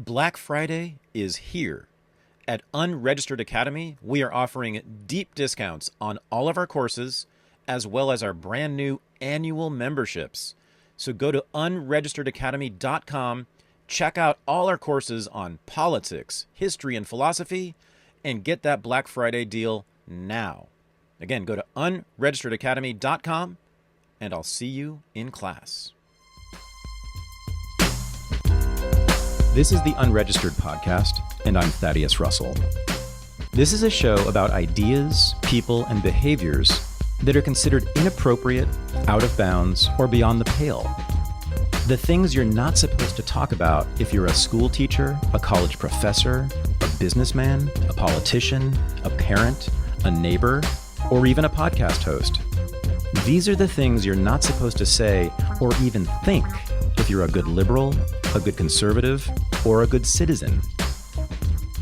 Black Friday is here. At Unregistered Academy, we are offering deep discounts on all of our courses, as well as our brand new annual memberships. So go to unregisteredacademy.com, check out all our courses on politics, history, and philosophy, and get that Black Friday deal now. Again, go to unregisteredacademy.com, and I'll see you in class. This is the Unregistered podcast, and I'm Thaddeus Russell. This is a show about ideas, people, and behaviors that are considered inappropriate, out of bounds, or beyond the pale. The things you're not supposed to talk about if you're a school teacher, a college professor, a businessman, a politician, a parent, a neighbor, or even a podcast host. These are the things you're not supposed to say or even think if you're a good liberal, a good conservative, or a good citizen.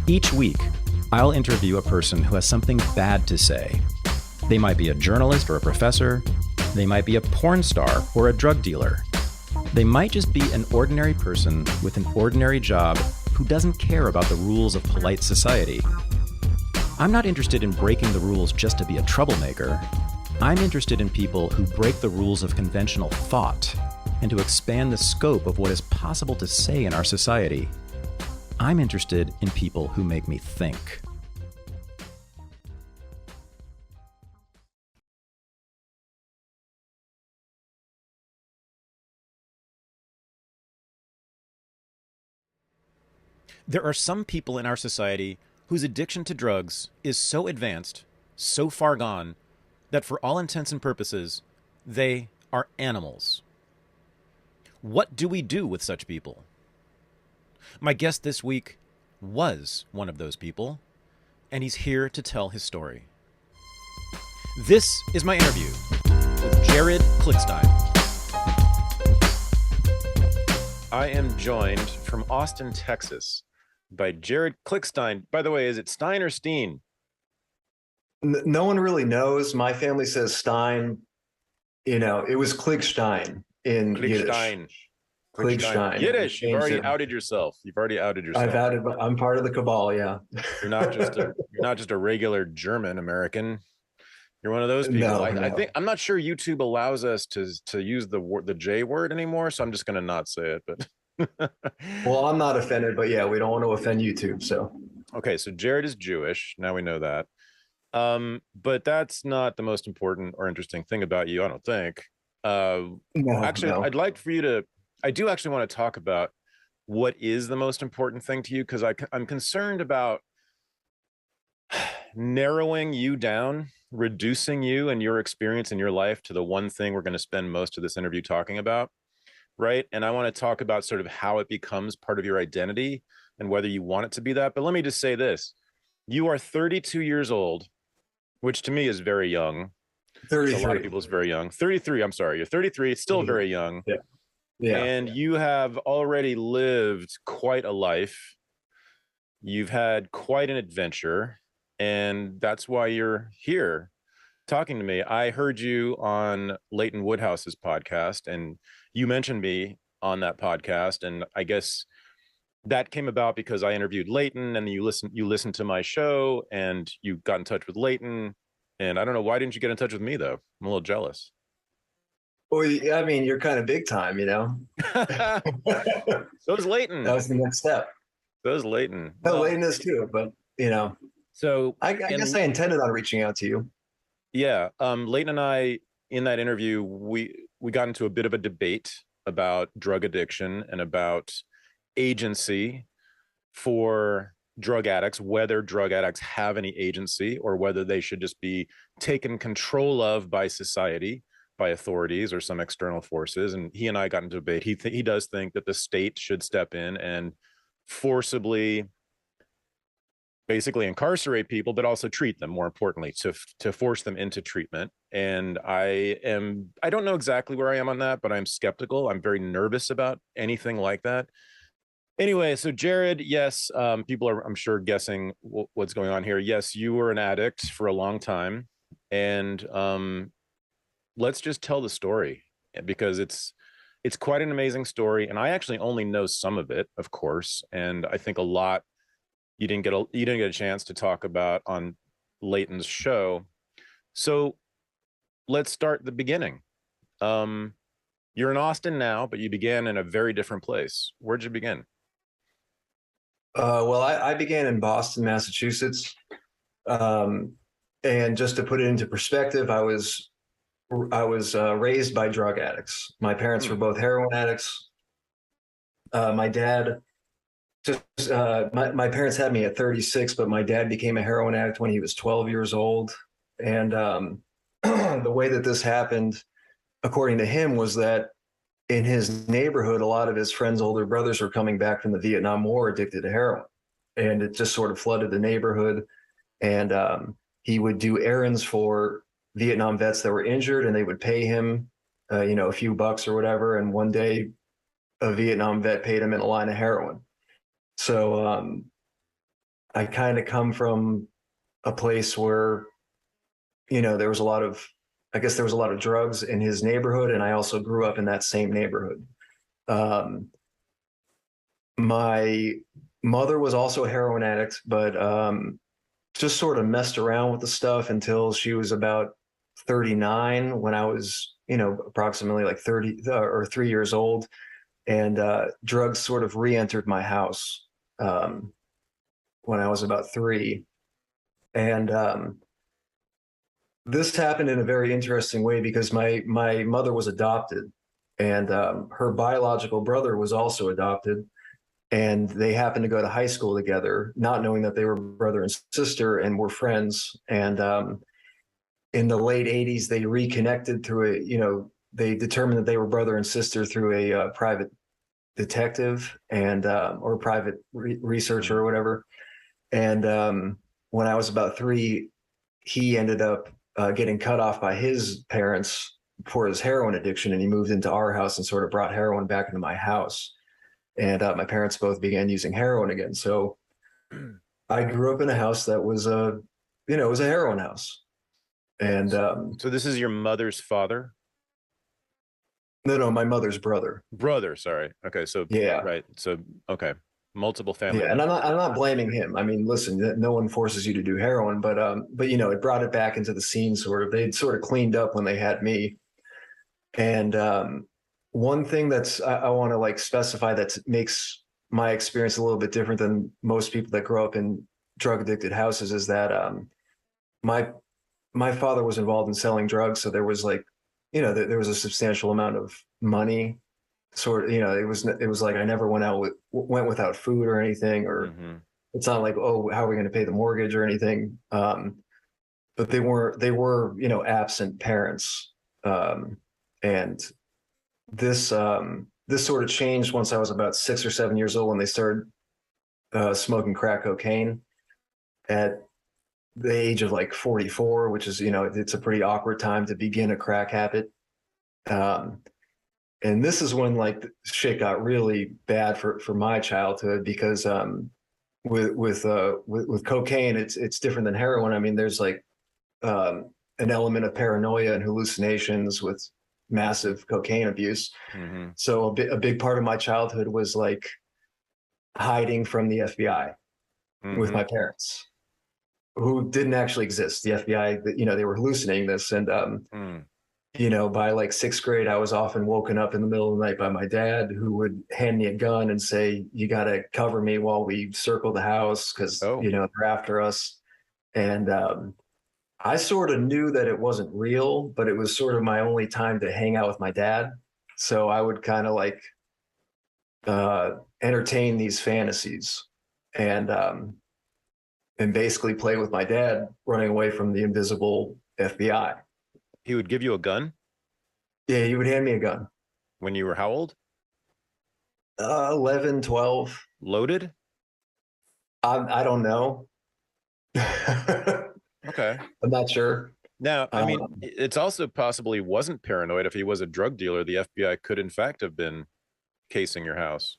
Each week, I'll interview a person who has something bad to say. They might be a journalist or a professor. They might be a porn star or a drug dealer. They might just be an ordinary person with an ordinary job who doesn't care about the rules of polite society. I'm not interested in breaking the rules just to be a troublemaker. I'm interested in people who break the rules of conventional thought and to expand the scope of what is possible to say in our society. I'm interested in people who make me think. There are some people in our society whose addiction to drugs is so advanced, so far gone, that for all intents and purposes, they are animals. What do we do with such people? My guest this week was one of those people, and he's here to tell his story. This is my interview with Jared Klickstein. I am joined from Austin, Texas, by Jared Klickstein. By the way, is it Stein or Steen? No one really knows. My family says Stein. You know, it was Klickstein in Klickstein. Yiddish. Klickstein. Yiddish. You've already outed yourself. I'm part of the cabal. Yeah. You're not just a regular German American. You're one of those people. No, I think I'm not sure YouTube allows us to use the J word anymore, so I'm just going to not say it. But well, I'm not offended, but yeah, we don't want to offend YouTube. So okay, so Jared is Jewish. Now we know that. But that's not the most important or interesting thing about you, I don't think. No. I'd like for you to. I do actually want to talk about what is the most important thing to you, because I'm concerned about narrowing you down, reducing you and your experience in your life to the one thing we're going to spend most of this interview talking about, right? And I want to talk about sort of how it becomes part of your identity and whether you want it to be that. But let me just say this. You are 32 years old, which to me is very young. 33. A lot of people is very young. 33, I'm sorry. You're 33. It's still very young. Yeah. Yeah. And you have already lived quite a life. You've had quite an adventure. And that's why you're here talking to me. I heard you on Leighton Woodhouse's podcast, and you mentioned me on that podcast. And I guess that came about because I interviewed Leighton, and you listened to my show, and you got in touch with Leighton. And I don't know, why didn't you get in touch with me, though? I'm a little jealous. Well, I mean, you're kind of big time, you know. So is Leighton. That was the next step. So is Leighton. No, Leighton is too, but you know. So I guess I intended on reaching out to you. Yeah, Leighton and I, in that interview, we got into a bit of a debate about drug addiction and about agency for drug addicts, whether drug addicts have any agency or whether they should just be taken control of by society, by authorities or some external forces. And he and I got into a debate. He does think that the state should step in and forcibly basically incarcerate people, but also treat them, more importantly, to force them into treatment. And I don't know exactly where I am on that, but I'm skeptical. I'm very nervous about anything like that. Anyway, so Jared, yes, people are, I'm sure, guessing what's going on here. Yes, you were an addict for a long time. And let's just tell the story, because it's it's quite an amazing story. And I actually only know some of it, of course. And I think a lot you didn't get a chance to talk about on Leighton's show. So let's start the beginning. You're in Austin now, but you began in a very different place. Where'd you begin? Well, I began in Boston, Massachusetts. And just to put it into perspective, I was raised by drug addicts. My parents were both heroin addicts. My dad my parents had me at 36, but my dad became a heroin addict when he was 12 years old. And the way that this happened, according to him, was that in his neighborhood, a lot of his friends' older brothers were coming back from the Vietnam War addicted to heroin. And it just sort of flooded the neighborhood. And he would do errands for Vietnam vets that were injured, and they would pay him, a few bucks or whatever. And one day, a Vietnam vet paid him in a line of heroin. So I kind of come from a place where, there was a lot of drugs in his neighborhood, and I also grew up in that same neighborhood. My mother was also a heroin addict, but just sort of messed around with the stuff until she was about 39, when I was, approximately like 30 or 3 years old. And drugs sort of re-entered my house when I was about 3. And this happened in a very interesting way because my mother was adopted, and her biological brother was also adopted. And they happened to go to high school together, not knowing that they were brother and sister, and were friends. And in the late 80s, they reconnected through they determined that they were brother and sister through a private detective and or private researcher or whatever. And when I was about 3, he ended up getting cut off by his parents for his heroin addiction, and he moved into our house and sort of brought heroin back into my house. And my parents both began using heroin again. So I grew up in a house that was it was a heroin house. And so this is your mother's father? No, my mother's brother. Brother, sorry. Okay, so yeah, right. So okay, multiple family. Yeah, and I'm not blaming him. I mean, listen, no one forces you to do heroin, but it brought it back into the scene. They'd sort of cleaned up when they had me. And one thing I want to specify that makes my experience a little bit different than most people that grow up in drug addicted houses is that my father was involved in selling drugs, so there was there was a substantial amount of money. It was like I never went without food or anything, or it's not like, oh, how are we going to pay the mortgage or anything? But they were absent parents, and this sort of changed once I was about 6 or 7 years old, when they started smoking crack cocaine at the age of 44, which is it's a pretty awkward time to begin a crack habit. And this is when shit got really bad for my childhood, because with cocaine, it's different than heroin. I mean, there's an element of paranoia and hallucinations with massive cocaine abuse. So a big part of my childhood was hiding from the FBI with my parents, who didn't actually exist. The FBI, they were hallucinating this. And by 6th grade, I was often woken up in the middle of the night by my dad, who would hand me a gun and say, "You got to cover me while we circle the house, because they're after us." And I sort of knew that it wasn't real, but it was sort of my only time to hang out with my dad. So I would kind of entertain these fantasies and basically play with my dad running away from the invisible FBI. He would give you a gun? Yeah, he would hand me a gun. When you were how old? 11, 12. Loaded? I don't know. Okay. I'm not sure. Now, I mean, it's also possible he wasn't paranoid. If he was a drug dealer, the FBI could in fact have been casing your house.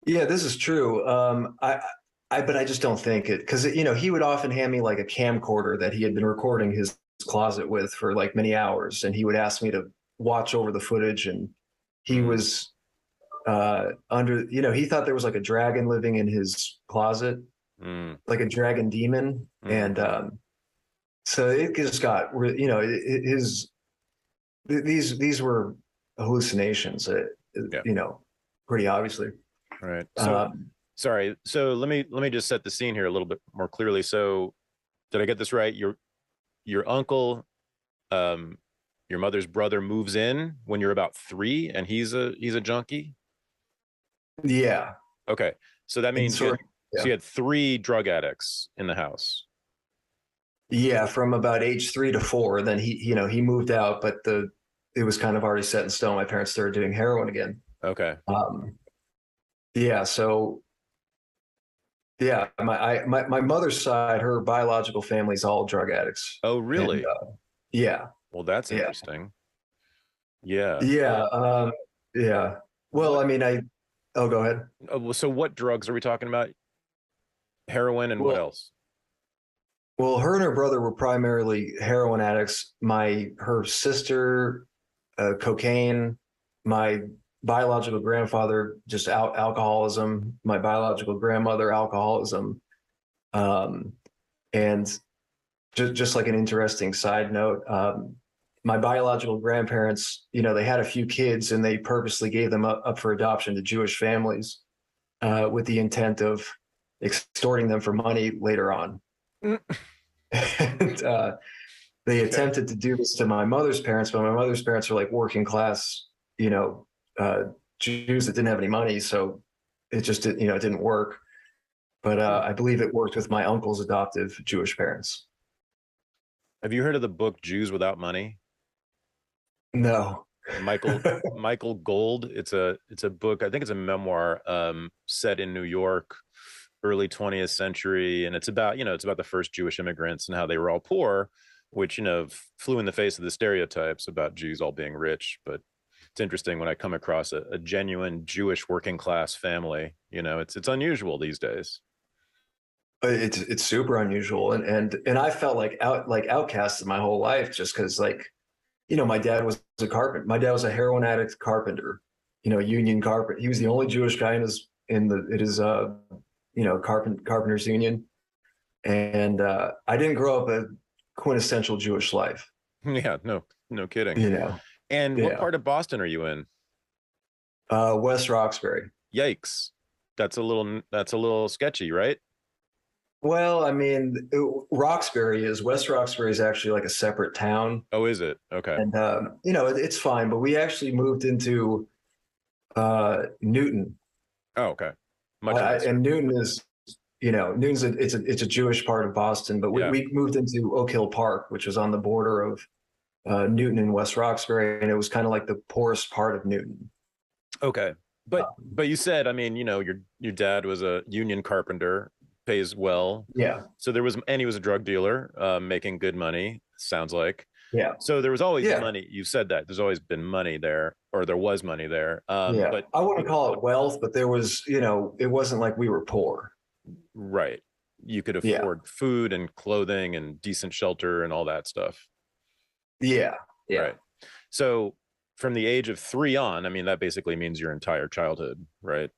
Yeah, this is true. But I just don't think it, because he would often hand me a camcorder that he had been recording his closet with for many hours, and he would ask me to watch over the footage and he was under, he thought there was like a dragon living in his closet, like a dragon demon. And so it just got, these were hallucinations, pretty obviously. Right. So, sorry. So let me just set the scene here a little bit more clearly. So did I get this right? Your uncle, your mother's brother moves in when you're about 3 and he's a junkie? Yeah. Okay. So that means so you had 3 drug addicts in the house. Yeah, from about age 3 to 4. Then he moved out, but it was kind of already set in stone. My parents started doing heroin again. Okay. Yeah. So, yeah, my mother's side, her biological family's all drug addicts. Oh, really? And, yeah. Well, that's interesting. Yeah. Yeah. Yeah. Well, I mean, oh, go ahead. So what drugs are we talking about? Heroin and what else? Well, her and her brother were primarily heroin addicts. Her sister, cocaine. My biological grandfather, just alcoholism. My biological grandmother, alcoholism. And just like an interesting side note, my biological grandparents, they had a few kids and they purposely gave them up for adoption to Jewish families with the intent of extorting them for money later on. And they attempted to do this to my mother's parents, but my mother's parents are like working class, Jews that didn't have any money. So it just it didn't work. But I believe it worked with my uncle's adoptive Jewish parents. Have you heard of the book Jews Without Money? No. Michael Gold. It's a book. I think it's a memoir set in New York, early 20th century, and it's about the first Jewish immigrants and how they were all poor, which flew in the face of the stereotypes about Jews all being rich. But it's interesting when I come across a genuine Jewish working class family. It's unusual these days. It's super unusual, and I felt like outcasted my whole life just because my dad was a carpenter. My dad was a heroin addict carpenter, union carpenter. He was the only Jewish guy in his carpenters union. And I didn't grow up a quintessential Jewish life. Yeah, no kidding. And what part of Boston are you in? West Roxbury. Yikes. That's a little sketchy, right? Well, I mean, West Roxbury is actually like a separate town. Oh, is it? Okay. And, it's fine, but we actually moved into Newton. Oh, okay. And Newton is, Newton's it's a Jewish part of Boston, but we moved into Oak Hill Park, which was on the border of Newton and West Roxbury, and it was kind of like the poorest part of Newton. Okay. But you said, your dad was a union carpenter, pays well. Yeah. So he was a drug dealer, making good money, sounds like. Yeah. So there was always money. You said that there's always been money there, or there was money there. But I wouldn't call it wealth, but there was, it wasn't like we were poor. Right. You could afford food and clothing and decent shelter and all that stuff. Yeah. Yeah. Right. So from the age of 3 on, that basically means your entire childhood, right?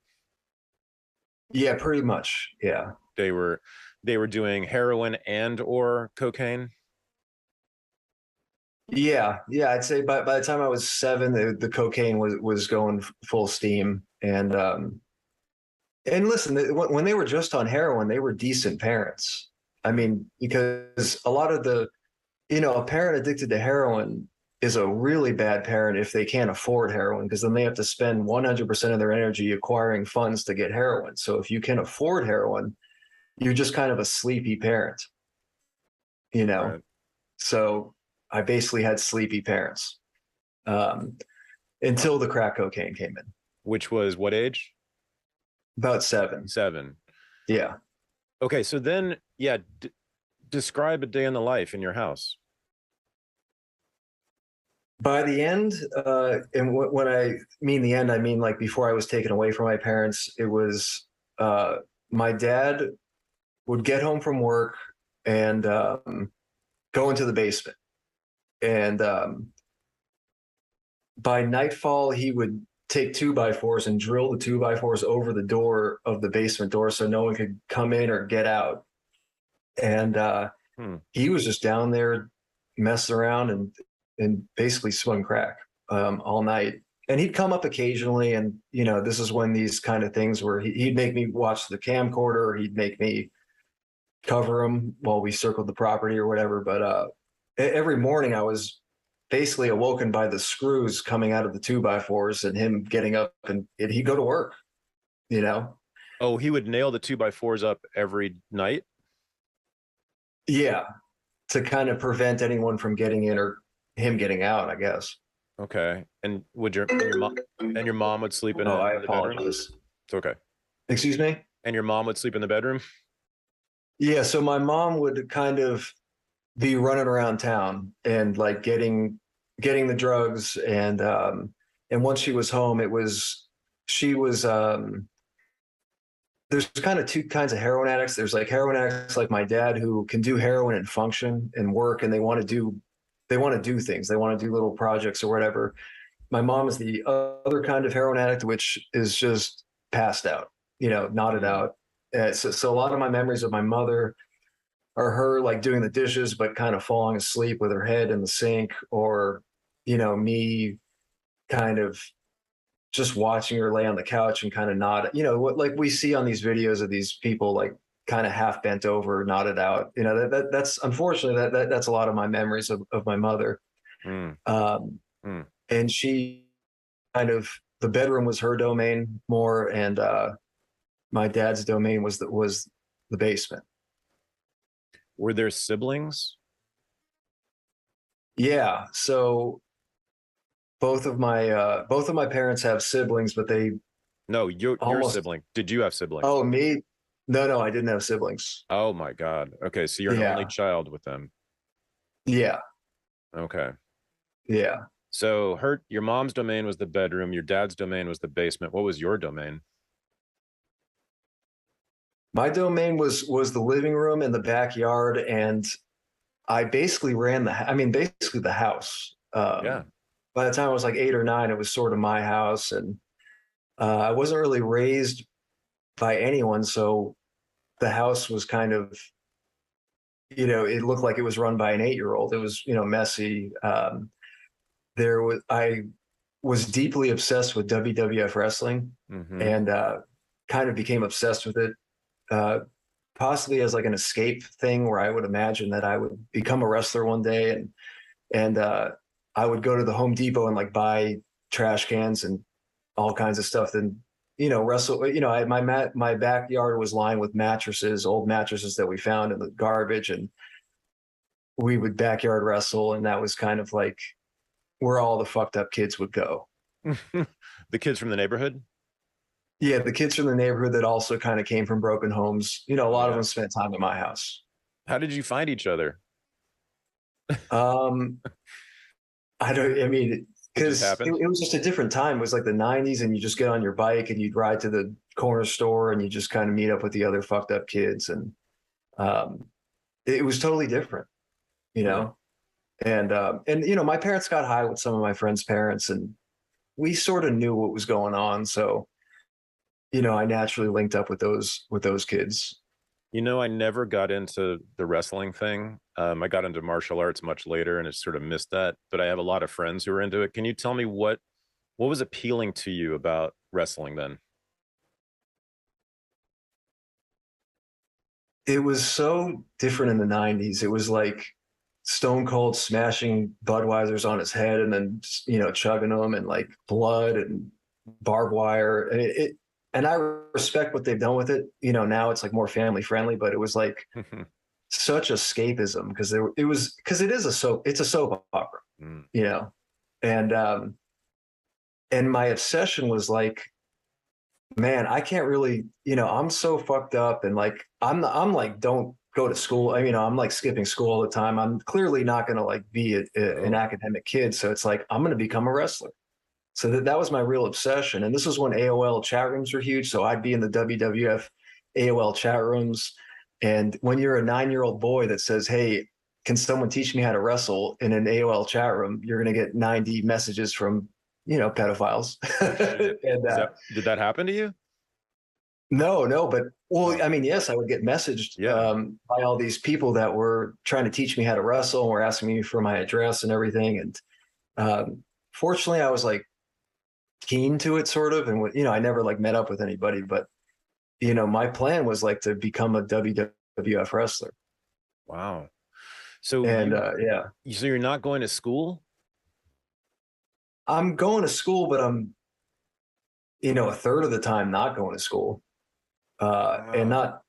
Yeah, pretty much. Yeah. They were doing heroin and or cocaine. Yeah. I'd say by the time I was 7, the cocaine was going full steam. And listen, when they were just on heroin, they were decent parents. Because a lot of a parent addicted to heroin is a really bad parent if they can't afford heroin, because then they have to spend 100% of their energy acquiring funds to get heroin. So if you can afford heroin, you're just kind of a sleepy parent, Right. So I basically had sleepy parents until the crack cocaine came in. Which was what age? About 7. 7. Yeah. Okay. So then, describe a day in the life in your house. By the end, and when I mean the end, I mean like before I was taken away from my parents, it was my dad would get home from work and go into the basement. And by nightfall, he would take 2x4s and drill the 2x4s over the door of the basement door so no one could come in or get out. And he was just down there messing around and basically smoking crack all night. And he'd come up occasionally, and this is when these kind of things where he'd make me watch the camcorder, or he'd make me cover him while we circled the property or whatever. But every morning I was basically awoken by the screws coming out of the 2x4s and him getting up, and he'd go to work. Oh, he would nail the 2x4s up every night? Yeah, to kind of prevent anyone from getting in or him getting out, I guess. Okay. And would your mom would sleep in? I in the bedroom? apologize. It's okay. Excuse me? And your mom would sleep in the bedroom? Yeah, so my mom would kind of be running around town and like getting the drugs, and once she was home, there's kind of two kinds of heroin addicts. There's like heroin addicts like my dad who can do heroin and function and work, and they want to do things. They want to do little projects or whatever. My mom is the other kind of heroin addict, which is just passed out, nodded out. So a lot of my memories of my mother are her like doing the dishes, but kind of falling asleep with her head in the sink, or, me kind of just watching her lay on the couch and kind of nod, what like we see on these videos of these people like kind of half bent over, nodded out. That's unfortunately that's a lot of my memories of my mother. And she kind of, the bedroom was her domain more, and my dad's domain was the basement. Were there siblings? Yeah, so both of my parents have siblings, but they your sibling. Did you have siblings? Oh, me? No, I didn't have siblings. Oh my God. Okay, so you're an only child with them. Yeah. Okay. Yeah. So your mom's domain was the bedroom, your dad's domain was the basement. What was your domain? My domain was the living room and the backyard, and I basically ran basically the house. Yeah. By the time I was like 8 or 9, it was sort of my house, and I wasn't really raised by anyone, so the house was kind of, it looked like it was run by an 8-year-old. It was, messy. I was deeply obsessed with WWF wrestling, and kind of became obsessed with it. Possibly as like an escape thing, where I would imagine that I would become a wrestler one day, and I would go to the Home Depot and like buy trash cans and all kinds of stuff, and wrestle. My backyard was lined with old mattresses that we found in the garbage, and we would backyard wrestle, and that was kind of like where all the fucked up kids would go. The kids from the neighborhood? Yeah, the kids from the neighborhood that also kind of came from broken homes. A lot of them spent time at my house. How did you find each other? Because it was just a different time. It was like the 90s, and you just get on your bike and you'd ride to the corner store and you just kind of meet up with the other fucked up kids. And it was totally different, And my parents got high with some of my friends' parents, and we sort of knew what was going on. So, I naturally linked up with those kids. I never got into the wrestling thing. I got into martial arts much later, and I sort of missed that. But I have a lot of friends who are into it. Can you tell me what was appealing to you about wrestling then? It was so different in the 90s. It was like Stone Cold smashing Budweisers on his head and then, chugging them, and like blood and barbed wire. And I respect what they've done with it. Now it's like more family friendly, but it was like such escapism, because it's a soap opera, and my obsession was like, man, I can't really, I'm so fucked up, and like, I'm like, don't go to school. I'm like skipping school all the time. I'm clearly not going to like be an academic kid. So it's like, I'm going to become a wrestler. So that was my real obsession. And this was when AOL chat rooms were huge. So I'd be in the WWF AOL chat rooms. And when you're a 9-year-old boy that says, hey, can someone teach me how to wrestle in an AOL chat room, you're going to get 90 messages from pedophiles. And did that happen to you? no, but well, I mean, yes, I would get messaged by all these people that were trying to teach me how to wrestle and were asking me for my address and everything. And fortunately, I was like keen to it, sort of, and I never like met up with anybody, but my plan was like to become a WWF wrestler. Wow. So so you're not going to school? I'm going to school, but I'm a third of the time not going to school. And not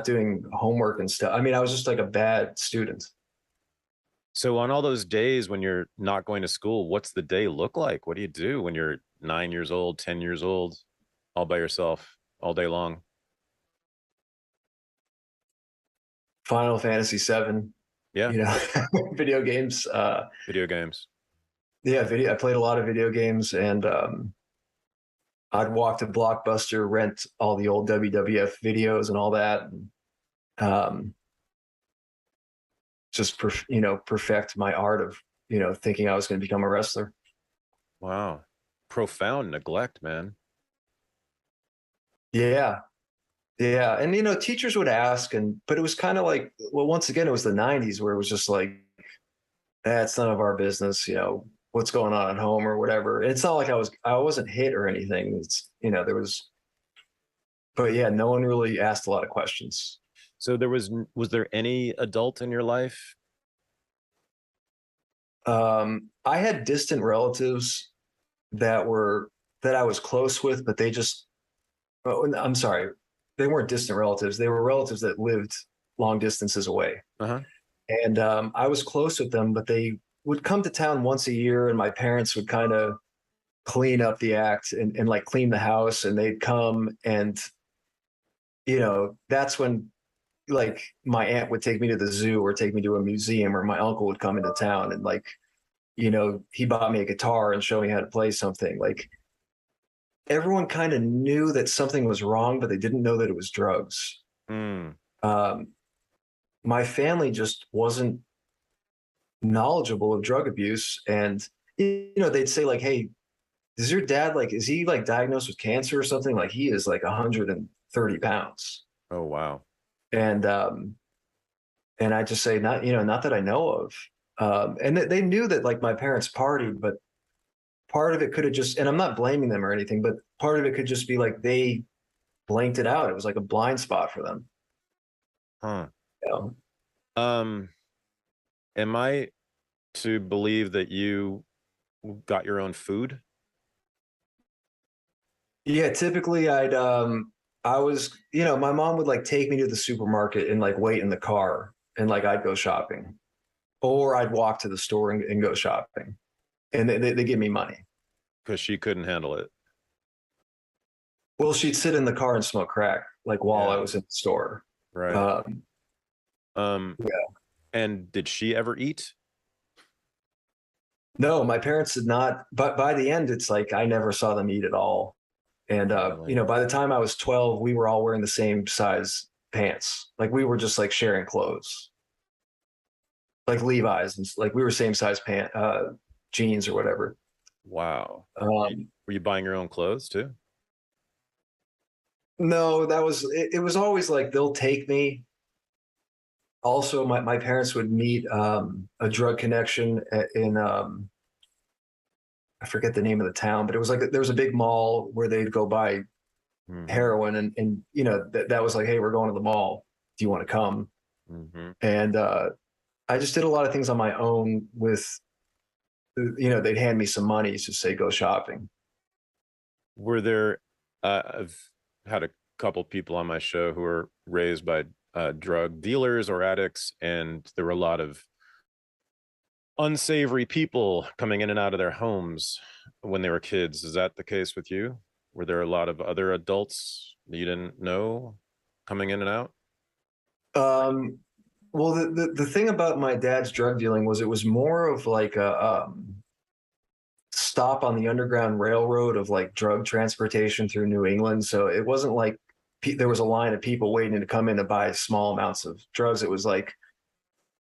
doing homework and stuff. I mean, I was just like a bad student. So on all those days when you're not going to school, what's the day look like? What do you do when you're 9 years old, 10 years old, all by yourself all day long? Final Fantasy VII. Yeah. Video games. Video games. Yeah, I played a lot of video games, and I'd walk to Blockbuster, rent all the old WWF videos and all that, and just perfect my art of thinking I was going to become a wrestler. Wow, profound neglect, man. Yeah, and teachers would ask, but it was kind of like, well, once again, it was the '90s where it was just like, that's none of our business. What's going on at home or whatever. And it's not like I wasn't hit or anything. It's, there was, but yeah, no one really asked a lot of questions. So was there any adult in your life? I had distant relatives that I was close with, but I'm sorry, they weren't distant relatives. They were relatives that lived long distances away. Uh-huh. And I was close with them, but they would come to town once a year, and my parents would kind of clean up the act and like clean the house, and they'd come, and that's when like my aunt would take me to the zoo or take me to a museum, or my uncle would come into town and like he bought me a guitar and showed me how to play something. Like everyone kind of knew that something was wrong, but they didn't know that it was drugs. My family just wasn't knowledgeable of drug abuse, and they'd say like, hey, is your dad is he like diagnosed with cancer or something? Like he is like 130 pounds. Oh wow. And I just say, not that I know of. And they knew that like my parents partied, but part of it could have just, and I'm not blaming them or anything, but part of it could just be like they blanked it out. It was like a blind spot for them. Am I to believe that you got your own food? Yeah, typically I was, my mom would like take me to the supermarket and like wait in the car, and like I'd go shopping, or I'd walk to the store and go shopping, and they give me money. Because she couldn't handle it. Well, she'd sit in the car and smoke crack like while I was in the store. Right. Yeah. And did she ever eat? No, my parents did not. But by the end, it's like I never saw them eat at all. And by the time I was 12, we were all wearing the same size pants. Like we were just like sharing clothes, like Levi's, and like we were same size jeans or whatever. Wow. Were you buying your own clothes too? No, it was always like they'll take me. Also, my parents would meet a drug connection in I forget the name of the town, but it was like there was a big mall where they'd go buy heroin, and that was like, hey, we're going to the mall. Do you want to come? And I just did a lot of things on my own with, they'd hand me some money to say go shopping. Were there? I've had a couple people on my show who were raised by drug dealers or addicts, and there were a lot of unsavory people coming in and out of their homes when they were kids. Is that the case with you? Were there a lot of other adults that you didn't know coming in and out? Well, the thing about my dad's drug dealing was it was more of like a stop on the Underground Railroad of like drug transportation through New England. So it wasn't like there was a line of people waiting to come in to buy small amounts of drugs. It was like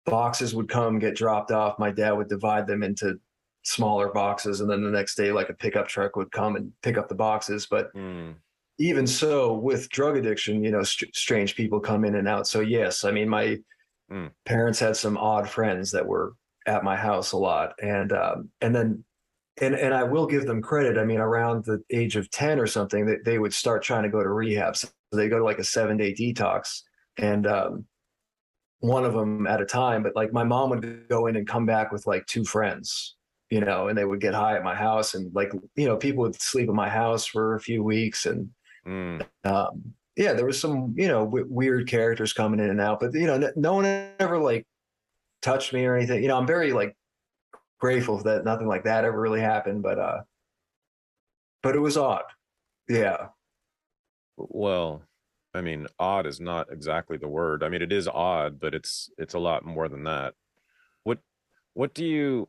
boxes would come, get dropped off. My dad would divide them into smaller boxes, and then the next day, like a pickup truck would come and pick up the boxes. But even so, with drug addiction, you know, strange people come in and out. So yes, I mean, my parents had some odd friends that were at my house a lot, and then. And I will give them credit. I mean, around the age of 10 or something, they would start trying to go to rehab. So they go to like a 7-day detox, and one of them at a time. But like my mom would go in and come back with like 2 friends, you know, and they would get high at my house, and like, you know, people would sleep at my house for a few weeks. And yeah, there was some, you know, weird characters coming in and out, but you know, no one ever like touched me or anything. You know, I'm very like grateful that nothing like that ever really happened, but it was odd. Yeah. Well, I mean, odd is not exactly the word. I mean, it is odd, but it's a lot more than that. What do you,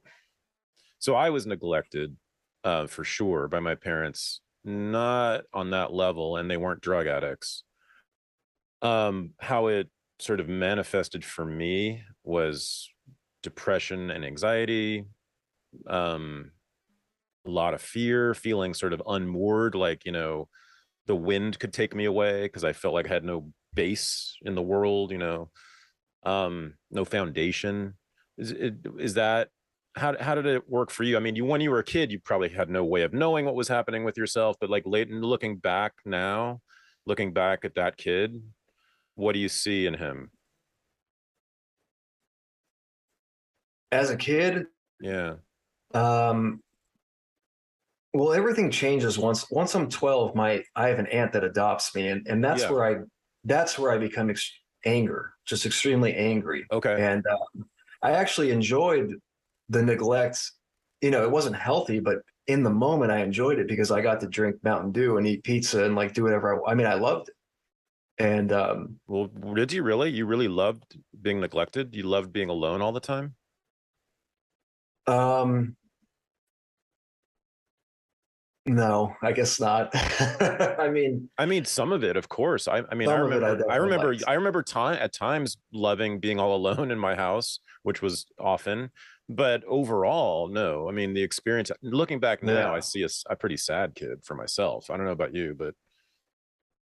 so I was neglected for sure by my parents, not on that level, and they weren't drug addicts. How it sort of manifested for me was depression and anxiety, a lot of fear, feeling sort of unmoored, like, you know, the wind could take me away because I felt like I had no base in the world, you know, no foundation. Is that, how did it work for you? I mean, when you were a kid, you probably had no way of knowing what was happening with yourself, but like looking back now, looking back at that kid, what do you see in him? As a kid, Yeah. Well, everything changes once I'm 12. I have an aunt that adopts me, and that's Yeah. where I become just extremely angry. Okay. And I actually enjoyed the neglect. You know, it wasn't healthy, but in the moment, I enjoyed it because I got to drink Mountain Dew and eat pizza and like do whatever I mean, I loved it. And well, did you really? You really loved being neglected? You loved being alone all the time? No, I guess not. I mean, some of it, of course. I mean, some of it I definitely liked. I remember at times loving being all alone in my house, which was often, but overall, no. I mean, the experience, looking back now, Yeah. I see a pretty sad kid for myself. I don't know about you, but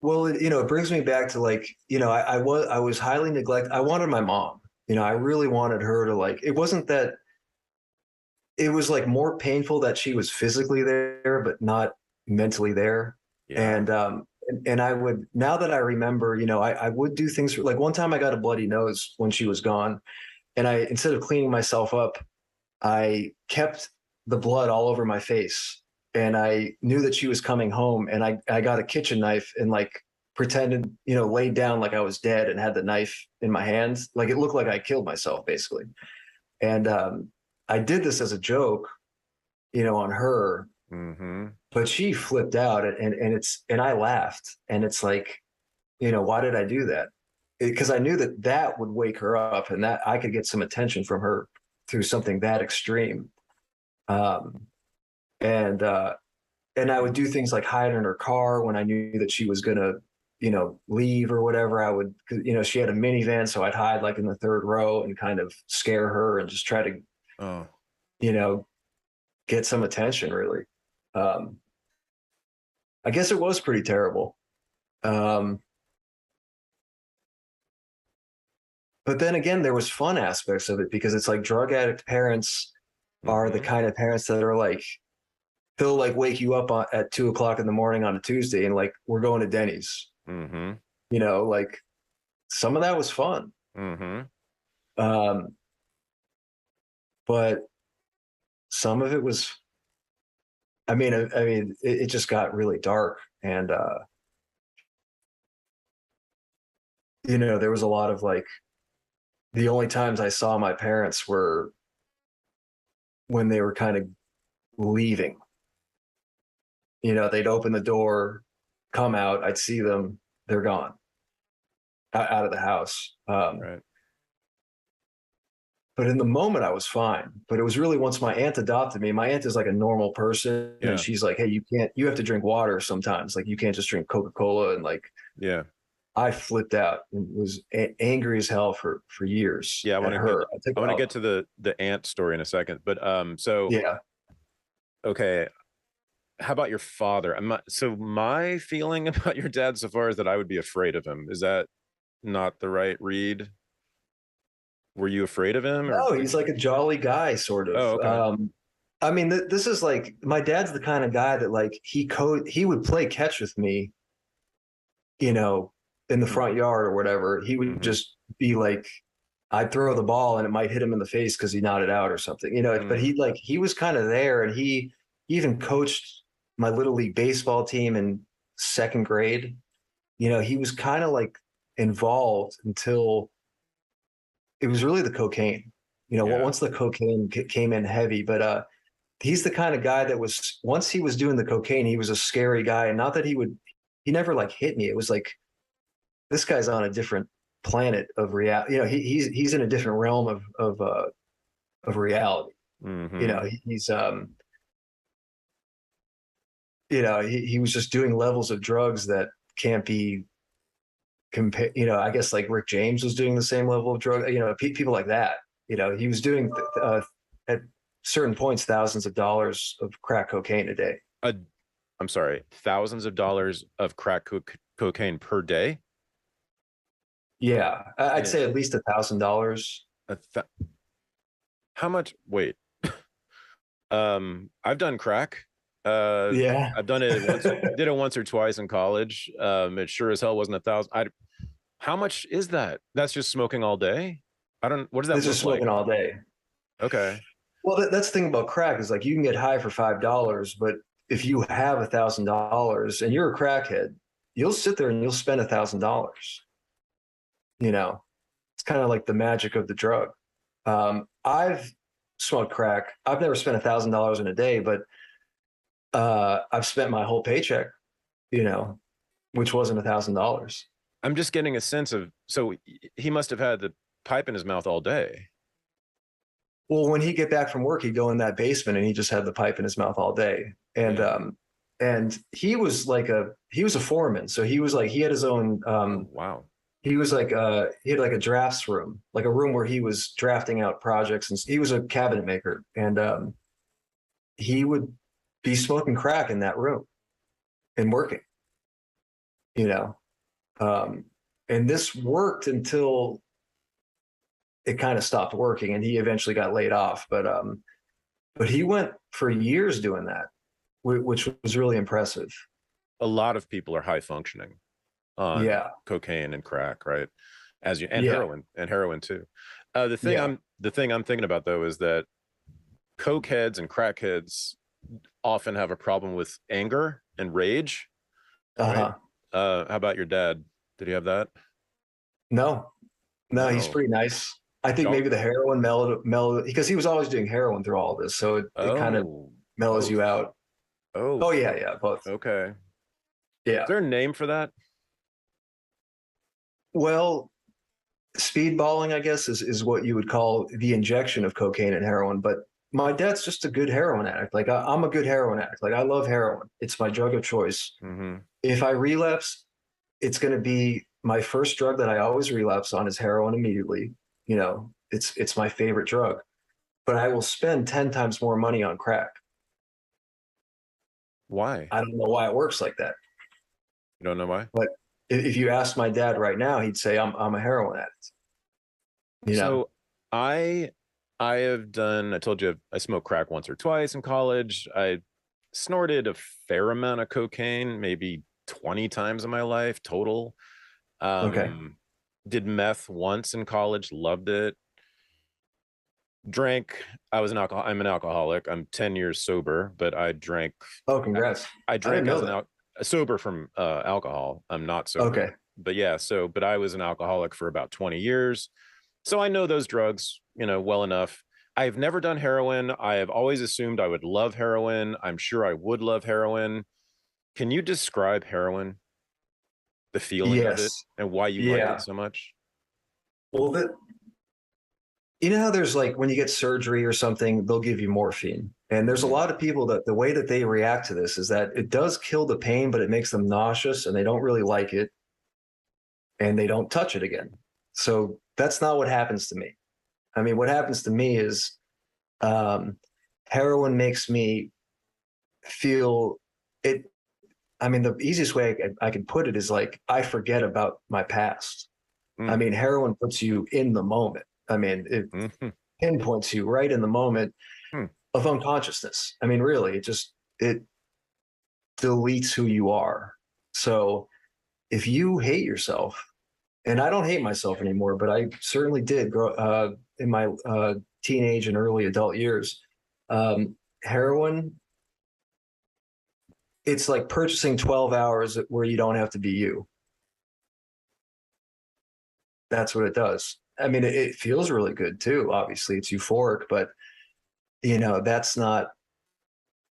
Well, you know, it brings me back to like, you know, I was highly neglected. I wanted my mom. You know, I really wanted her to like. It wasn't that. It was like more painful that she was physically there, but not mentally there. yeah. And I would, now that I remember, you know, I would do things like one time I got a bloody nose when she was gone, and I, instead of cleaning myself up, I kept the blood all over my face. And I knew that she was coming home, and I got a kitchen knife and like pretended, you know, laid down like I was dead and had the knife in my hands. Like it looked like I killed myself basically. And I did this as a joke, you know, on her, but she flipped out, and I laughed, and it's like, you know, why did I do that? Because I knew that would wake her up, and that I could get some attention from her through something that extreme. And I would do things like hide in her car when I knew that she was gonna, you know, leave or whatever. I would, you know, she had a minivan, so I'd hide like in the third row and kind of scare her and just try to, you know, get some attention. Really, I guess it was pretty terrible. But then again, there was fun aspects of it because it's like drug addict parents are the kind of parents that are like, they'll like wake you up at 2:00 in the morning on a Tuesday and like, we're going to Denny's. You know, like some of that was fun. But some of it was, I mean, it just got really dark, and you know, there was a lot of like, the only times I saw my parents were when they were kind of leaving. You know, they'd open the door, come out, I'd see them, they're gone, out of the house. Right. But in the moment, I was fine. But it was really once my aunt adopted me. My aunt is like a normal person, and she's like, "Hey, you have to drink water sometimes. Like, you can't just drink Coca-Cola." And like, I flipped out and was angry as hell for years. Yeah, I want to get to the aunt story in a second. But so Okay. How about your father? So my feeling about your dad so far is that I would be afraid of him. Is that not the right read? Were you afraid of him, or No, he's like a jolly guy, sort of. Oh, okay. I mean, this is like my dad's the kind of guy that like he would play catch with me, you know, in the front yard or whatever. He would Mm-hmm. just be like, I'd throw the ball and it might hit him in the face because he nodded out or something, you know. But he was kind of there, and he even coached my little league baseball team in second grade. You know, he was kind of like involved until it was really the cocaine. You know, Yeah. once the cocaine came in heavy, but he's the kind of guy that was once he was doing the cocaine, he was a scary guy, and not that he never like hit me. It was like this guy's on a different planet of reality. You know, he's in a different realm of reality. Mm-hmm. You know, he's you know, he was just doing levels of drugs that can't be compared. You know, I guess like Rick James was doing the same level of drug. You know, people like that. You know, he was doing at certain points thousands of dollars of crack cocaine a day. I'm sorry, thousands of dollars of crack cocaine per day. Yeah, I'd say at least $1,000. How much? Wait, I've done crack. Yeah, I've done it once, did it once or twice in college. It sure as hell wasn't 1,000. How much is that? That's just smoking all day. What does that it's look just smoking like? all day. Okay. Well, that's the thing about crack is like you can get high for $5, but if you have $1,000 and you're a crackhead, you'll sit there and you'll spend $1,000. You know, it's kind of like the magic of the drug. I've smoked crack. I've never spent $1,000 in a day, but I've spent my whole paycheck, you know, which wasn't $1,000. I'm just getting a sense of, so he must have had the pipe in his mouth all day. Well, when he'd get back from work, he'd go in that basement and he just had the pipe in his mouth all day. And he was a foreman. So he had his own, Wow. he was like, he had like a drafts room, like a room where he was drafting out projects, and he was a cabinet maker. And he would be smoking crack in that room and working, you know. And this worked until it kind of stopped working, and he eventually got laid off. But he went for years doing that, which was really impressive. A lot of people are high functioning on cocaine and crack, right? Heroin too. The thing I'm thinking about though is that coke heads and crack heads often have a problem with anger and rage. Right? How about your dad? Did he have that? No, he's pretty nice. I think maybe the heroin mellowed because he was always doing heroin through all this, so it kind of mellows you out. Oh yeah, both. Okay. Yeah. Is there a name for that? Well, speedballing, I guess, is what you would call the injection of cocaine and heroin. But my dad's just a good heroin addict. Like I'm a good heroin addict. Like I love heroin. It's my drug of choice. Mm-hmm. If I relapse, it's going to be my first drug that I always relapse on is heroin immediately. You know, it's my favorite drug, but I will spend 10 times more money on crack. Why? I don't know why it works like that. You don't know why? But if you ask my dad right now, he'd say I'm a heroin addict. You know? So I told you I smoked crack once or twice in college. I snorted a fair amount of cocaine, maybe 20 times in my life total. Did meth once in college, loved it. Drank. I'm an alcoholic. I'm 10 years sober, but I drank. Oh, congrats. I drank sober from alcohol. I'm not sober. Okay. But yeah, but I was an alcoholic for about 20 years. So I know those drugs, well enough. I've never done heroin. I have always assumed I would love heroin. I'm sure I would love heroin. Can you describe heroin? The feeling of it and why you like it so much? Well, you know how there's like when you get surgery or something, they'll give you morphine. And there's a lot of people that the way that they react to this is that it does kill the pain, but it makes them nauseous and they don't really like it. And they don't touch it again. So that's not what happens to me. I mean, what happens to me is heroin makes me feel it. I mean, the easiest way I can put it is like, I forget about my past. I mean, heroin puts you in the moment. I mean, it pinpoints you right in the moment of unconsciousness. I mean, really, it deletes who you are. So if you hate yourself, and I don't hate myself anymore, but I certainly did grow in my teenage and early adult years. Heroin, it's like purchasing 12 hours where you don't have to be you. That's what it does. I mean, it feels really good too. Obviously, it's euphoric, but that's not.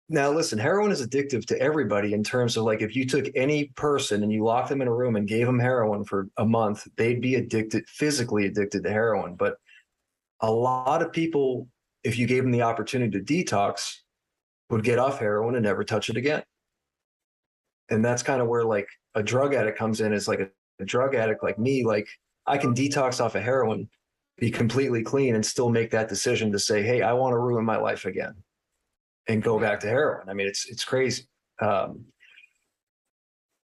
Now, listen, heroin is addictive to everybody in terms of like, if you took any person and you locked them in a room and gave them heroin for a month, they'd be addicted, physically addicted to heroin. But a lot of people, if you gave them the opportunity to detox, would get off heroin and never touch it again. And that's kind of where like a drug addict comes in. Is like a drug addict like me, like I can detox off of heroin, be completely clean, and still make that decision to say, hey, I want to ruin my life again and go back to heroin. I mean, it's crazy.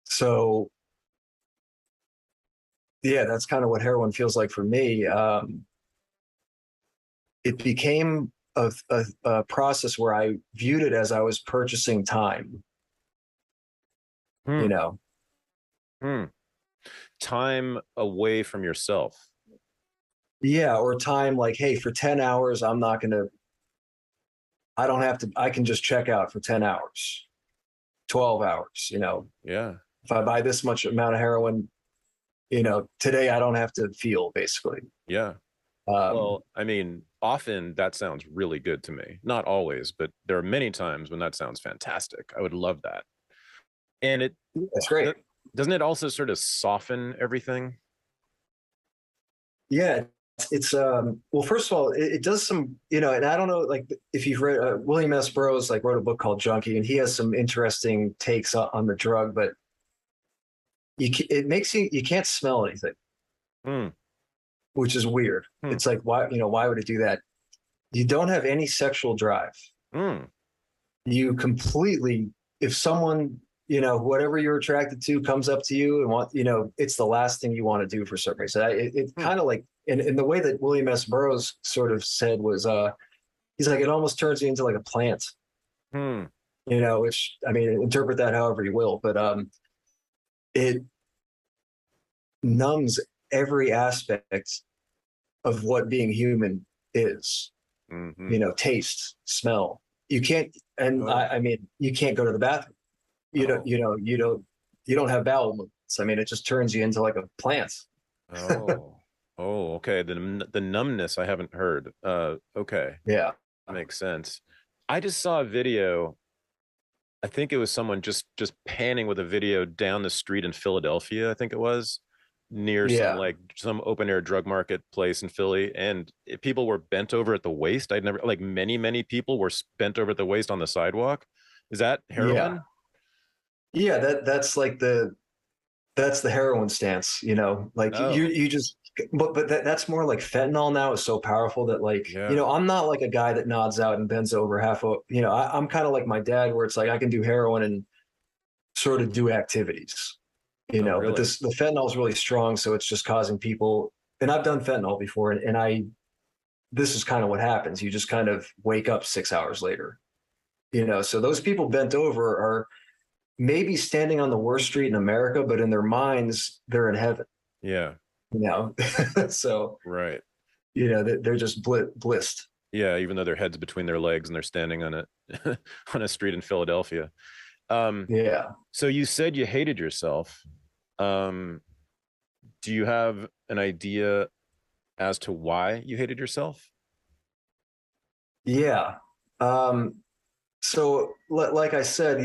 So yeah, that's kind of what heroin feels like for me. It became a process where I viewed it as I was purchasing time. Time away from yourself. Yeah, or time like, hey, for 10 hours, I don't have to, I can just check out for 10 hours, 12 hours, Yeah. If I buy this much amount of heroin, today I don't have to feel, basically. Yeah. Well, I mean, often that sounds really good to me. Not always, but there are many times when that sounds fantastic. I would love that. And it's great. Doesn't it also sort of soften everything? Yeah, it's well, first of all, it does some, and I don't know, like if you've read William S. Burroughs, like wrote a book called Junkie, and he has some interesting takes on the drug, but it makes you can't smell anything, which is weird. It's like, why would it do that? You don't have any sexual drive. You completely, if someone, whatever you're attracted to comes up to you and it's the last thing you want to do for some reason. It kind of like, in the way that William S. Burroughs sort of said was, he's like, it almost turns you into like a plant, which, I mean, interpret that however you will, but it numbs every aspect of what being human is, taste, smell. You can't, and I mean, you can't go to the bathroom. You don't have bowel movements. I mean, it just turns you into like a plant. Okay. The numbness I haven't heard. Okay. Yeah. That makes sense. I just saw a video. I think it was someone just panning with a video down the street in Philadelphia. I think it was near some open air drug market place in Philly. And people were bent over at the waist. I'd never, like, many people were bent over at the waist on the sidewalk. Is that heroin? Yeah, that's the heroin stance, like you just, but that's more like fentanyl now is so powerful that like, I'm not like a guy that nods out and bends over I'm kind of like my dad, where it's like, I can do heroin and sort of do activities, really? But the fentanyl is really strong. So it's just causing people, and I've done fentanyl before, and this is kind of what happens. You just kind of wake up 6 hours later, so those people bent over are maybe standing on the worst street in America, but in their minds, they're in heaven. Yeah. So, right. They're just blissed. Yeah. Even though their head's between their legs and they're standing on on a street in Philadelphia. Yeah. So you said you hated yourself. Do you have an idea as to why you hated yourself? Yeah. So like I said,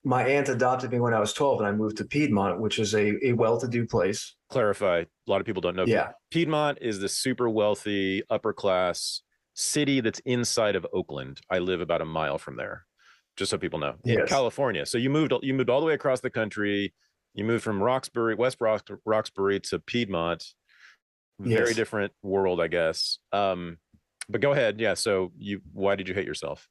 my aunt adopted me when I was 12 and I moved to Piedmont, which is a well-to-do place. Clarify. A lot of people don't know. Yeah. Piedmont is the super wealthy, upper class city that's inside of Oakland. I live about a mile from there, just so people know, in California. So you moved all the way across the country. You moved from West Roxbury to Piedmont. Very different world, I guess. But go ahead. Yeah. So why did you hate yourself?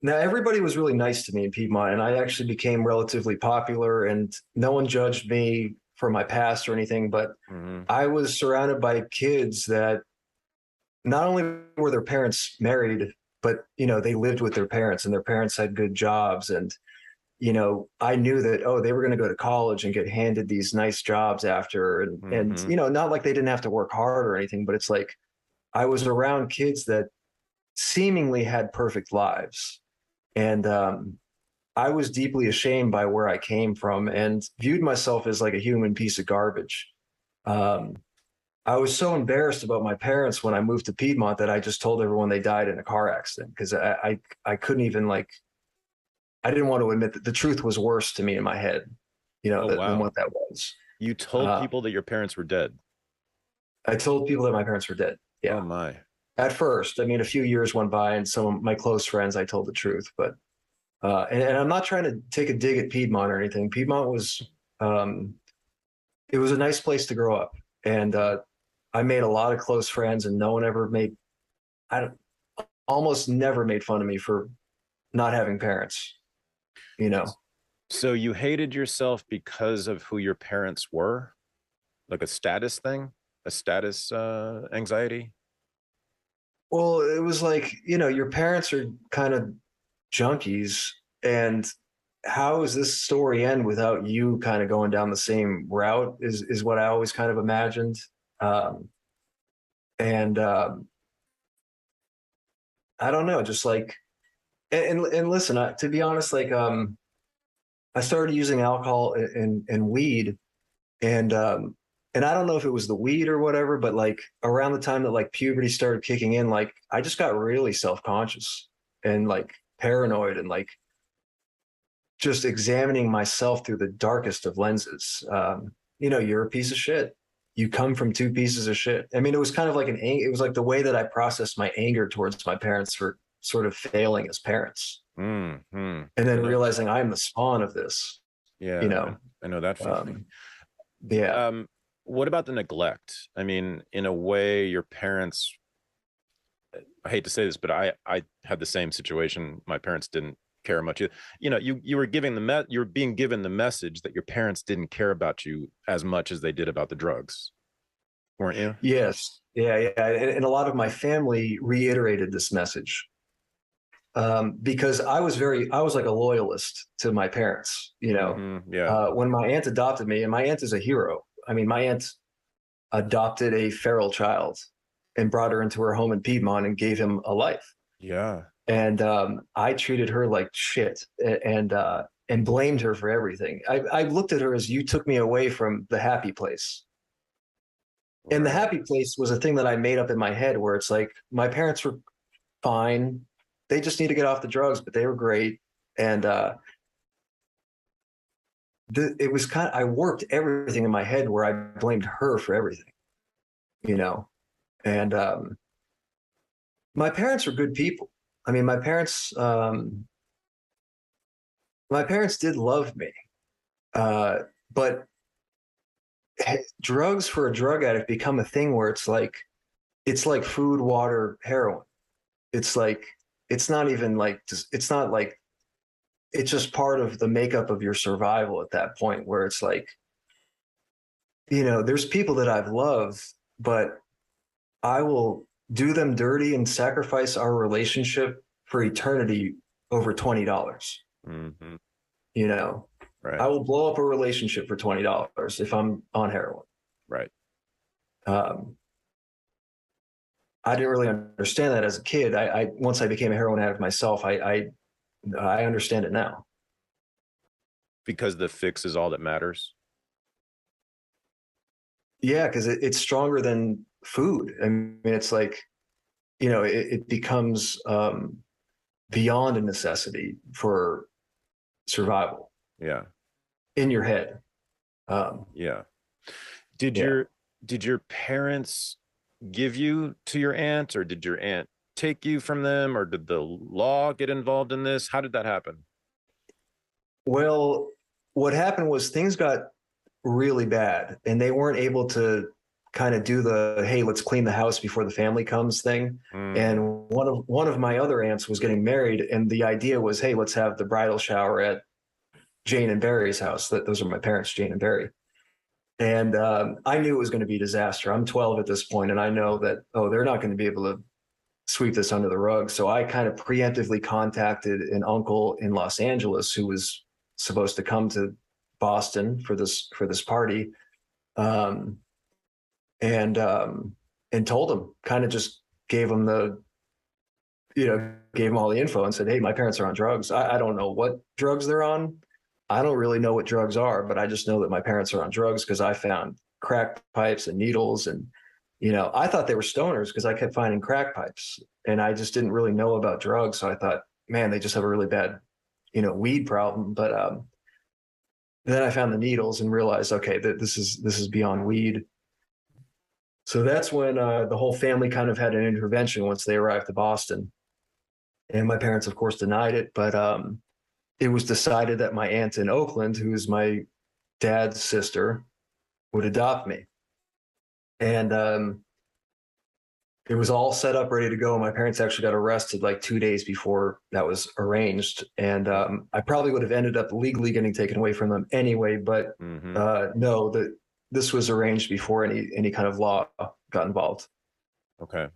Now, everybody was really nice to me in Piedmont, and I actually became relatively popular, and no one judged me for my past or anything, but I was surrounded by kids that not only were their parents married, but, you know, they lived with their parents and their parents had good jobs. And, you know, I knew that, oh, they were going to go to college and get handed these nice jobs after. And, you know, not like they didn't have to work hard or anything, but it's like I was around kids that seemingly had perfect lives. And I was deeply ashamed by where I came from and viewed myself as like a human piece of garbage. I was so embarrassed about my parents when I moved to Piedmont that I just told everyone they died in a car accident, because I couldn't even, like, I didn't want to admit that the truth was worse to me in my head, you know, than what that was. You told people that your parents were dead? I told people that my parents were dead. Yeah. Oh my. At first, I mean, a few years went by and some of my close friends, I told the truth, but and I'm not trying to take a dig at Piedmont or anything. Piedmont was, it was a nice place to grow up. And I made a lot of close friends, and no one ever almost never made fun of me for not having parents, you know? So you hated yourself because of who your parents were? Like a status thing? A status anxiety? Well, it was like, you know, your parents are kind of junkies, and how does this story end without you kind of going down the same route is what I always kind of imagined. And I don't know, just like, and listen, to be honest, like, I started using alcohol and weed, and I don't know if it was the weed or whatever, but like around the time that like puberty started kicking in, like I just got really self-conscious and like paranoid and like just examining myself through the darkest of lenses. You know, you're a piece of shit. You come from two pieces of shit. I mean, it was kind of like it was like the way that I processed my anger towards my parents for sort of failing as parents. And then realizing I'm the spawn of this. Yeah. You know, I know that feeling. Yeah. What about the neglect? I mean, in a way, your parents, I hate to say this, but I had the same situation. My parents didn't care much. You know, you were you were being given the message that your parents didn't care about you as much as they did about the drugs, weren't you? Yes. Yeah. And a lot of my family reiterated this message. Because I was like a loyalist to my parents, you know. When my aunt adopted me, and my aunt is a hero. I mean, my aunt adopted a feral child and brought her into her home in Piedmont and gave him a life. Yeah. And I treated her like shit and blamed her for everything. I looked at her as, you took me away from the happy place. Right. And the happy place was a thing that I made up in my head, where it's like, my parents were fine. They just need to get off the drugs, but they were great. And it was kind of, I warped everything in my head where I blamed her for everything, you know. And my parents were good people. I mean, my parents did love me, but drugs for a drug addict become a thing where it's like food, water, heroin. It's like, it's not even like, it's not like, it's just part of the makeup of your survival at that point, where it's like, you know, there's people that I've loved, but I will do them dirty and sacrifice our relationship for eternity over $20. You know, right. I will blow up a relationship for $20 if I'm on heroin. Right. I didn't really understand that as a kid. Once I became a heroin addict myself, I understand it now. Because the fix is all that matters. Yeah, because it's stronger than food. I mean, it's like, you know, it becomes beyond a necessity for survival. Yeah. In your head. Yeah. Did your parents give you to your aunt, or did your aunt take you from them, or did the law get involved in this? How did that happen? Well, what happened was things got really bad, and they weren't able to kind of do the, hey, let's clean the house before the family comes thing. And one of my other aunts was getting married, and the idea was, hey, let's have the bridal shower at Jane and Barry's house. Those are my parents, Jane and Barry. And I knew it was going to be a disaster. I'm 12 at this point, and I know that, they're not going to be able to sweep this under the rug. So I kind of preemptively contacted an uncle in Los Angeles who was supposed to come to Boston for this party, and told him, kind of just gave him gave him all the info and said, hey, my parents are on drugs. I don't know what drugs they're on. I don't really know what drugs are, but I just know that my parents are on drugs because I found crack pipes and needles. And, I thought they were stoners because I kept finding crack pipes, and I just didn't really know about drugs. So I thought, man, they just have a really bad, weed problem. But then I found the needles and realized, okay, that this is beyond weed. So that's when the whole family kind of had an intervention once they arrived to Boston. And my parents, of course, denied it. But it was decided that my aunt in Oakland, who's my dad's sister, would adopt me. And it was all set up, ready to go. My parents actually got arrested like 2 days before that was arranged. And I probably would have ended up legally getting taken away from them anyway. But no, this was arranged before any kind of law got involved. Okay.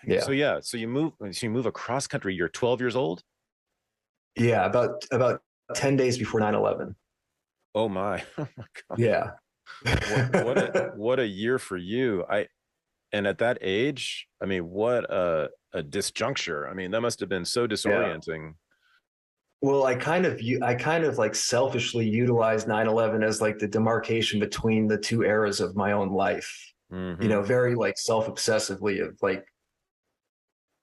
Yeah. So you move across country. You're 12 years old. Yeah, about 10 days before 9/11. Oh my! Oh my God! Yeah. what a year for you! And at that age, I mean, what a disjuncture. I mean, that must have been so disorienting. Yeah. Well, I kind of like selfishly utilized 9/11 as like the demarcation between the two eras of my own life. Very like self-obsessively of like,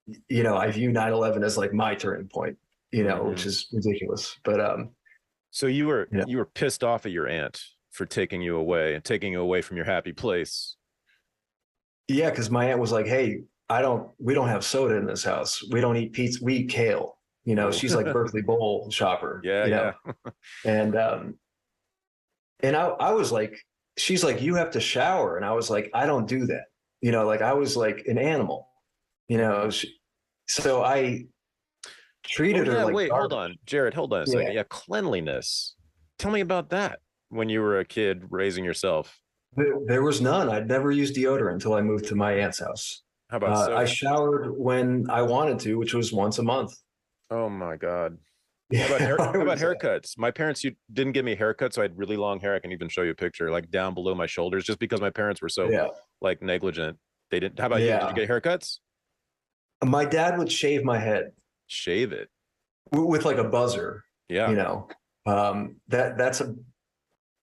I view 9/11 as like my turning point. Which is ridiculous. But so you were pissed off at your aunt for taking you away from your happy place. Yeah, because my aunt was like, hey, we don't have soda in this house. We don't eat pizza, we eat kale. She's like Berkeley Bowl shopper. Yeah. And I was like, she's like, you have to shower. And I was like, I don't do that. Like I was like an animal, so I treated her like wait, garbage. hold on, Jared, hold on a second. Yeah, cleanliness. Tell me about that when you were a kid raising yourself. There was none. I'd never used deodorant until I moved to my aunt's house. How about soap? I showered when I wanted to, which was once a month. Oh my God. Yeah, How about haircuts? My parents didn't give me haircuts, so I had really long hair. I can even show you a picture, like down below my shoulders, just because my parents were so like negligent. They didn't. How about you? Did you get haircuts? My dad would shave my head. Shave it with like a buzzer. Yeah.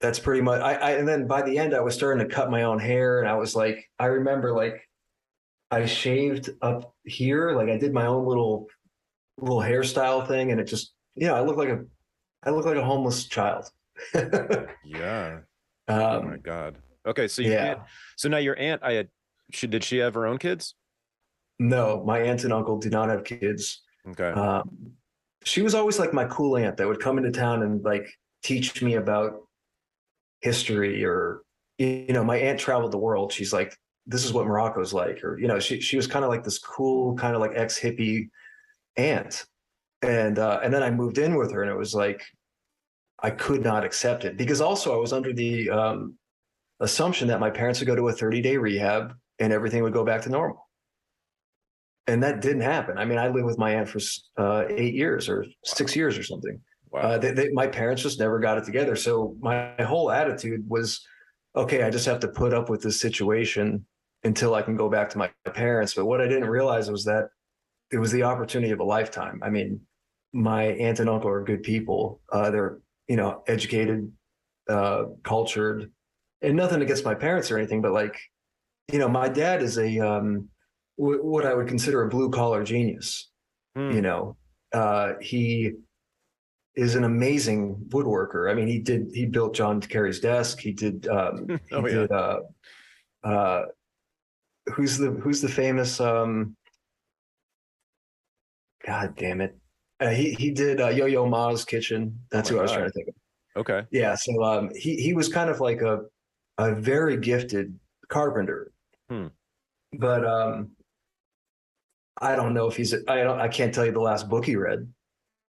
That's pretty much. And then by the end, I was starting to cut my own hair, and I was like, I remember like I shaved up here, like I did my own little hairstyle thing, and it just I look like a homeless child. Yeah. Oh my God. Okay, so so now your aunt, did she have her own kids? No, my aunt and uncle did not have kids. Okay. She was always like my cool aunt that would come into town and like teach me about history, or my aunt traveled the world. She's like, this is what Morocco's like, or she was kind of like this cool kind of like ex-hippie aunt. And then I moved in with her, and it was like I could not accept it, because also I was under the assumption that my parents would go to a 30-day rehab and everything would go back to normal. And that didn't happen. I mean, I lived with my aunt for 8 years or 6 years or something. Wow. My parents just never got it together. So my whole attitude was, okay, I just have to put up with this situation until I can go back to my parents. But what I didn't realize was that it was the opportunity of a lifetime. I mean, my aunt and uncle are good people. They're, educated, cultured, and nothing against my parents or anything, but like, my dad is what I would consider a blue collar genius. He is an amazing woodworker. I mean, he built John Kerry's desk. He did, who's the famous, God damn it. He did Yo-Yo Ma's kitchen. That's who I was trying to think of. Okay. Yeah. So he was kind of like a very gifted carpenter. Hmm. But I don't know if I can't tell you the last book he read.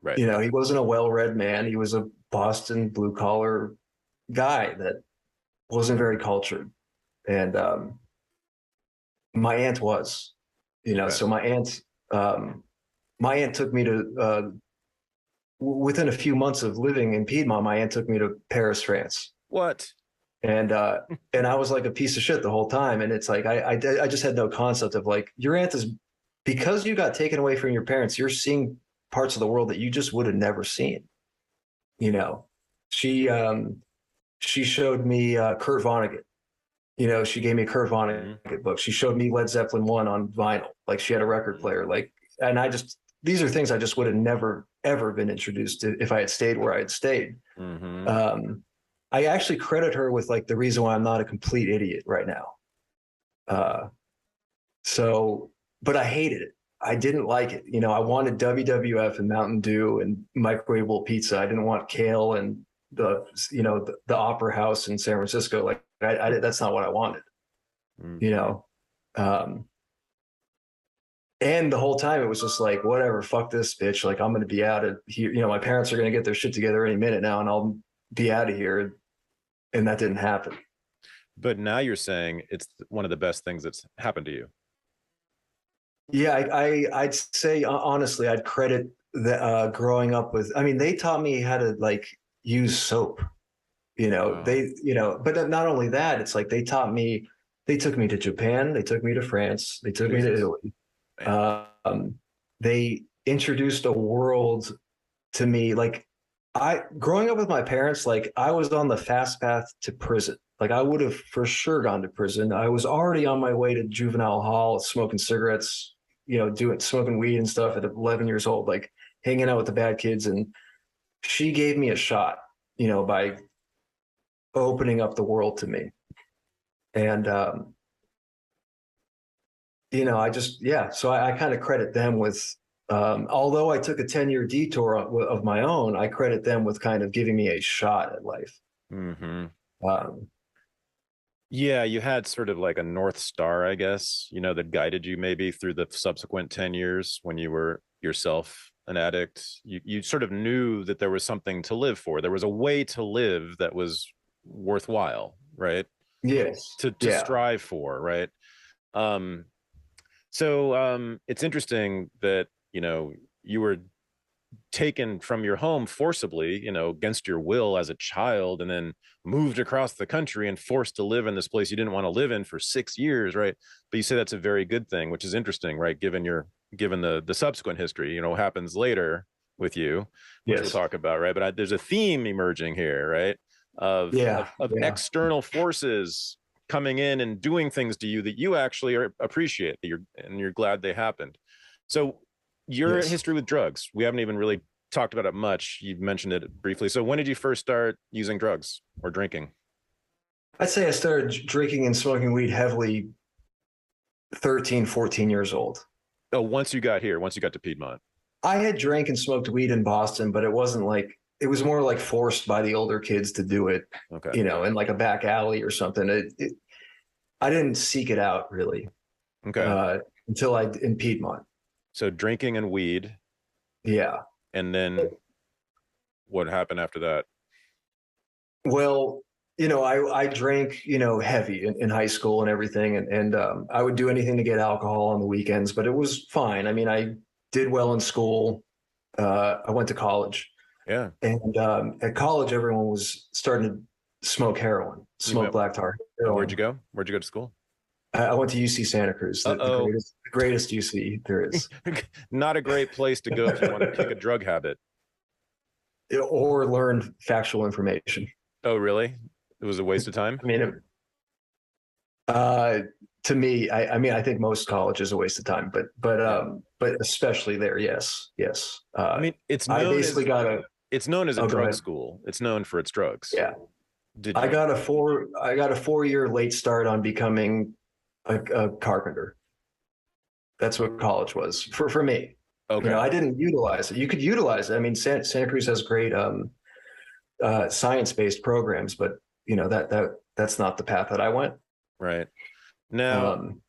Right. You know, he wasn't a well-read man. He was a Boston blue-collar guy that wasn't very cultured. And my aunt was, you know, Okay. so my aunt took me to, within a few months of living in Piedmont, my aunt took me to Paris, France. What? And I was like a piece of shit the whole time. And it's like, I just had no concept of like, your aunt is, because you got taken away from your parents, you're seeing parts of the world that you just would have never seen. You know, she showed me Kurt Vonnegut. You know, she gave me a Kurt Vonnegut book. She showed me Led Zeppelin 1 on vinyl. Like she had a record player. Like, and these are things I just would have never, ever been introduced to if I had stayed where I had stayed. Mm-hmm. I actually credit her with like the reason why I'm not a complete idiot right now. But I hated it. I didn't like it. You know, I wanted WWF and Mountain Dew and microwavable pizza. I didn't want kale and the Opera House in San Francisco. Like that's not what I wanted, you know? And the whole time it was just like, whatever, fuck this bitch. Like I'm going to be out of here. You know, my parents are going to get their shit together any minute now and I'll be out of here. And that didn't happen. But now you're saying it's one of the best things that's happened to you. Yeah, I'd say honestly, I'd credit the growing up with. I mean, they taught me how to like use soap. You know, Wow. but not only that, it's like they took me to Japan, they took me to France, they took me to Italy. They introduced a world to me. Like growing up with my parents, like I was on the fast path to prison. Like I would have for sure gone to prison. I was already on my way to juvenile hall, smoking cigarettes, you know, smoking weed and stuff at 11 years old, like hanging out with the bad kids. And she gave me a shot, you know, by opening up the world to me. And, you know, so I kind of credit them with, although I took a 10-year detour of my own, I credit them with kind of giving me a shot at life. Mm-hmm. Yeah, you had sort of like a North Star, I guess, you know, that guided you maybe through the subsequent 10 years when you were yourself an addict. You sort of knew that there was something to live for. There was a way to live that was worthwhile, right? Yes. To strive for, right? So it's interesting that, you know, you were taken from your home forcibly, you know, against your will as a child, and then moved across the country and forced to live in this place you didn't want to live in for 6 years, right? But you say that's a very good thing, which is interesting, right? Given the subsequent history, you know, happens later with you, which we'll talk about, right? But there's a theme emerging here, right? Of external forces coming in and doing things to you that you actually appreciate, and you're glad they happened. So your history with drugs, we haven't even really talked about it much. You've mentioned it briefly. So when did you first start using drugs or drinking? I'd say I started drinking and smoking weed heavily 13, 14 years old. Oh, once you got to Piedmont. I had drank and smoked weed in Boston, but it wasn't like, it was more like forced by the older kids to do it, you know, in like a back alley or something. I didn't seek it out really until in Piedmont. So drinking and weed. Yeah. And then what happened after that? Well, you know, I drank, you know, heavy in high school and everything. And I would do anything to get alcohol on the weekends, but it was fine. I mean, I did well in school. I went to college. Yeah. And at college, everyone was starting to smoke heroin, black tar. Heroin. Where'd you go? Where'd you go to school? I went to UC Santa Cruz, the greatest UC there is. Not a great place to go if you want to kick a drug habit. Or learn factual information. Oh, really? It was a waste of time? I mean, to me, I mean, I think most college is a waste of time, but especially there, yes. I mean, it's known as a drug school. It's known for its drugs. Yeah. I got a 4-year late start on becoming a carpenter. That's what college was for me. Okay. You know, I didn't utilize it. You could utilize it. I mean, Santa Cruz has great science-based programs, but you know, that's not the path that I went. Right. Now, Um,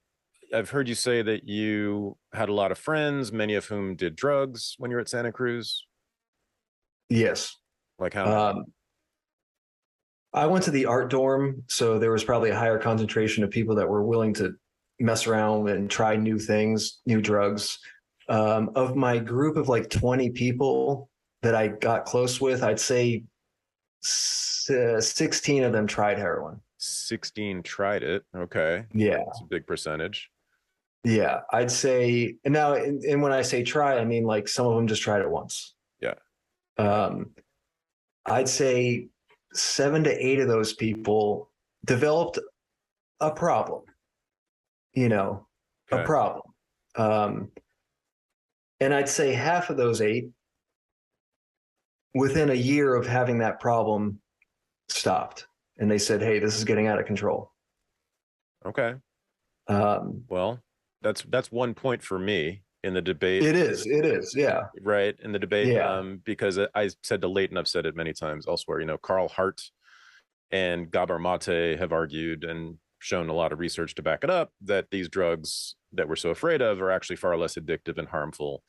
I've heard you say that you had a lot of friends, many of whom did drugs when you were at Santa Cruz. yes. Like how many? Um, I went to the art dorm, so there was probably a higher concentration of people that were willing to mess around and try new things, new drugs. Of my group of like 20 people that I got close with, I'd say 16 of them tried heroin. 16 tried it. Okay. Yeah. It's a big percentage. Yeah. I'd say, and now, and when I say try, I mean like some of them just tried it once. Yeah. Um, I'd say 7 to 8 of those people developed a problem, a Okay. problem. Um, and I'd say half of those 8, within a year of having that problem, stopped. And they said, hey, this is getting out of control. Okay. Um, Well, that's 1 point for me in the debate. it is. Yeah. Right. In the debate. Yeah. Because I said to Leighton, I've said it many times elsewhere, Carl Hart and Gabor Mate have argued and shown a lot of research to back it up that these drugs that we're so afraid of are actually far less addictive and harmful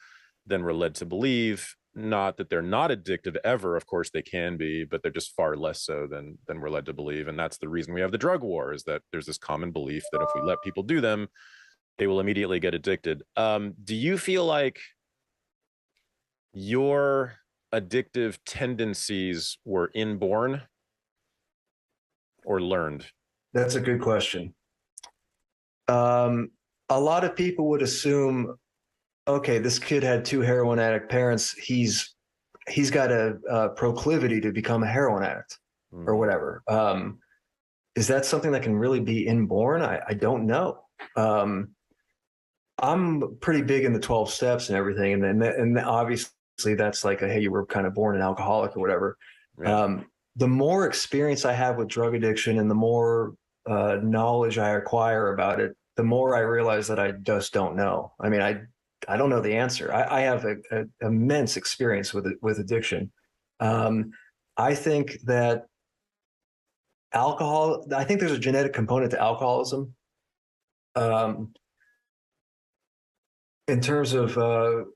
than we're led to believe. Not that they're not addictive ever, of course they can be, but they're just far less so than we're led to believe. And that's the reason we have the drug war, is that there's this common belief that if we let people do them, they will immediately get addicted. Do you feel like your addictive tendencies were inborn or learned? That's a good question. A lot of people would assume, okay, this kid had 2 heroin addict parents. He's got a proclivity to become a heroin addict or whatever. Is that something that can really be inborn? I don't know. I'm pretty big in the 12 steps and everything. And obviously that's like hey, you were kind of born an alcoholic or whatever. Yeah. The more experience I have with drug addiction and the more knowledge I acquire about it, the more I realize that I just don't know. I mean, I don't know the answer. I have a immense experience with addiction. I think that I think there's a genetic component to alcoholism. In terms of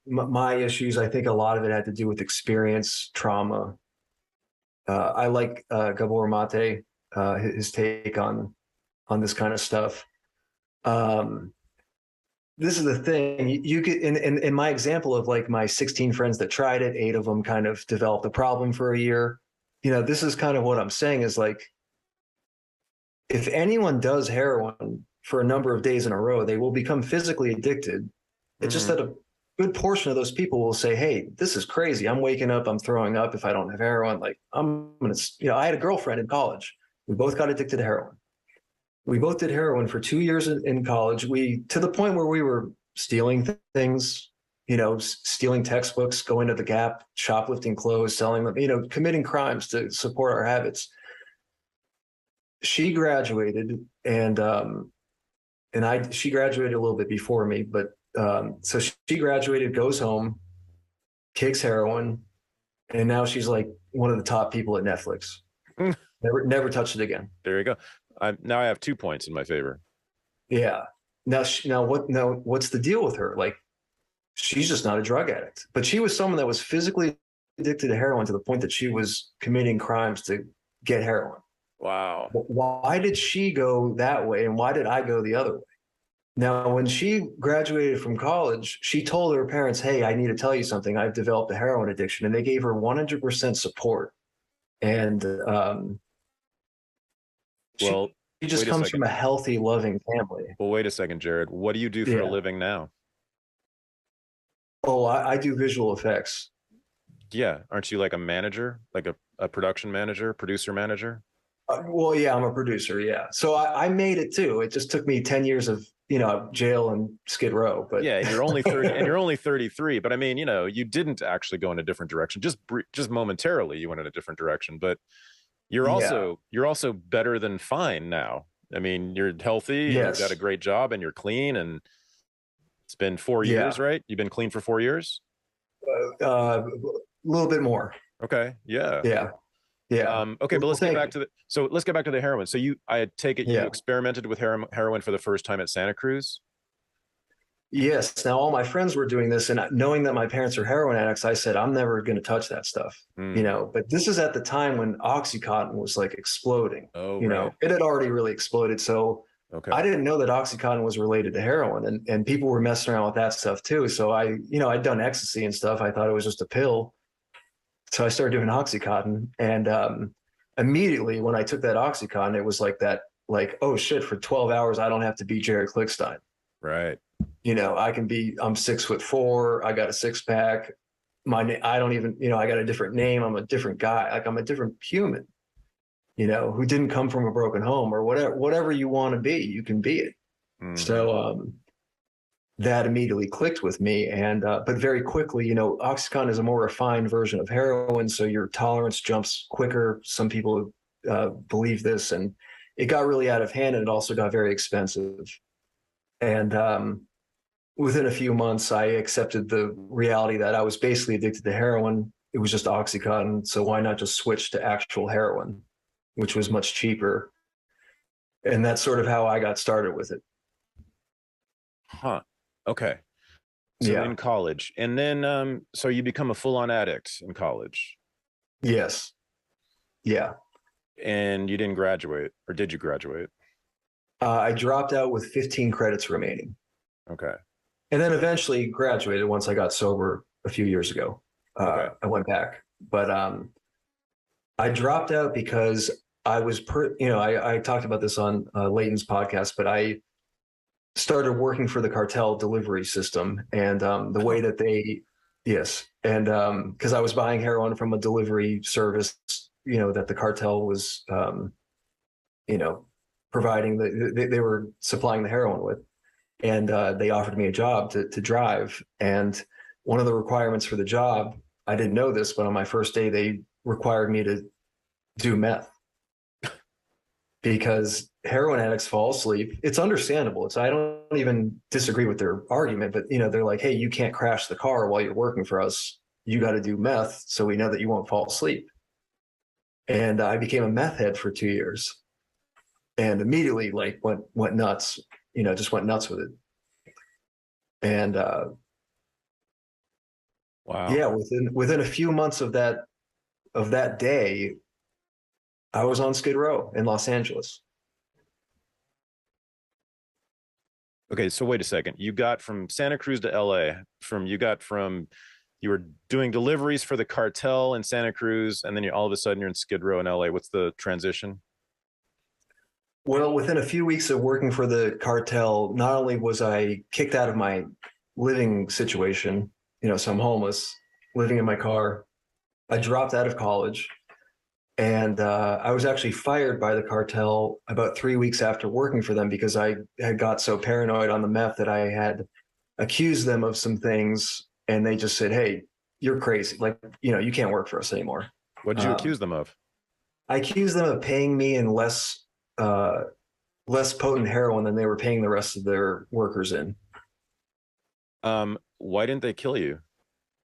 my issues, I think a lot of it had to do with experience, trauma. I like Gabor Mate, his take on this kind of stuff. This is the thing. You get in my example of like my 16 friends that tried it, 8 of them kind of developed a problem for a year. This is kind of what I'm saying is like, if anyone does heroin for a number of days in a row, they will become physically addicted. It's just that a good portion of those people will say, hey, this is crazy. I'm waking up, I'm throwing up if I don't have heroin. Like I'm going to, I had a girlfriend in college. We both got addicted to heroin. We both did heroin for 2 years in college. To the point where we were stealing things, stealing textbooks, going to the Gap, shoplifting clothes, selling them, committing crimes to support our habits. She graduated and she graduated a little bit before me, but so she graduated, goes home, kicks heroin, and now she's like one of the top people at Netflix. Never touched it again. There you go. Now I have 2 points in my favor. Yeah. Now what's the deal with her? Like, she's just not a drug addict, but she was someone that was physically addicted to heroin to the point that she was committing crimes to get heroin. Wow. Why did she go that way, and why did I go the other way? Now, when she graduated from college, she told her parents, hey, I need to tell you something. I've developed a heroin addiction. And they gave her 100% support. And she just comes from a healthy, loving family. Well, wait a second, Jared. What do you do for a living now? Oh, I do visual effects. Yeah. Aren't you like a manager, like a production manager, producer manager? Well, yeah, I'm a producer. Yeah. So I made it too. It just took me 10 years of, jail and Skid Row, but yeah, and you're only 30 and you're only 33, but I mean, you didn't actually go in a different direction. Just momentarily you went in a different direction, but you're also better than fine now. I mean, you're healthy, yes. You've got a great job and you're clean, and it's been 4 years, right? You've been clean for 4 years? A little bit more. Okay. Yeah. Yeah. Yeah. Okay, but Well, let's get thank back you. to the heroin. So I take it you Yeah. experimented with heroin for the first time at Santa Cruz? Yes. Now, all my friends were doing this, and knowing that my parents are heroin addicts, I said, I'm never going to touch that stuff, Mm. But this is at the time when Oxycontin was like exploding, Oh, right. it had already really exploded. So Okay. I didn't know that Oxycontin was related to heroin, and people were messing around with that stuff too. So I'd done ecstasy and stuff. I thought it was just a pill. So I started doing Oxycontin, and immediately when I took that Oxycontin, it was like that, like, oh shit, for 12 hours, I don't have to be Jared Klickstein. Right. I'm 6'4", I got a six pack. I don't even, I got a different name. I'm a different guy. Like I'm a different human, who didn't come from a broken home or whatever you want to be, you can be it. Mhm. So that immediately clicked with me. But very quickly, Oxycontin is a more refined version of heroin. So your tolerance jumps quicker. Some people believe this, and it got really out of hand, and it also got very expensive. And within a few months, I accepted the reality that I was basically addicted to heroin. It was just Oxycontin. So why not just switch to actual heroin, which was much cheaper? And that's sort of how I got started with it. Huh. Okay. So Yeah. in college, and then so you become a full-on addict in college. Yes. Yeah. And you didn't graduate, or did you graduate? I dropped out with 15 credits remaining. Okay. And then eventually graduated once I got sober a few years ago. Okay. I went back, but I dropped out because I was, I talked about this on Leighton's podcast, but I started working for the cartel delivery system, and the way that yes, and because I was buying heroin from a delivery service, that the cartel was, providing they were supplying the heroin with. And they offered me a job to drive. And one of the requirements for the job, I didn't know this, but on my first day, they required me to do meth because heroin addicts fall asleep. It's understandable. I don't even disagree with their argument, but they're like, hey, you can't crash the car while you're working for us. You got to do meth so we know that you won't fall asleep. And I became a meth head for 2 years, and immediately went nuts. Just went nuts with it. And Wow. yeah, within a few months of that day, I was on Skid Row in Los Angeles. Okay, so wait a second. You got from Santa Cruz to LA, you were doing deliveries for the cartel in Santa Cruz, and then all of a sudden you're in Skid Row in LA. What's the transition? Well, within a few weeks of working for the cartel, not only was I kicked out of my living situation, so I'm homeless, living in my car. I dropped out of college, and I was actually fired by the cartel about 3 weeks after working for them because I had got so paranoid on the meth that I had accused them of some things, and they just said, hey, you're crazy. Like, you can't work for us anymore. What did you accuse them of? I accused them of paying me in less potent heroin than they were paying the rest of their workers in. Why didn't they kill you?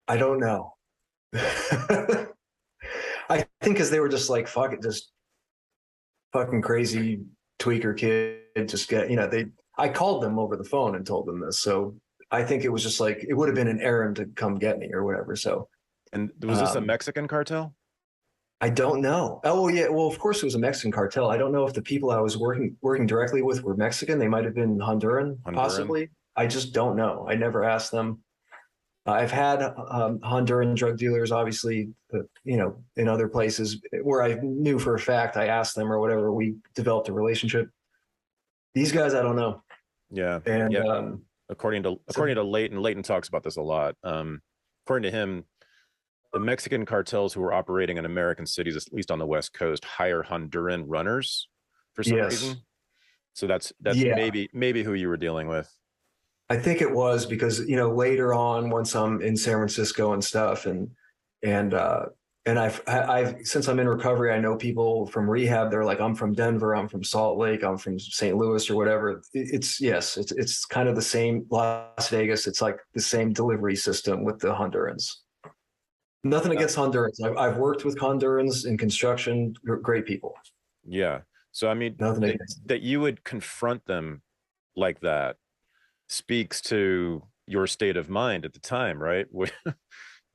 I don't know. I think because they were just like, fuck it, just fucking crazy tweaker kid. Just get, I called them over the phone and told them this. So I think it was just like, it would have been an errand to come get me or whatever. So. And was this a Mexican cartel? I don't know. Oh, yeah. Well, of course it was a Mexican cartel. I don't know if the people I was working directly with were Mexican. They might have been Honduran, possibly. I just don't know. I never asked them. I've had Honduran drug dealers, obviously, in other places where I knew for a fact. I asked them or whatever. We developed a relationship. These guys, I don't know. Yeah. And yeah. According to Leighton talks about this a lot. According to him, the Mexican cartels who were operating in American cities, at least on the West Coast, hire Honduran runners for some reason. So that's maybe who you were dealing with. I think it was because, later on, once I'm in San Francisco and stuff, and I've since I'm in recovery, I know people from rehab. They're like, I'm from Denver, I'm from Salt Lake, I'm from St. Louis or whatever. It's kind of the same. Las Vegas, it's like the same delivery system with the Hondurans. Nothing against Hondurans. I've worked with Hondurans in construction. Great people. Yeah. So, I mean, Nothing against them. that you would confront them like that speaks to your state of mind at the time, right? It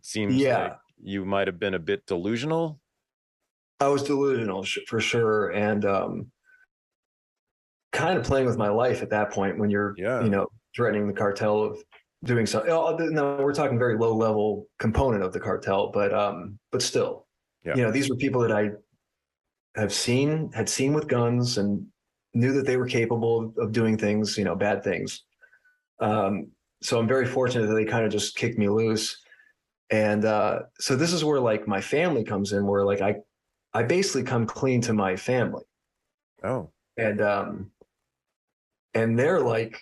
seems like Yeah, you might have been a bit delusional. I was delusional for sure, and kind of playing with my life at that point when you're, Yeah. threatening the cartel of doing something. No, we're talking very low level component of the cartel, but still, Yeah. these were people that I had seen with guns and knew that they were capable of doing things, bad things. So I'm very fortunate that they kind of just kicked me loose. And so this is where like my family comes in, where like I basically come clean to my family. Oh. And they're like,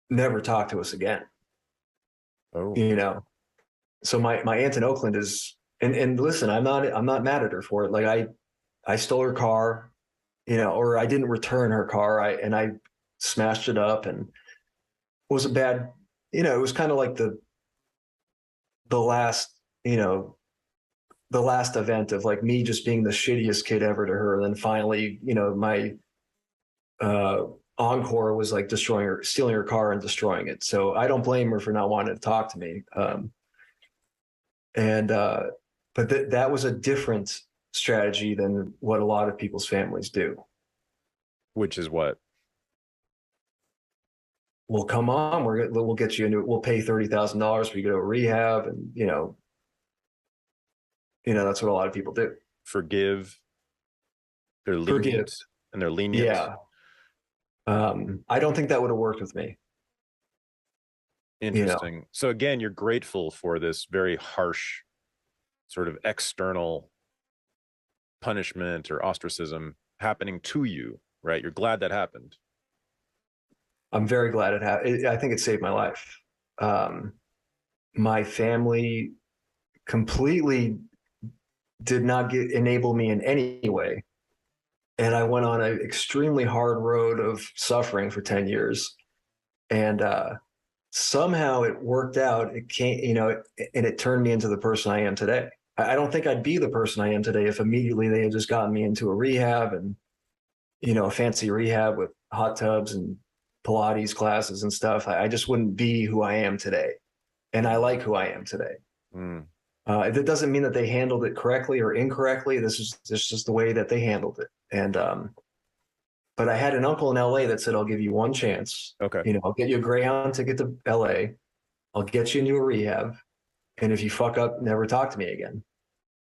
never talk to us again. Oh. So my aunt in Oakland is, and listen, I'm not mad at her for it. Like I stole her car, or I didn't return her car. I smashed it up, and it was a bad, it was kind of like the last, the last event of like me just being the shittiest kid ever to her. And then finally, my encore was like stealing her car and destroying it. So I don't blame her for not wanting to talk to me. But that was a different strategy than what a lot of people's families do. Which is what? Well, come on, we'll get you into. We'll pay $30,000 for you to go to rehab, and that's what a lot of people do. Forgive. They're lenient. And they're lenient. Yeah. I don't think that would have worked with me. Interesting. So again, you're grateful for this very harsh sort of external punishment or ostracism happening to you, right? You're glad that happened. I'm very glad it happened. I think it saved my life. My family completely did not enable me in any way. And I went on an extremely hard road of suffering for 10 years. And somehow it worked out. It came, and it turned me into the person I am today. I don't think I'd be the person I am today if immediately they had just gotten me into a rehab and, a fancy rehab with hot tubs and Pilates classes and stuff. I just wouldn't be who I am today. And I like who I am today. Mm. That doesn't mean that they handled it correctly or incorrectly. This is just the way that they handled it. And, but I had an uncle in LA that said, I'll give you one chance. Okay. I'll get you a Greyhound ticket to LA. I'll get you into a rehab. And if you fuck up, never talk to me again.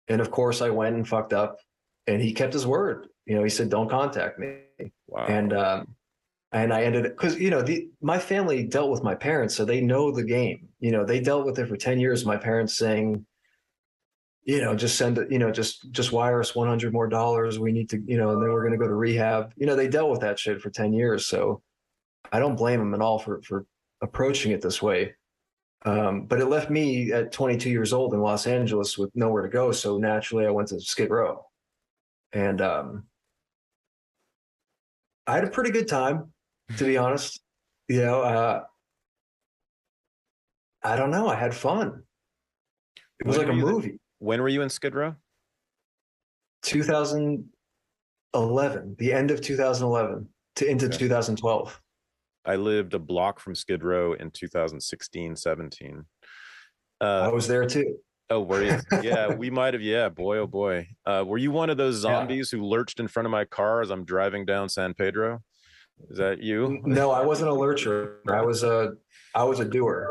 And of course I went and fucked up, and he kept his word. He said, don't contact me. Wow. And I ended up, because, my family dealt with my parents, so they know the game. They dealt with it for 10 years. My parents saying, just send it, just wire us $100 more. We need to, and then we're going to go to rehab. They dealt with that shit for 10 years. So I don't blame them at all for approaching it this way. But it left me at 22 years old in Los Angeles with nowhere to go. So naturally I went to Skid Row, and I had a pretty good time, to be honest. I don't know. I had fun. It was like a movie. When were you in Skid Row? 2011, the end of 2011 into 2012. I lived a block from Skid Row in 2016, 17. I was there too. Oh, were you? Yeah, we might have. Yeah, boy, oh boy. Were you one of those zombies who lurched in front of my car as I'm driving down San Pedro? Is that you? No, I wasn't a lurcher. I was a doer.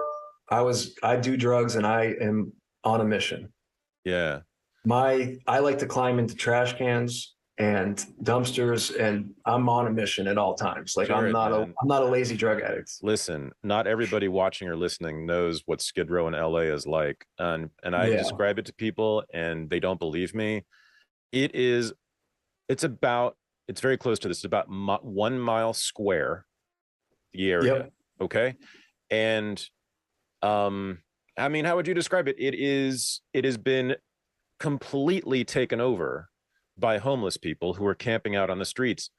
I do drugs, and I am on a mission. Yeah. I like to climb into trash cans and dumpsters, and I'm on a mission at all times. Like I'm not a lazy drug addict. Listen, not everybody watching or listening knows what Skid Row in LA is like. And I describe it to people and they don't believe me. It's very close to this. It's about 1 mile square, the area. Yep. Okay. And I mean, how would you describe it? It has been completely taken over by homeless people who are camping out on the streets,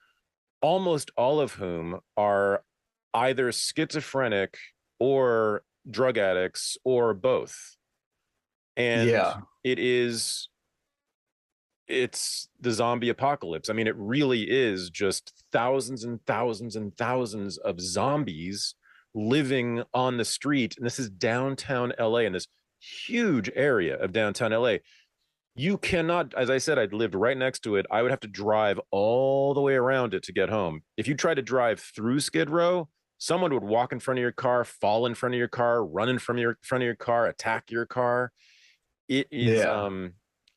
almost all of whom are either schizophrenic or drug addicts or both. And Yeah. it's the zombie apocalypse. I mean, it really is just thousands and thousands and thousands of zombies living on the street. And this is downtown LA, in this huge area of downtown LA. You cannot, as I said, I'd lived right next to it. I would have to drive all the way around it to get home. If you try to drive through Skid Row, someone would walk in front of your car, fall in front of your car, run in front of your car, attack your car. It is, Yeah.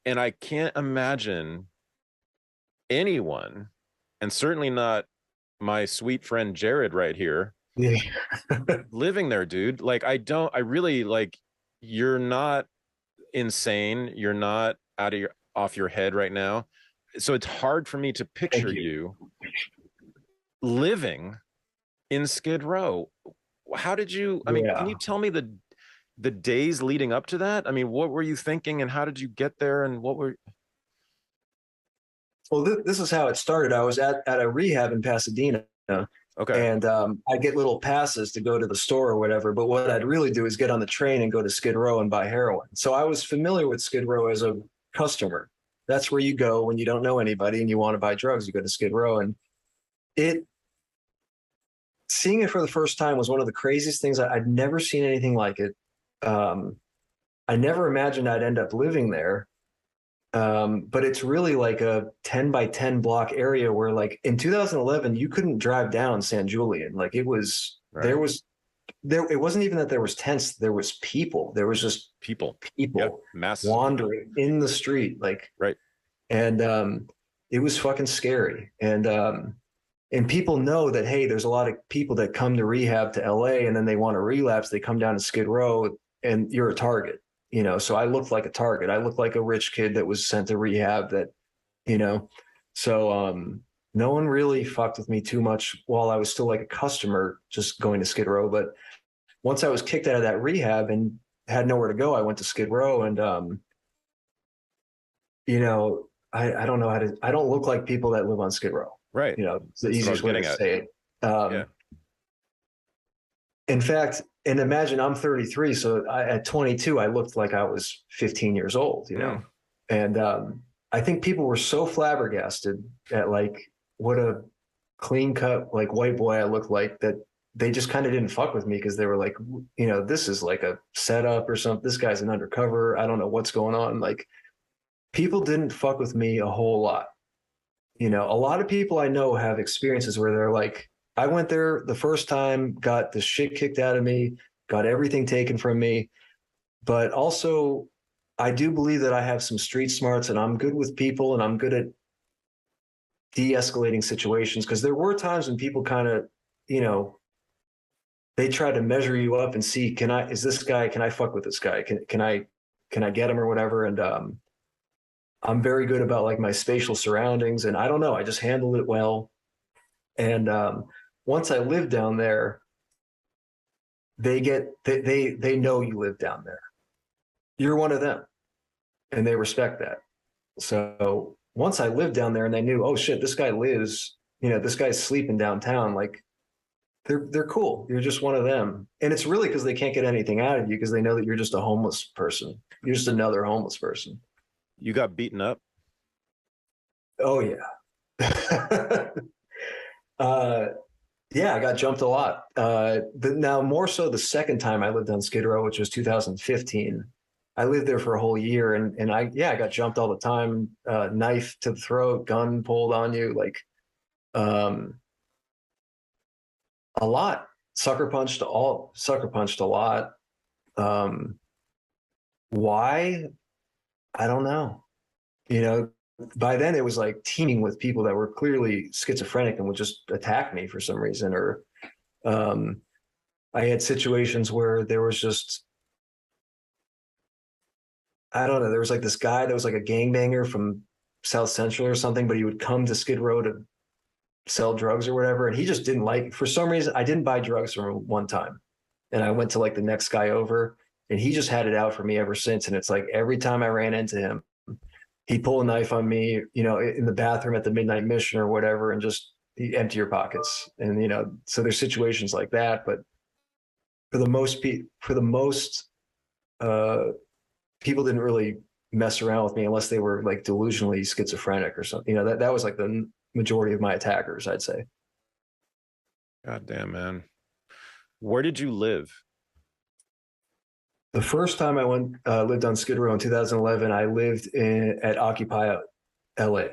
and I can't imagine anyone, and certainly not my sweet friend Jared right here, Yeah. living there, dude. Like, I really, like, you're not insane. You're not off your head right now. So it's hard for me to picture you living in Skid Row. How did you, I mean, can you tell me the days leading up to that? I mean, what were you thinking and how did you get there and what were... Well, this is how it started. I was at a rehab in Pasadena. Okay. And I get little passes to go to the store or whatever. But what I'd really do is get on the train and go to Skid Row and buy heroin. So I was familiar with Skid Row as a customer. That's where you go when you don't know anybody and you want to buy drugs. You go to Skid Row. And seeing it for the first time was one of the craziest things. I'd never seen anything like it. I never imagined I'd end up living there. But it's really like a 10 by 10 block area where, like, in 2011, you couldn't drive down San Julian. Like, it was, right. It wasn't even that there was tents. There was people. There was just people yep. wandering in the street. Like, right. And, it was fucking scary. And people know that, hey, there's a lot of people that come to rehab to LA and then they want to relapse. They come down to Skid Row and you're a target. You know, so I looked like a target. I looked like a rich kid that was sent to rehab that, you know, so no one really fucked with me too much while I was still like a customer just going to Skid Row. But once I was kicked out of that rehab and had nowhere to go, I went to Skid Row and, you know, I don't know how to, I don't look like people that live on Skid Row. Right. You know, it's the easiest way to say it. Yeah. In fact, and imagine I'm 33. So at 22, I looked like I was 15 years old, you know? And I think people were so flabbergasted at like what a clean cut, like white boy I looked like, that they just kind of didn't fuck with me because they were like, you know, this is like a setup or something. This guy's an undercover. I don't know what's going on. Like, people didn't fuck with me a whole lot. You know, a lot of people I know have experiences where they're like, I went there the first time, got the shit kicked out of me, got everything taken from me. But also, I do believe that I have some street smarts and I'm good with people and I'm good at de-escalating situations. Because there were times when people kind of, you know, they try to measure you up and see, can I fuck with this guy? Can I get him or whatever? And I'm very good about like my spatial surroundings. And I don't know, I just handled it well. And once I lived down there, they know you live down there. You're one of them. And they respect that. So once I lived down there and they knew, oh shit, this guy lives, you know, this guy's sleeping downtown, like they're cool. You're just one of them. And it's really because they can't get anything out of you because they know that you're just a homeless person. You're just another homeless person. You got beaten up? Oh yeah. Yeah, I got jumped a lot. But now more so the second time I lived on Skid Row, which was 2015. I lived there for a whole year and I got jumped all the time. Knife to the throat, gun pulled on you, like a lot. Sucker punched a lot. Why? I don't know. You know, by then it was like teeming with people that were clearly schizophrenic and would just attack me for some reason. Or I had situations where there was just, I don't know, there was like this guy that was like a gangbanger from South Central or something, but he would come to Skid Row to sell drugs or whatever. And he just didn't like, for some reason, I didn't buy drugs from him one time. And I went to like the next guy over and he just had it out for me ever since. And it's like every time I ran into him, he'd pull a knife on me, you know, in the bathroom at the Midnight Mission or whatever, and just empty your pockets. And, you know, so there's situations like that. But for the most people didn't really mess around with me unless they were like delusionally schizophrenic or something. You know, that was like the majority of my attackers, I'd say. God damn, man. Where did you live? The first time I lived on Skid Row in 2011, I lived at Occupy LA.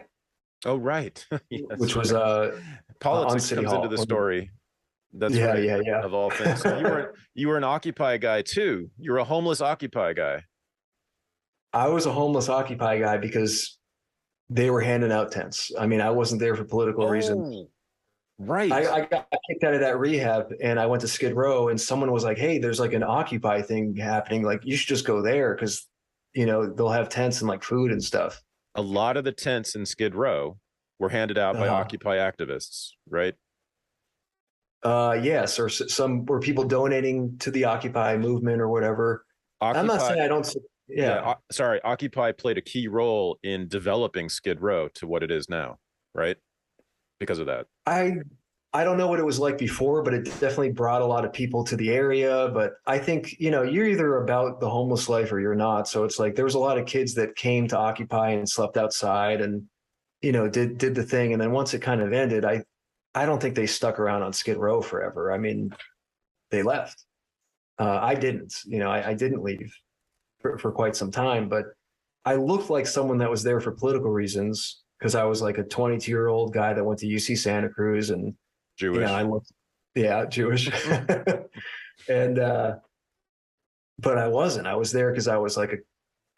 Oh, right. Yes, which was right. Politics on City comes Hall. into the story. That's yeah, right. yeah. Of all things. So you were an Occupy guy too. You were a homeless Occupy guy. I was a homeless Occupy guy because they were handing out tents. I mean, I wasn't there for political reasons. Right. I got kicked out of that rehab and I went to Skid Row and someone was like, hey, there's like an Occupy thing happening. Like, you should just go there because, you know, they'll have tents and like food and stuff. A lot of the tents in Skid Row were handed out by Occupy activists, right? Yes, or some were people donating to the Occupy movement or whatever. Occupy, I'm not saying I don't. Yeah. Sorry, Occupy played a key role in developing Skid Row to what it is now, right? Because of that. I don't know what it was like before, but it definitely brought a lot of people to the area. But I think, you know, you're either about the homeless life or you're not. So it's like there was a lot of kids that came to Occupy and slept outside and, you know, did the thing. And then once it kind of ended, I don't think they stuck around on Skid Row forever. I mean, they left. I didn't, you know, I didn't leave for quite some time, but I looked like someone that was there for political reasons because I was like a 22-year-old guy that went to UC Santa Cruz and Jewish. You know, I looked, yeah, Jewish. And but I wasn't. I was there because I was like a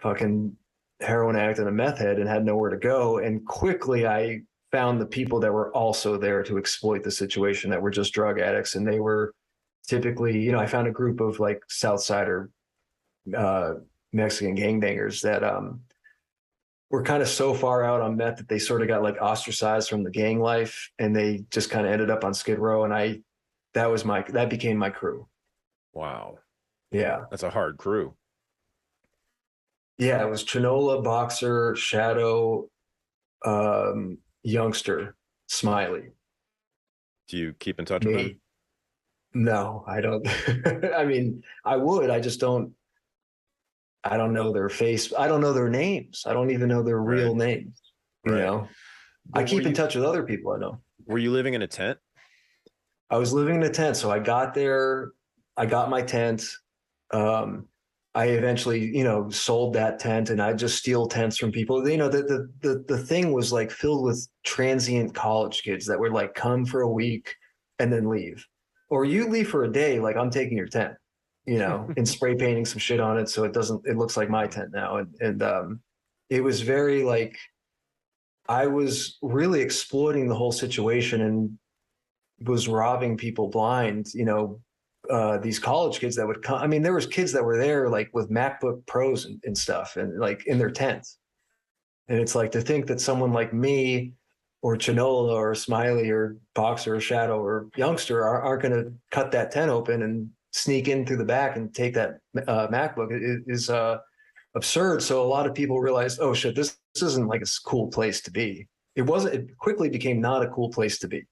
fucking heroin addict and a meth head and had nowhere to go. And quickly I found the people that were also there to exploit the situation that were just drug addicts. And they were typically, you know, I found a group of like Southsider Mexican gangbangers that were kind of so far out on meth that they sort of got like ostracized from the gang life and they just kind of ended up on Skid Row. And that became my crew. Wow. Yeah. That's a hard crew. Yeah. It was Chinola, Boxer, Shadow, Youngster, Smiley. Do you keep in touch with them? No, I don't. I mean, I would, I don't know their face. I don't know their names. I don't even know their real names. You know, but I keep in touch with other people I know. Were you living in a tent? I was living in a tent. So I got there, I got my tent. I eventually, you know, sold that tent and I just steal tents from people. You know, the thing was like filled with transient college kids that would like come for a week and then leave. Or you leave for a day, like I'm taking your tent. You know, and spray painting some shit on it so it looks like my tent now. And it was very like I was really exploiting the whole situation and was robbing people blind, you know, these college kids that would come. I mean, there was kids that were there like with MacBook Pros and stuff and like in their tents. And it's like to think that someone like me or Chinola or Smiley or Boxer or Shadow or Youngster aren't going to cut that tent open and sneak in through the back and take that MacBook is absurd. So a lot of people realized, oh shit, this isn't like a cool place to be. It quickly became not a cool place to be,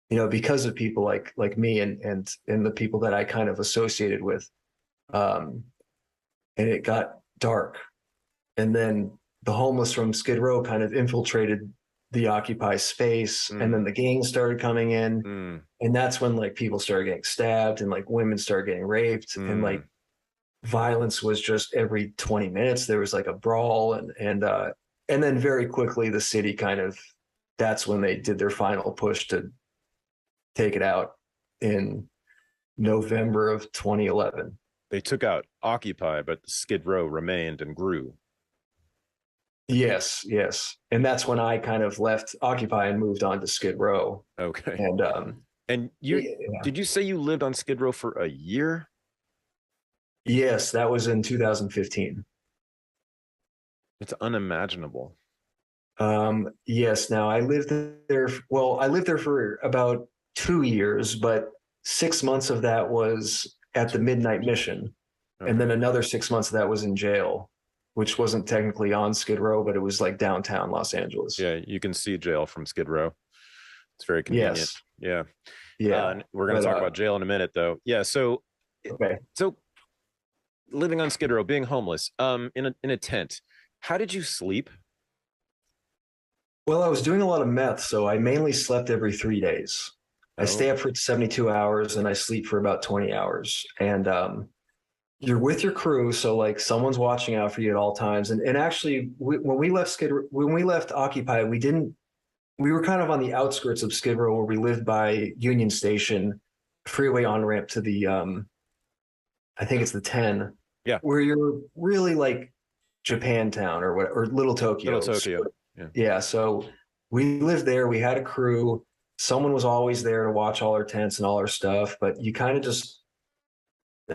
you know, because of people like me and the people that I kind of associated with. And it got dark. And then the homeless from Skid Row kind of infiltrated the Occupy space. And then the gangs started coming in. And that's when like people started getting stabbed and like women started getting raped and like violence was just every 20 minutes. There was like a brawl and then very quickly the city that's when they did their final push to take it out in November of 2011. They took out Occupy, but Skid Row remained and grew. Yes. And that's when I kind of left Occupy and moved on to Skid Row. Okay. And did you say you lived on Skid Row for a year? Yes, that was in 2015. It's unimaginable. Yes. Now I lived there. Well, I lived there for about 2 years, but 6 months of that was at the Midnight Mission. Okay. And then another 6 months of that was in jail, which wasn't technically on Skid Row, but it was like downtown Los Angeles. Yeah, you can see jail from Skid Row. It's very convenient. Yes. Yeah. Yeah. We're going to talk about jail in a minute, though. Yeah. So, okay. So living on Skid Row, being homeless, in a tent. How did you sleep? Well, I was doing a lot of meth, so I mainly slept every 3 days. I stay Oh, up for 72 hours and I sleep for about 20 hours. And you're with your crew, so like someone's watching out for you at all times. And actually, when we left Occupy, we were kind of on the outskirts of Skid Row where we lived by Union Station, freeway on ramp to the I think it's the 10, yeah, where you're really like Japantown or what, or Little Tokyo. Little Tokyo. Yeah. Yeah, so we lived there. We had a crew. Someone was always there to watch all our tents and all our stuff. But you kind of just,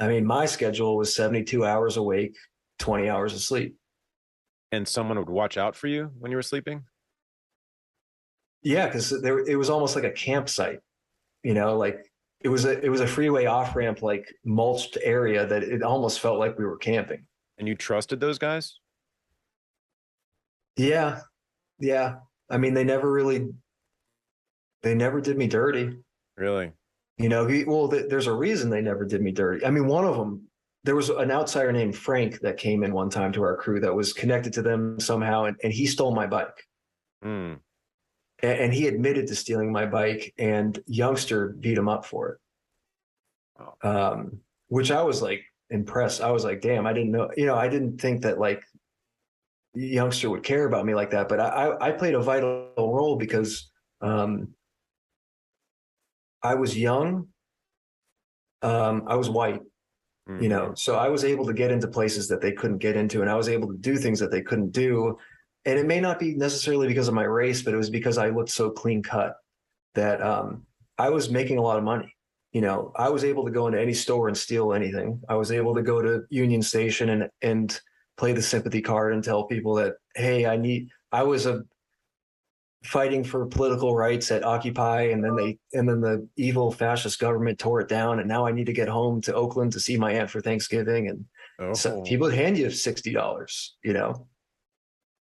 I mean, my schedule was 72 hours awake, 20 hours of sleep. And someone would watch out for you when you were sleeping? Yeah, because it was almost like a campsite, like it was a freeway off ramp, like mulched area that it almost felt like we were camping. And you trusted those guys? Yeah, yeah. I mean, they never did me dirty. Really? There's a reason they never did me dirty. I mean, one of them, there was an outsider named Frank that came in one time to our crew that was connected to them somehow, and he stole my bike. Mm. And he admitted to stealing my bike, and Youngster beat him up for it. Oh. Which I was like impressed. I was like, damn, I didn't know, I didn't think that like Youngster would care about me like that. But I played a vital role because I was young. I was white, so I was able to get into places that they couldn't get into, and I was able to do things that they couldn't do. And it may not be necessarily because of my race, but it was because I looked so clean cut that I was making a lot of money. I was able to go into any store and steal anything. I was able to go to Union Station and play the sympathy card and tell people that, hey, I was fighting for political rights at Occupy, and then the evil fascist government tore it down, and now I need to get home to Oakland to see my aunt for Thanksgiving. And so people hand you $60,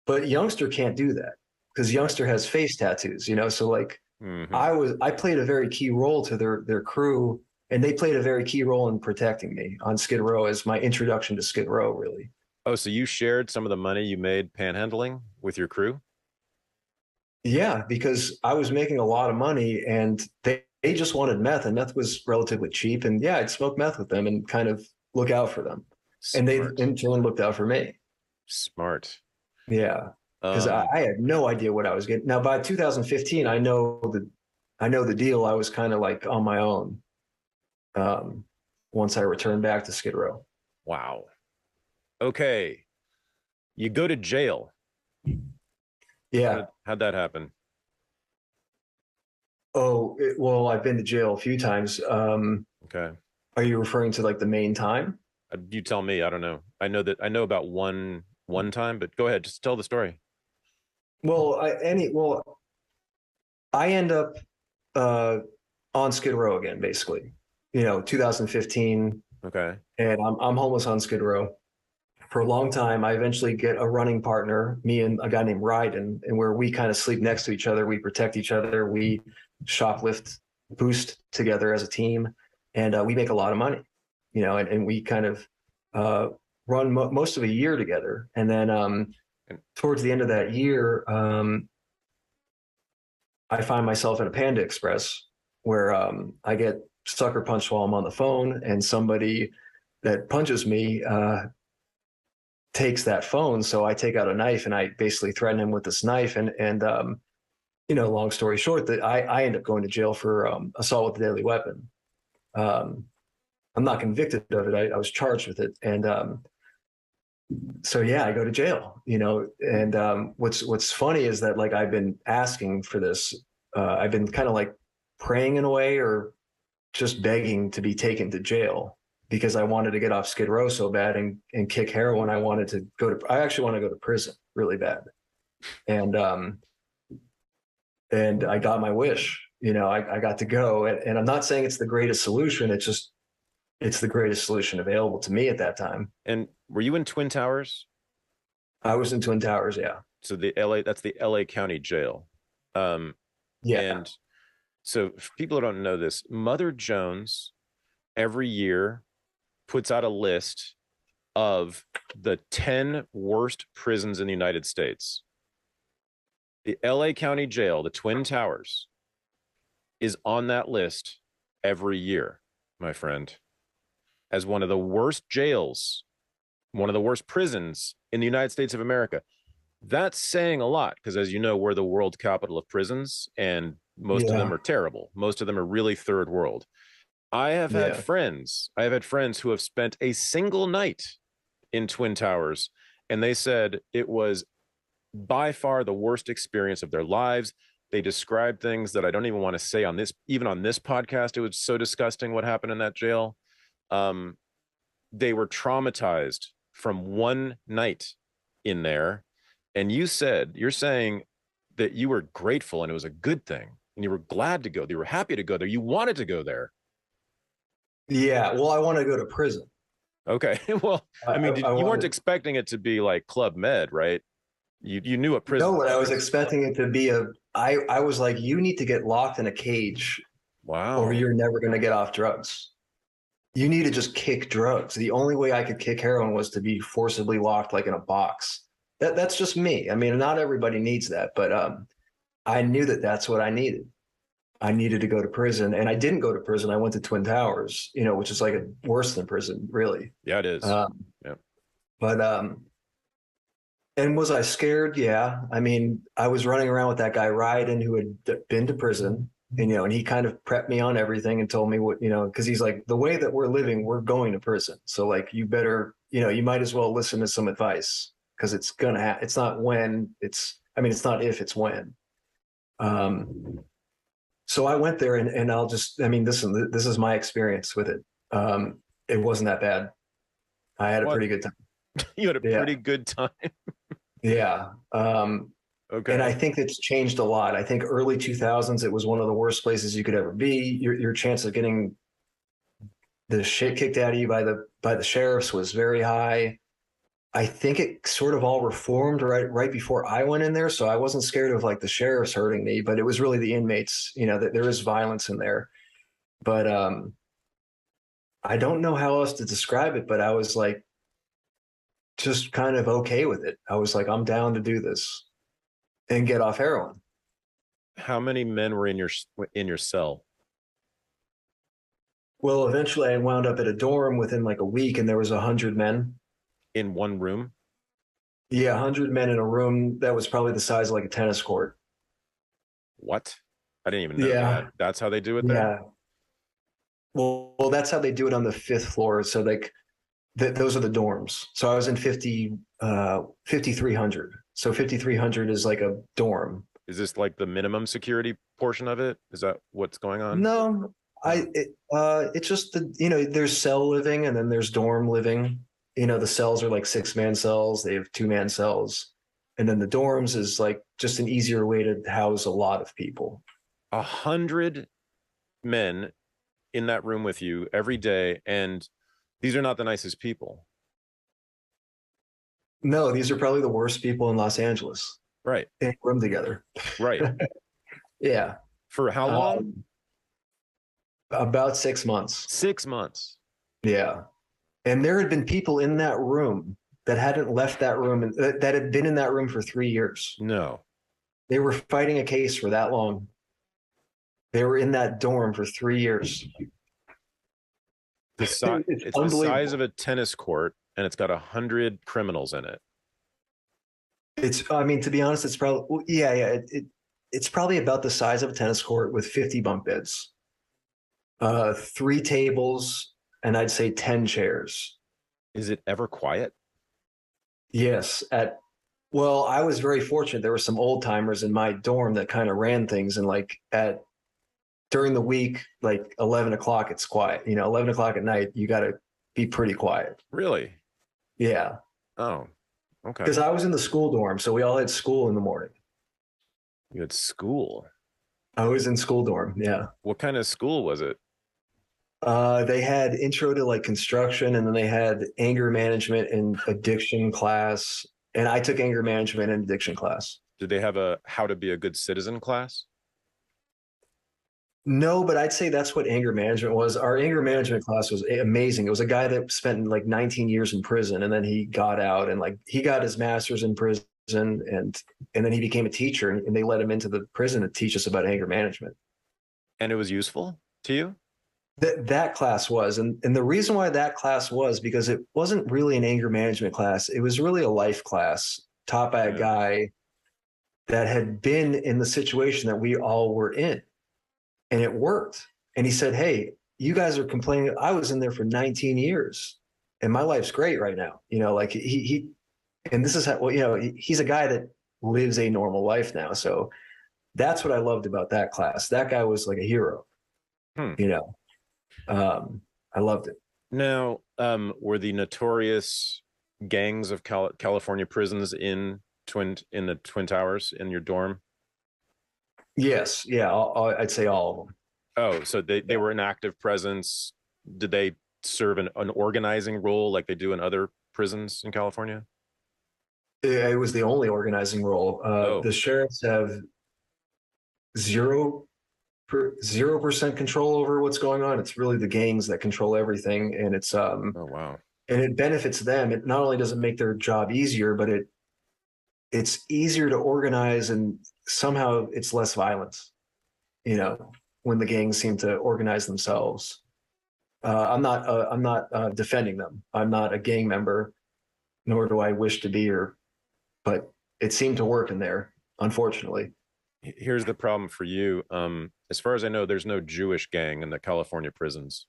But Youngster can't do that because Youngster has face tattoos, so like I played a very key role to their crew, and they played a very key role in protecting me on Skid Row as my introduction to Skid Row, really. Oh, so you shared some of the money you made panhandling with your crew? Yeah, because I was making a lot of money, and they just wanted meth, and meth was relatively cheap. And yeah, I'd smoke meth with them and kind of look out for them. Smart. And they in turn looked out for me. Smart. Yeah. Because I had no idea what I was getting. Now, by 2015, I know the deal. I was kind of like on my own once I returned back to Skid Row. Wow. Okay. You go to jail. Yeah. How'd that happen? Oh, well, I've been to jail a few times. Okay. Are you referring to like the main time? You tell me. I don't know. I know about one time, but go ahead. Just tell the story. Well, I end up on Skid Row again, basically. 2015. Okay. And I'm homeless on Skid Row for a long time. I eventually get a running partner, me and a guy named Ryden, and where we kind of sleep next to each other. We protect each other. We shoplift, boost together as a team, and we make a lot of money, and we kind of run most of a year together. And then towards the end of that year, I find myself in a Panda Express where I get sucker punched while I'm on the phone, and somebody that punches me takes that phone. So I take out a knife and I basically threaten him with this knife. And long story short, that I end up going to jail for assault with a deadly weapon. I'm not convicted of it. I was charged with it. And so yeah, I go to jail, and what's funny is that like I've been asking for this. I've been kind of like praying in a way, or just begging to be taken to jail, because I wanted to get off Skid Row so bad and kick heroin. I actually want to go to prison really bad. And I got my wish, I got to go, and I'm not saying it's the greatest solution. It's the greatest solution available to me at that time. And were you in Twin Towers? I was in Twin Towers. Yeah. So that's the LA County Jail. Yeah. And so for people who don't know this, Mother Jones every year puts out a list of the 10 worst prisons in the United States. The LA County Jail, the Twin Towers, is on that list every year, my friend, as one of the worst jails, one of the worst prisons in the United States of America. That's saying a lot because, as you know, we're the world capital of prisons, and most of them are terrible. Most of them are really third world. I have had friends who have spent a single night in Twin Towers, and they said it was by far the worst experience of their lives. They described things that I don't even want to say on this, even on this podcast. It was so disgusting what happened in that jail. They were traumatized from one night in there. And you're saying that you were grateful and it was a good thing and you were glad to go. You were happy to go there. You wanted to go there. Yeah. Well, I want to go to prison. Okay. Well, I mean, you weren't expecting it to be like Club Med, right? You knew a prison. No, but I was expecting it to be I was like, you need to get locked in a cage. Wow. Or you're never going to get off drugs. You need to just kick drugs. The only way I could kick heroin was to be forcibly locked like in a box. That's just me. I mean, not everybody needs that, but I knew that that's what I needed. I needed to go to prison, and I didn't go to prison. I went to Twin Towers, which is like worse than prison, really. Yeah, it is. Yeah. But and was I scared? Yeah. I mean, I was running around with that guy Ryden who had been to prison, and he kind of prepped me on everything and told me what, because he's like, the way that we're living, we're going to prison. So like, you better, you might as well listen to some advice because it's gonna happen. It's not when, it's not if, it's when. So I went there and listen, this is my experience with it. It wasn't that bad. I had a pretty good time. You had a pretty good time. Yeah. Okay. And I think it's changed a lot. I think early 2000s, it was one of the worst places you could ever be. Your chance of getting the shit kicked out of you by the sheriffs was very high. I think it sort of all reformed right before I went in there. So I wasn't scared of like the sheriffs hurting me, but it was really the inmates, that there is violence in there. But I don't know how else to describe it, but I was like, just kind of okay with it. I was like, I'm down to do this and get off heroin. How many men were in your cell? Well, eventually I wound up at a dorm within like a week, and there was 100 men. In one room? Yeah, 100 men in a room that was probably the size of like a tennis court. What? I didn't even know that. That's how they do it there? Yeah. Well, that's how they do it on the 5th floor. So like those are the dorms. So I was in 5,300. So 5,300 is like a dorm. Is this like the minimum security portion of it? Is that what's going on? No, it's just there's cell living and then there's dorm living. The cells are like 6-man cells. They have 2-man cells. And then the dorms is like just an easier way to house a lot of people. 100 men in that room with you every day. And these are not the nicest people. No, these are probably the worst people in Los Angeles. Right. In a room together. Right. Yeah. For how long? About 6 months. 6 months. Yeah. And there had been people in that room that hadn't left that room and that had been in that room for 3 years. No. They were fighting a case for that long. They were in that dorm for 3 years. It's the size of a tennis court, and it's got 100 criminals in it. To be honest, it's probably, it's probably about the size of a tennis court with 50 bunk beds, 3 tables, and I'd say 10 chairs. Is it ever quiet? Yes. Well, I was very fortunate. There were some old timers in my dorm that kind of ran things, and like during the week, like 11 o'clock, it's quiet. 11 o'clock at night, you got to be pretty quiet. Really? Yeah. Oh, okay. Because I was in the school dorm, so we all had school in the morning. You had school? I was in school dorm, yeah. What kind of school was it? They had intro to like construction, and then they had anger management and addiction class. And I took anger management and addiction class. Did they have a how to be a good citizen class? No, but I'd say that's what anger management was. Our anger management class was amazing. It was a guy that spent like 19 years in prison, and then he got out, and like he got his master's in prison, and then he became a teacher, and they let him into the prison to teach us about anger management. And it was useful to you? That class was, and the reason why that class was because it wasn't really an anger management class. It was really a life class taught by a guy that had been in the situation that we all were in. And it worked. And he said, hey, you guys are complaining. I was in there for 19 years and my life's great right now. You know, like he and this is how, well, you know, he's a guy that lives a normal life now. So that's what I loved about that class. That guy was like a hero, you know. I loved it. Now, were the notorious gangs of California prisons in the Twin Towers in your dorm? Yes. Yeah. I'd say all of them. Oh, so they were an active presence. Did they serve an organizing role like they do in other prisons in California? It was the only organizing role. The sheriffs have 0% control over what's going on. It's really the gangs that control everything. And it's, oh, wow. And it benefits them. It not only does it make their job easier, but it's easier to organize, and somehow it's less violence, you know, when the gangs seem to organize themselves. I'm not defending them. I'm not a gang member, nor do I wish to be, but it seemed to work in there, unfortunately. Here's the problem for you. As far as I know, there's no Jewish gang in the California prisons.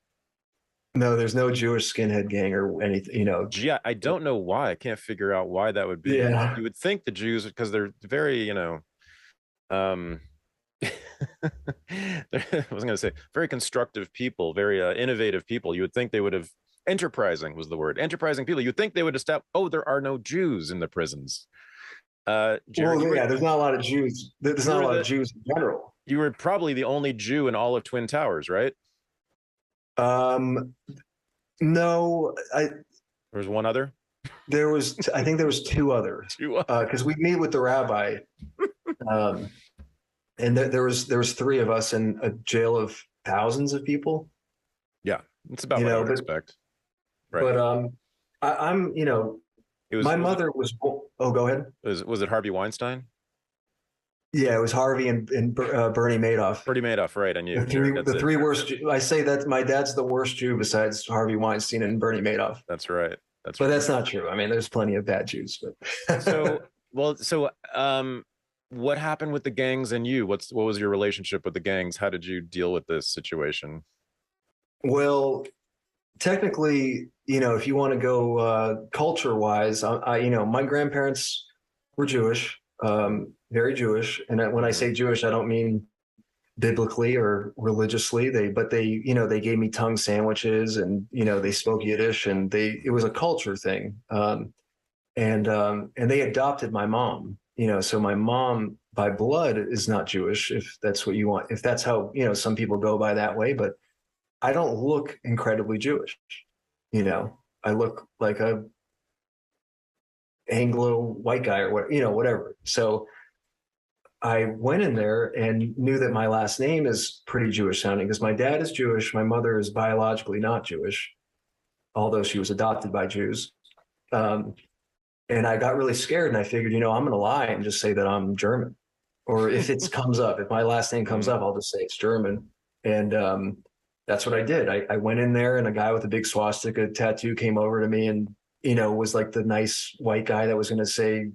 No, there's no Jewish skinhead gang or anything, you know. Yeah, I don't know why. I can't figure out why that would be. Yeah. You would think the Jews, because they're very, you know, I was going to say very constructive people, very innovative people. You would think they would have, enterprising was the word, enterprising people. You'd think they would have stepped, oh, there are no Jews in the prisons. Jerry, there's not a lot of Jews. There's not a lot of Jews in general. You were probably the only Jew in all of Twin Towers, right? No, there was one other. I think there was two others. Because we meet with the rabbi, and there was three of us in a jail of thousands of people. Yeah, it's about what I would expect. Right. But I'm, you know, my mother was. Oh, go ahead. Was it Harvey Weinstein? Yeah, it was Harvey and Bernie Madoff. Bernie Madoff, right? I knew the three worst. I say that my dad's the worst Jew besides Harvey Weinstein and Bernie Madoff. That's right. That's not true. I mean, there's plenty of bad Jews. But what happened with the gangs and you? What was your relationship with the gangs? How did you deal with this situation? Well, technically, you know, if you want to go culture-wise, you know, my grandparents were Jewish. Very Jewish. And when I say Jewish, I don't mean biblically or religiously. They gave me tongue sandwiches, and, you know, they spoke Yiddish, and it was a culture thing. And they adopted my mom, you know, so my mom by blood is not Jewish, if that's what you want, if that's how, you know, some people go by that way, but I don't look incredibly Jewish. You know, I look like a Anglo white guy or what, you know, whatever. So I went in there and knew that my last name is pretty Jewish sounding because my dad is Jewish. My mother is biologically not Jewish, although she was adopted by Jews. And I got really scared, and I figured, you know, I'm going to lie and just say that I'm German. Or if it comes up, if my last name comes up, I'll just say it's German. And that's what I did. I went in there, and a guy with a big swastika tattoo came over to me and, you know, was like the nice white guy that was going to say,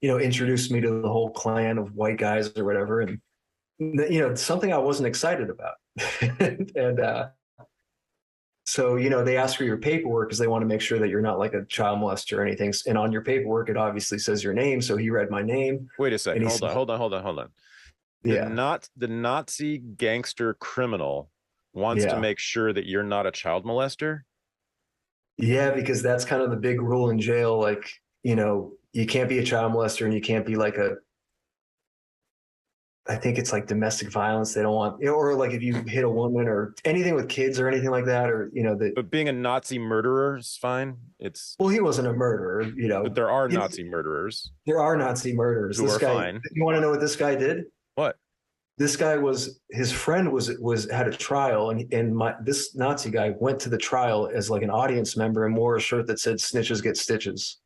you know, introduce me to the whole clan of white guys or whatever. And, you know, something I wasn't excited about. and so, you know, they ask for your paperwork because they want to make sure that you're not like a child molester or anything. And on your paperwork, it obviously says your name. So he read my name. Wait a second. Hold on. The Nazi gangster criminal wants to make sure that you're not a child molester. Yeah, because that's kind of the big rule in jail. Like, you know, you can't be a child molester, and you can't be like I think it's like domestic violence. They don't want, or like if you hit a woman or anything with kids or anything like that, or, you know, but being a Nazi murderer is fine. Well, he wasn't a murderer, you know, but there are Nazi murderers. There are Nazi murderers. Who are fine. You want to know what this guy did? What? this guy his friend had a trial, and this Nazi guy went to the trial as like an audience member and wore a shirt that said "Snitches get stitches,"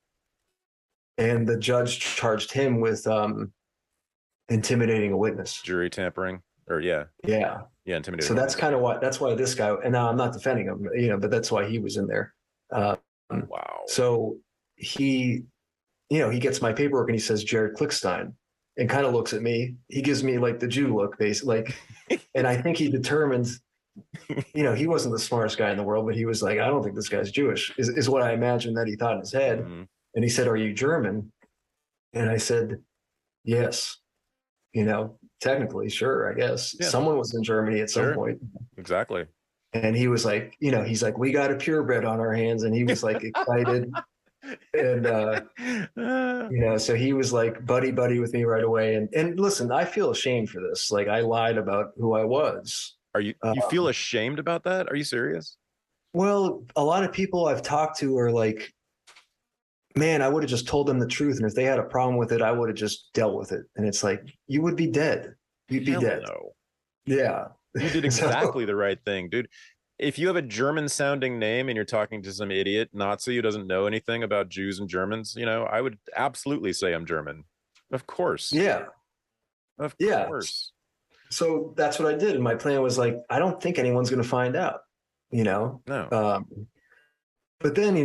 and the judge charged him with intimidating a witness, jury tampering, or yeah, intimidating. So that's why this guy, and now I'm not defending him, but that's why he was in there. Wow. So he gets my paperwork and he says Jared Klickstein, and kind of looks at me. He gives me like the Jew look, basically, and I think he determined, he wasn't the smartest guy in the world, but he was like, I don't think this guy's Jewish, is what I imagine that he thought in his head. Mm-hmm. And he said, "Are you German?" And I said, "Yes." Technically, sure, I guess. Yeah. Someone was in Germany at some point. Exactly. And he was like, he's like, "We got a purebred on our hands," and he was like excited. And so he was like buddy with me right away. And listen, I feel ashamed for this. Like, I lied about who I was. Are you feel ashamed about that? Are you serious? Well, a lot of people I've talked to are like, man, I would have just told them the truth, and if they had a problem with it, I would have just dealt with it. And it's like, you would be dead. You'd be dead. No. Yeah. You did exactly the right thing, dude. If you have a German sounding name and you're talking to some idiot Nazi who doesn't know anything about Jews and Germans, I would absolutely say I'm German. Of course. Yeah. Of course. So that's what I did. And my plan was like, I don't think anyone's going to find out, No. But then,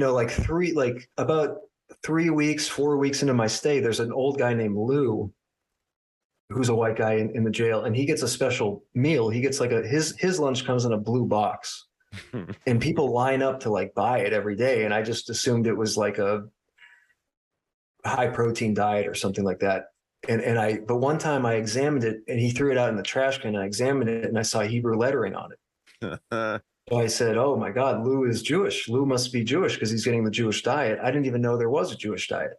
about 4 weeks into my stay, there's an old guy named Lou, who's a white guy in the jail, and he gets a special meal. He gets like his lunch comes in a blue box, and people line up to like buy it every day. And I just assumed it was like a high protein diet or something like that. But one time I examined it, and he threw it out in the trash can, and I examined it and I saw Hebrew lettering on it. So I said, "Oh my God, Lou is Jewish. Lou must be Jewish because he's getting the Jewish diet." I didn't even know there was a Jewish diet.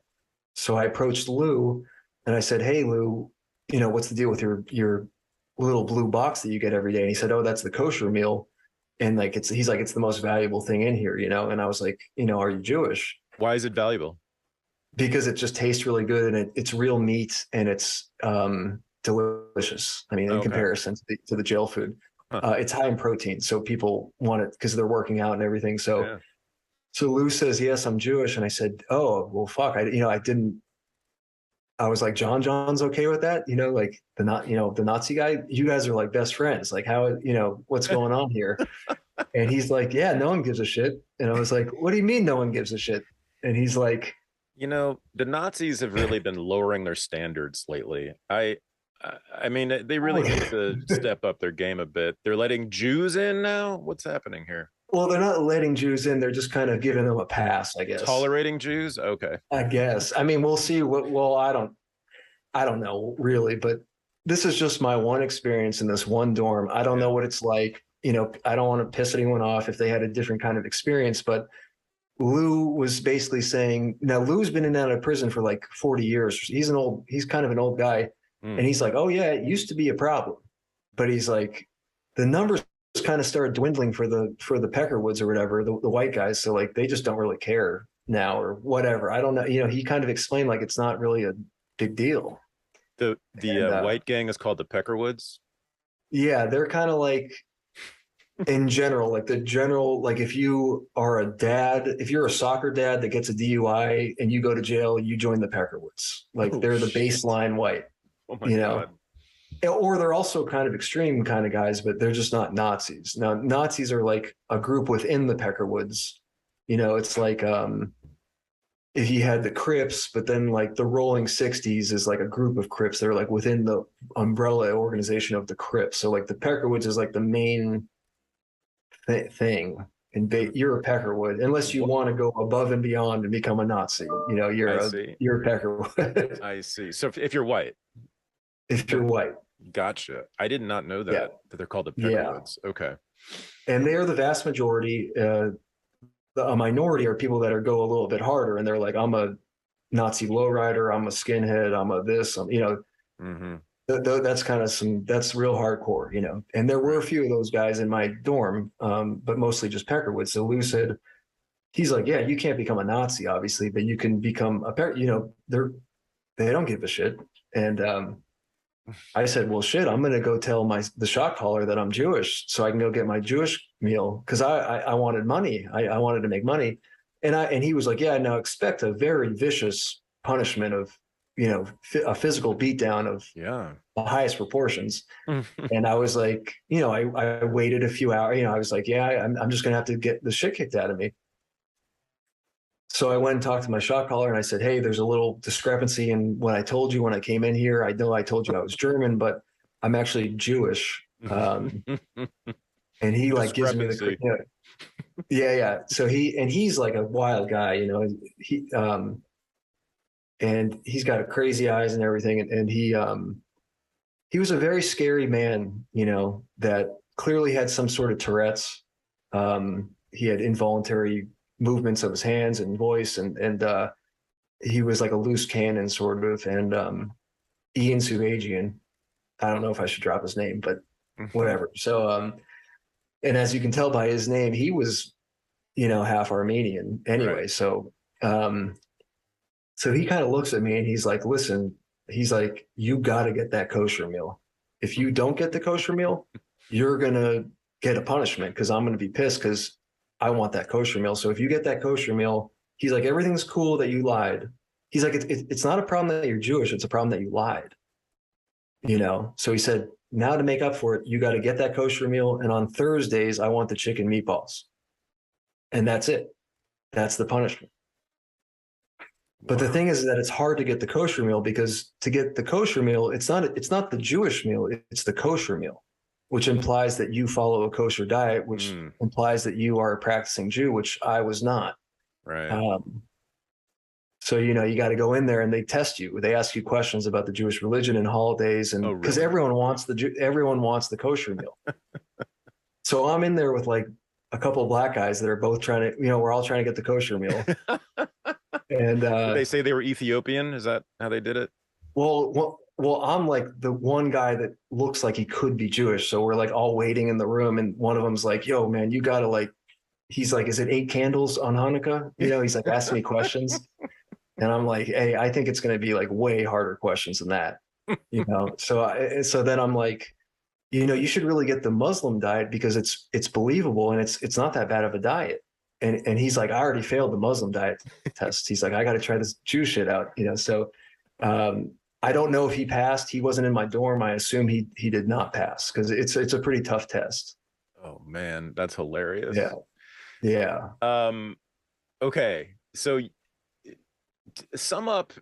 So I approached Lou and I said, "Hey, Lou, what's the deal with your little blue box that you get every day?" And he said, "Oh, that's the kosher meal." And like, he's like, "It's the most valuable thing in here, And I was like, "Are you Jewish?" Why is it valuable? Because it just tastes really good, and it's real meat, and it's delicious. I mean, in comparison to the jail food. It's high in protein, so people want it because they're working out and everything. So Lou says, "Yes, I'm Jewish," and I said, "Oh, well, fuck, I didn't." I was like, John's okay with that, like the Nazi guy. You guys are like best friends. Like, how, what's going on here? And he's like, "Yeah, no one gives a shit." And I was like, "What do you mean no one gives a shit?" And he's like, the Nazis have really been lowering their standards lately. I mean, they really need to step up their game a bit. They're letting Jews in now. What's happening here? Well, they're not letting Jews in. They're just kind of giving them a pass, I guess. Tolerating Jews? Okay. I guess. I mean, we'll see. I don't know really, but this is just my one experience in this one dorm. I don't know what it's like. I don't want to piss anyone off if they had a different kind of experience, but Lou was basically saying, now Lou's been in and out of prison for like 40 years. He's kind of an old guy. And he's like, "Oh yeah, it used to be a problem." But he's like, the numbers kind of started dwindling for the Peckerwoods or whatever, the white guys. So like, they just don't really care now or whatever. I don't know. He kind of explained like, it's not really a big deal. The white gang is called the Peckerwoods. Yeah. They're kind of like, in general, like if you are if you're a soccer dad that gets a DUI and you go to jail, you join the Peckerwoods. Like, they're the baseline white. Oh my God. Or they're also kind of extreme kind of guys, but they're just not Nazis. Now, Nazis are like a group within the Peckerwoods. It's like if you had the Crips, but then like the Rolling 60s is like a group of Crips that are like within the umbrella organization of the Crips. So like the Peckerwoods is like the main thing. And you're a Peckerwood, unless you want to go above and beyond and become a Nazi. You're a Peckerwood. I see. So if you're white. If you're white. Gotcha. I did not know that they're called the Peckerwoods. Yeah. Okay. And they are the vast majority. A minority are people that go a little bit harder, and they're like, "I'm a Nazi lowrider. I'm a skinhead. I'm a this. That's kind of that's real hardcore, And there were a few of those guys in my dorm, but mostly just Peckerwood. So Lou said, he's like, "Yeah, you can't become a Nazi, obviously, but you can become they don't give a shit." And I said, well, shit, I'm going to go tell the shot caller that I'm Jewish so I can go get my Jewish meal. Cause I wanted money. I wanted to make money. And he was like, yeah, now expect a very vicious punishment of, a physical beatdown of the highest proportions. And I was like, I waited a few hours, I was like, yeah, I'm just going to have to get the shit kicked out of me. So I went and talked to my shot caller and I said, hey, there's a little discrepancy in what I told you when I came in here. I know I told you I was German, but I'm actually Jewish. And he like gives me the, yeah. So he's like a wild guy, and he's got crazy eyes and everything. And he was a very scary man, that clearly had some sort of Tourette's. He had involuntary movements of his hands and voice, and he was like a loose cannon sort of. And Ian Subagian, I don't know if I should drop his name, but whatever. So and as you can tell by his name, he was half Armenian anyway. Right. So he kind of looks at me and he's like, listen, he's like, you got to get that kosher meal. If you don't get the kosher meal, you're gonna get a punishment, because I'm gonna be pissed because I want that kosher meal. So if you get that kosher meal, he's like, everything's cool that you lied. He's like, it's not a problem that you're Jewish. It's a problem that you lied. So he said, now to make up for it, you got to get that kosher meal. And on Thursdays, I want the chicken meatballs. And that's it. That's the punishment. But the thing is that it's hard to get the kosher meal, because to get the kosher meal, it's not the Jewish meal. It's the kosher meal, which implies that you follow a kosher diet, which implies that you are a practicing Jew, which I was not. Right. So, you got to go in there and they test you. They ask you questions about the Jewish religion and holidays, and because everyone wants the kosher meal. So I'm in there with like a couple of black guys that are both trying to, we're all trying to get the kosher meal. And did they say they were Ethiopian? Is that how they did it? Well, I'm like the one guy that looks like he could be Jewish. So we're like all waiting in the room, and one of them's like, yo, man, you got to like, he's like, is it 8 candles on Hanukkah? He's like asking me questions. And I'm like, hey, I think it's going to be like way harder questions than that, So then I'm like, you should really get the Muslim diet, because it's believable and it's not that bad of a diet. And he's like, I already failed the Muslim diet test. He's like, I got to try this Jew shit out, So I don't know if he passed. He wasn't in my dorm. I assume he did not pass, because it's a pretty tough test. Oh man, that's hilarious. Yeah. Okay, so sum up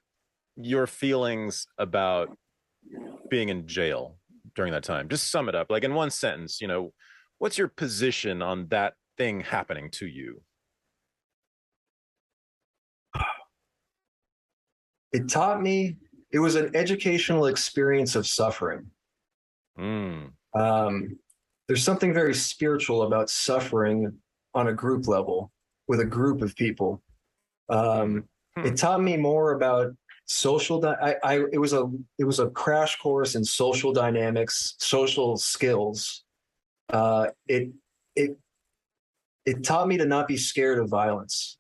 your feelings about being in jail during that time. Just sum it up, like in one sentence. What's your position on that thing happening to you? It taught me. It was an educational experience of suffering. There's something very spiritual about suffering on a group level with a group of people. It taught me more about social. It was a crash course in social dynamics, social skills. It taught me to not be scared of violence.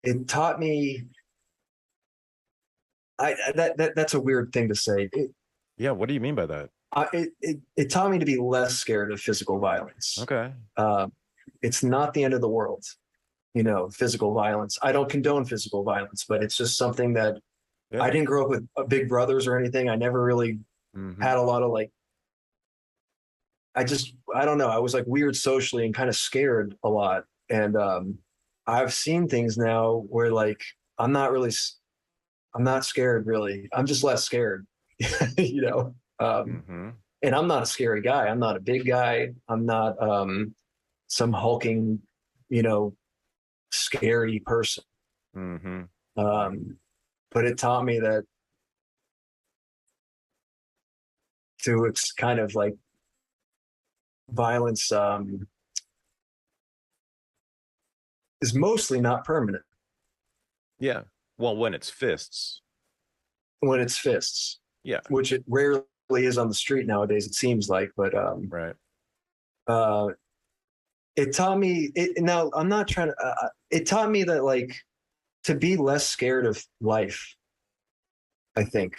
It taught me. That's a weird thing to say. What do you mean by that? It taught me to be less scared of physical violence. Okay. It's not the end of the world, physical violence. I don't condone physical violence, but it's just something that I didn't grow up with big brothers or anything. I never really had a lot of like, I don't know. I was like weird socially and kind of scared a lot. And I've seen things now where like, I'm not scared really. I'm just less scared, and I'm not a scary guy. I'm not a big guy. I'm not some hulking, scary person. But it taught me that it's kind of like violence is mostly not permanent. Yeah. Well, when it's fists. Yeah. Which it rarely is on the street nowadays, it seems like, but right. It taught me now I'm not trying to it taught me that like to be less scared of life, I think.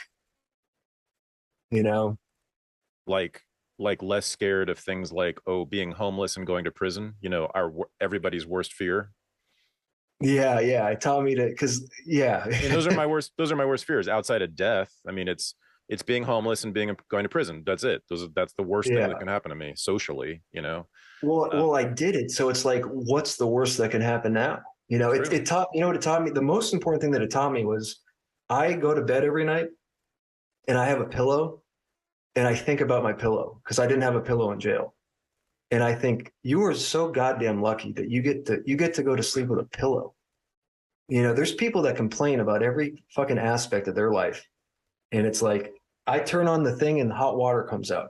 you know? like less scared of things like, oh, being homeless and going to prison, everybody's worst fear. Yeah, yeah. It taught me to, because yeah. I mean, those are my worst fears outside of death. I mean, it's being homeless and going to prison. That's it. That's the worst thing that Yeah. can happen to me socially, Well, I did it. So it's like, what's the worst that can happen now? True. It taught, what it taught me? The most important thing that it taught me was I go to bed every night and I have a pillow and I think about my pillow because I didn't have a pillow in jail. And I think you are so goddamn lucky that you get to go to sleep with a pillow. There's people that complain about every fucking aspect of their life. And it's like, I turn on the thing and hot water comes out.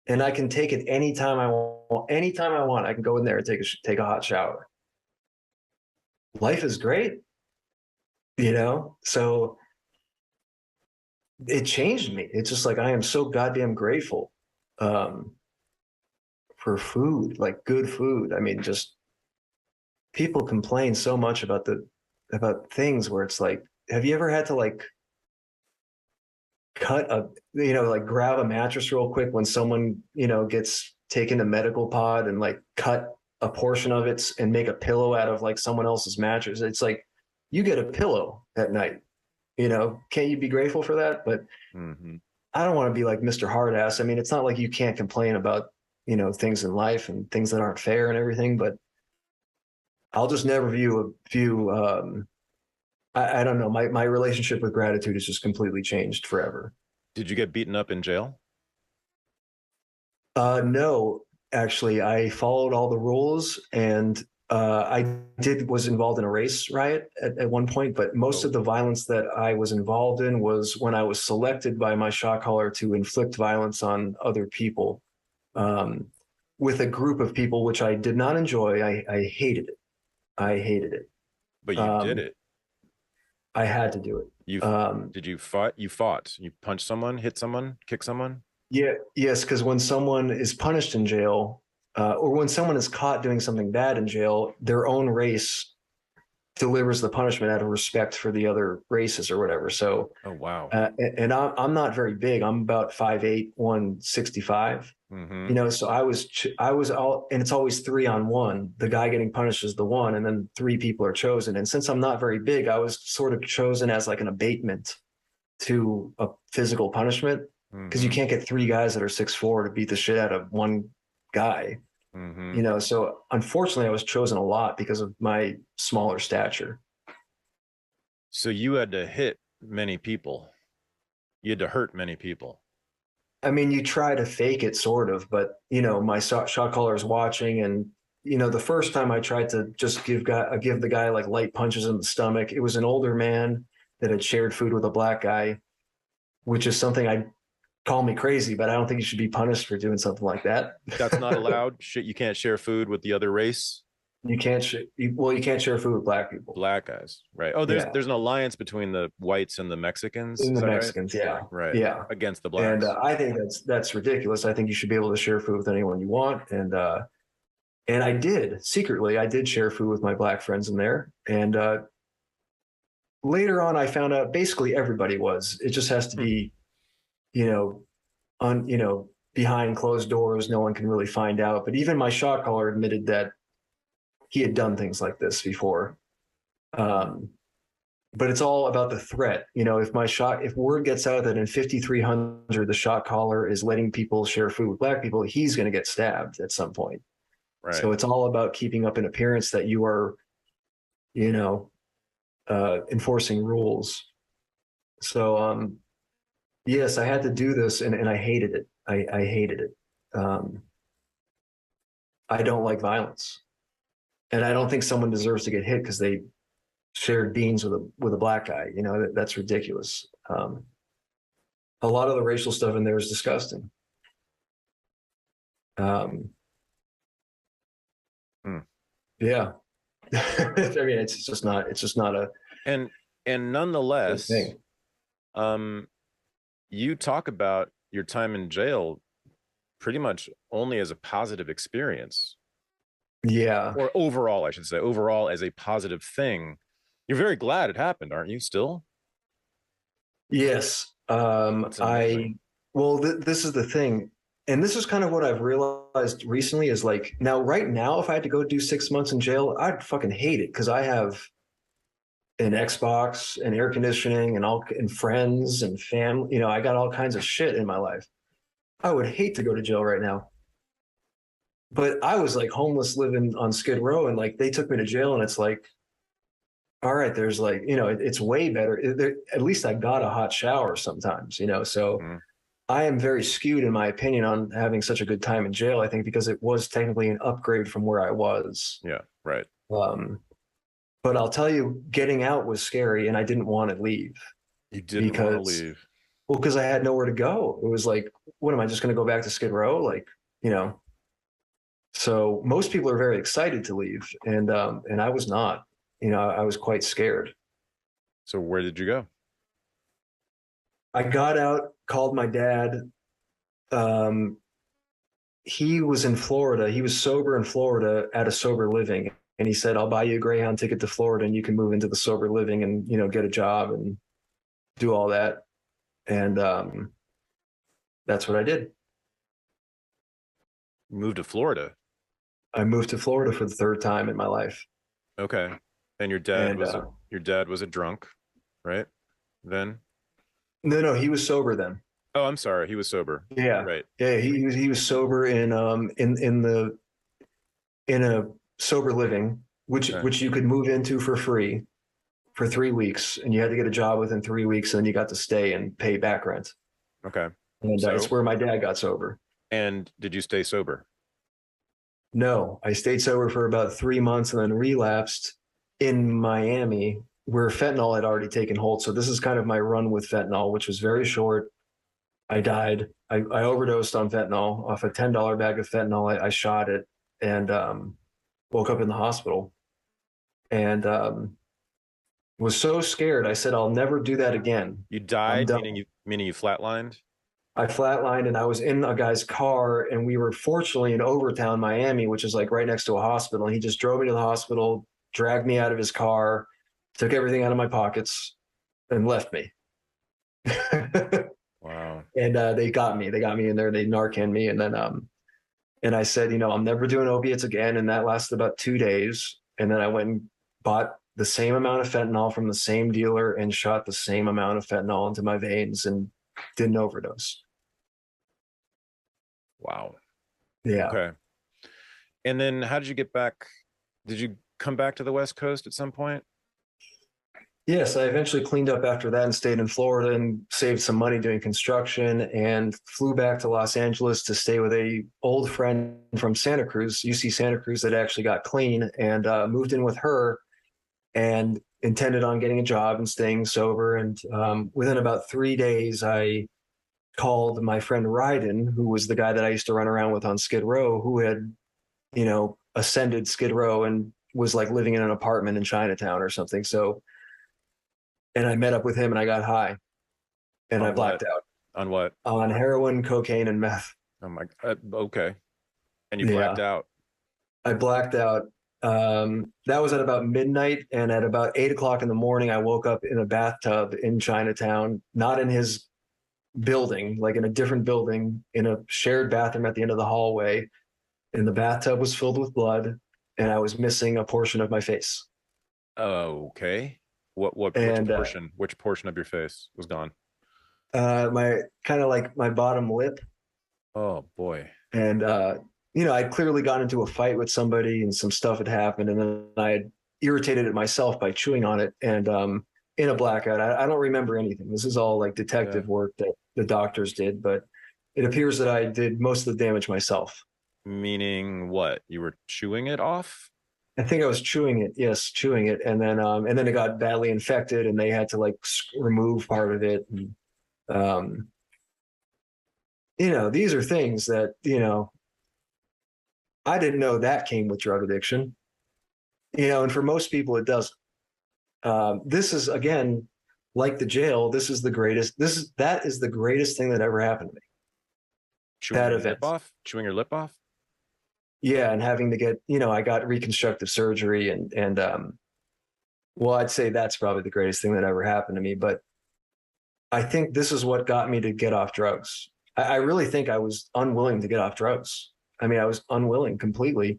And I can take it anytime I want. Anytime I want, I can go in there and take a hot shower. Life is great, So it changed me. It's just like I am so goddamn grateful for food, like good food. I mean, just people complain so much about things where it's like, have you ever had to like grab a mattress real quick when someone, gets taken to medical pod and like cut a portion of it and make a pillow out of like someone else's mattress? It's like, you get a pillow at night, can't you be grateful for that? But I don't want to be like Mr. Hardass. I mean, it's not like you can't complain about, things in life and things that aren't fair and everything, but I'll just never I don't know. My relationship with gratitude has just completely changed forever. Did you get beaten up in jail? No, actually, I followed all the rules and was involved in a race riot at one point, but most of the violence that I was involved in was when I was selected by my shot caller to inflict violence on other people with a group of people, which I did not enjoy. I hated it. I hated it. But you did it. I had to do it. You fought? You punched someone, hit someone, kick someone? Yeah, yes, because when someone is punished in jail, or when someone is caught doing something bad in jail, their own race delivers the punishment out of respect for the other races or whatever. So, oh wow. And I'm not very big. I'm about 5'8", 165. So I was all, and it's always 3-on-1. The guy getting punished is the one, and then 3 people are chosen. And since I'm not very big, I was sort of chosen as like an abatement to a physical punishment, because you can't get 3 guys that are 6'4" to beat the shit out of one guy. So unfortunately I was chosen a lot because of my smaller stature. So you had to hit many people. You had to hurt many people. I mean, you try to fake it sort of, but my shot caller is watching, and the first time I tried to just give the guy like light punches in the stomach, it was an older man that had shared food with a black guy, which is something I call me crazy, but I don't think you should be punished for doing something like that. That's not allowed. Shit, you can't share food with the other race. You can't you can't share food with black people. Black guys, right? Oh, there's an alliance between the whites and the Mexicans. And the Mexicans, right? Yeah, right, yeah, against the blacks. And I think that's ridiculous. I think you should be able to share food with anyone you want, and I did secretly. I did share food with my black friends in there, and later on, I found out basically everybody was. It just has to be, behind closed doors. No one can really find out. But even my shot caller admitted that he had done things like this before. But it's all about the threat. If word gets out that in 5300 the shot caller is letting people share food with black people, he's going to get stabbed at some point. Right. So it's all about keeping up an appearance that you are, enforcing rules. So, yes, I had to do this, and I hated it. I hated it. I don't like violence, and I don't think someone deserves to get hit because they shared beans with a black guy. That's ridiculous. A lot of the racial stuff in there is disgusting. Yeah. I mean, it's just not a. And nonetheless, you talk about your time in jail pretty much only as a positive experience. Yeah. Or overall, I should say, overall as a positive thing. You're very glad it happened, aren't you still? Yes. I Well, this is the thing. And this is kind of what I've realized recently is like, now, right now, if I had to go do 6 months in jail, I'd fucking hate it because I have an Xbox and air conditioning and friends and family. You know, I got all kinds of shit in my life. I would hate to go to jail right now. But I was like homeless living on Skid Row, and like they took me to jail, and it's like, all right, there's like, you know, it's way better. At least I got a hot shower sometimes, you know. So I am very skewed in my opinion on having such a good time in jail, I think, because it was technically an upgrade from where I was. Yeah, right. But I'll tell you, getting out was scary, and I didn't want to leave. You didn't want to leave? Well, because I had nowhere to go. It was like, what am I just going to go back to Skid Row? Like, you know. So most people are very excited to leave, and I was not. You know, I was quite scared. So where did you go? I got out, called my dad. He was in Florida. He was sober in Florida at a sober living. And he said, I'll buy you a Greyhound ticket to Florida and you can move into the sober living and, you know, get a job and do all that. And that's what I did. Moved to Florida? I moved to Florida for the third time in my life. Okay. And your dad was a drunk, right? Then? No, he was sober then. Oh, I'm sorry. He was sober. Yeah. Right. Yeah, he was sober in a sober living, which you could move into for free for 3 weeks, and you had to get a job within 3 weeks, and then you got to stay and pay back rent. Okay. And that's where my dad got sober. And did you stay sober? No, I stayed sober for about 3 months and then relapsed in Miami, where fentanyl had already taken hold. So this is kind of my run with fentanyl, which was very short. I died. I overdosed on fentanyl off a $10 bag of fentanyl. I shot it and woke up in the hospital and was so scared. I said, I'll never do that again. You died, meaning you flatlined? I flatlined and I was in a guy's car, and we were fortunately in Overtown, Miami, which is like right next to a hospital. And he just drove me to the hospital, dragged me out of his car, took everything out of my pockets and left me. Wow. And they got me in there. They Narcaned me. And then, and I said, you know, I'm never doing opiates again. And that lasted about 2 days. And then I went and bought the same amount of fentanyl from the same dealer and shot the same amount of fentanyl into my veins and didn't overdose. Wow. Yeah. Okay. And then how did you get back? Did you come back to the West Coast at some point? Yes, I eventually cleaned up after that and stayed in Florida and saved some money doing construction and flew back to Los Angeles to stay with a old friend from Santa Cruz, UC Santa Cruz, that actually got clean, and moved in with her and intended on getting a job and staying sober. And within about 3 days, I called my friend Ryden, who was the guy that I used to run around with on Skid Row, who had, you know, ascended Skid Row and was like living in an apartment in Chinatown or something. So, and I met up with him and I got high and I blacked out. On what? On heroin, cocaine, and meth. Oh my God. Okay. And you blacked out. I blacked out. That was at about midnight. And at about 8 o'clock in the morning, I woke up in a bathtub in Chinatown, not in his building, like in a different building, in a shared bathroom at the end of the hallway. And the bathtub was filled with blood and I was missing a portion of my face. Okay. Which portion of your face was gone? My kind of like my bottom lip. Oh boy. And you know, I'd clearly gotten into a fight with somebody and some stuff had happened, and then I had irritated it myself by chewing on it, and in a blackout. I don't remember anything. This is all like detective work that the doctors did, but it appears that I did most of the damage myself. Meaning what? You were chewing it off? I think I was chewing it. Yes, chewing it, and then it got badly infected, and they had to like remove part of it. And, you know, these are things that, you know, I didn't know that came with drug addiction. You know, and for most people, it doesn't. This is, again, like the jail. That is the greatest thing that ever happened to me. Chewing your lip off. Yeah, and having to get, you know, I got reconstructive surgery and well, I'd say that's probably the greatest thing that ever happened to me. But I think this is what got me to get off drugs. I really think I was unwilling to get off drugs. I mean, I was unwilling completely,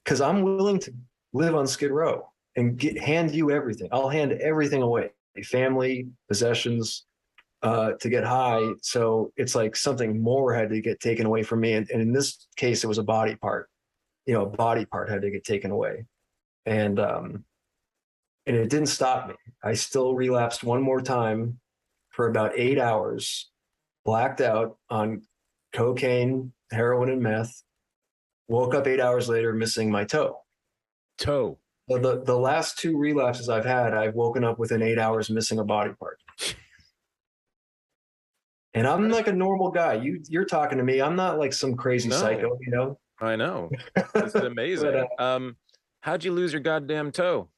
because I'm willing to live on Skid Row and hand you everything. I'll hand everything away, family, possessions, to get high. So it's like something more had to get taken away from me. And in this case, it was a body part. A body part had to get taken away. And it didn't stop me. I still relapsed one more time for about 8 hours, blacked out on cocaine, heroin, and meth. Woke up 8 hours later missing my toe. Toe. So the last 2 relapses I've had, I've woken up within 8 hours missing a body part. And I'm like a normal guy. You're talking to me. I'm not like some crazy psycho, I know. It's amazing. But, how'd you lose your goddamn toe?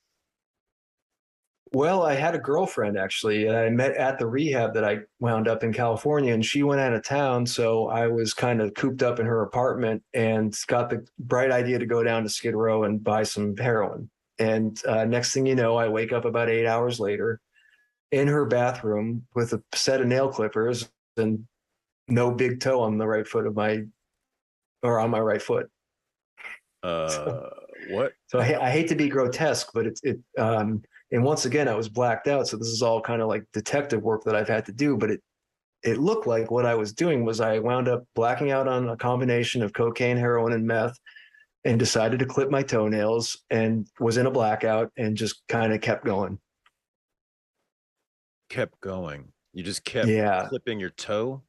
Well, I had a girlfriend actually. I met at the rehab that I wound up in California, and she went out of town. So I was kind of cooped up in her apartment and got the bright idea to go down to Skid Row and buy some heroin. And next thing you know, I wake up about 8 hours later in her bathroom with a set of nail clippers and no big toe on the right foot on my right foot. What? So I hate to be grotesque, but and once again, I was blacked out. So this is all kind of like detective work that I've had to do, but it looked like what I was doing was I wound up blacking out on a combination of cocaine, heroin, and meth, and decided to clip my toenails and was in a blackout and just kind of kept going. Kept going. You just kept clipping your toe?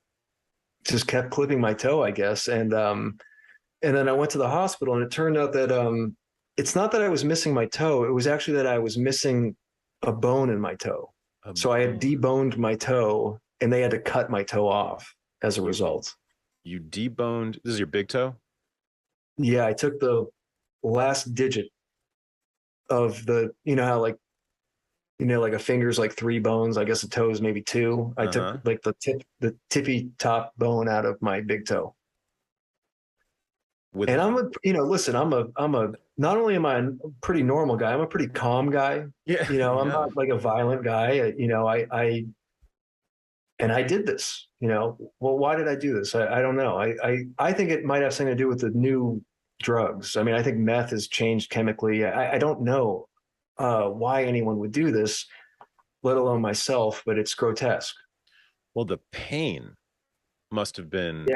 Just kept clipping my toe, I guess. And then I went to the hospital, and it turned out that it's not that I was missing my toe. It was actually that I was missing a bone in my toe. So I had deboned my toe, and they had to cut my toe off as a result. You deboned, this is your big toe? Yeah, I took the last digit of the, how like a finger's like 3 bones. I guess a toe is maybe 2. I took like the tippy top bone out of my big toe. And I'm not only am I a pretty normal guy, I'm a pretty calm guy. Yeah. I'm not like a violent guy. I did this, well, why did I do this? I don't know. I think it might have something to do with the new drugs. I mean, I think meth has changed chemically. I don't know why anyone would do this, let alone myself, but it's grotesque. Well, the pain must have been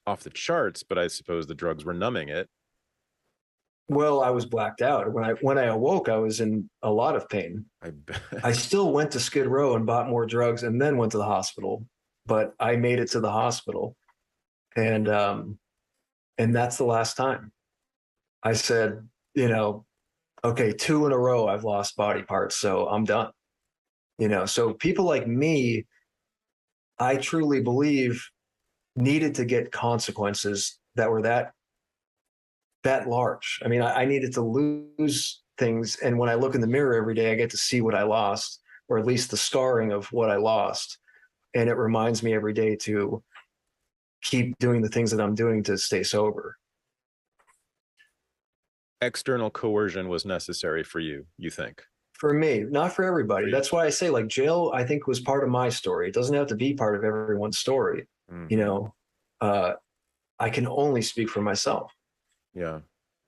off the charts, but I suppose the drugs were numbing it. Well, I was blacked out. When I awoke, I was in a lot of pain. I bet. I still went to Skid Row and bought more drugs and then went to the hospital, but I made it to the hospital. And that's the last time. I said, okay, 2 in a row I've lost body parts, so I'm done. So people like me, I truly believe, needed to get consequences that were that large. I mean, I needed to lose things. And when I look in the mirror every day, I get to see what I lost, or at least the scarring of what I lost. And it reminds me every day to keep doing the things that I'm doing to stay sober. External coercion was necessary for you think? For me, not for everybody. That's why I say, like, jail, I think, was part of my story. It doesn't have to be part of everyone's story. Mm-hmm. I can only speak for myself. Yeah.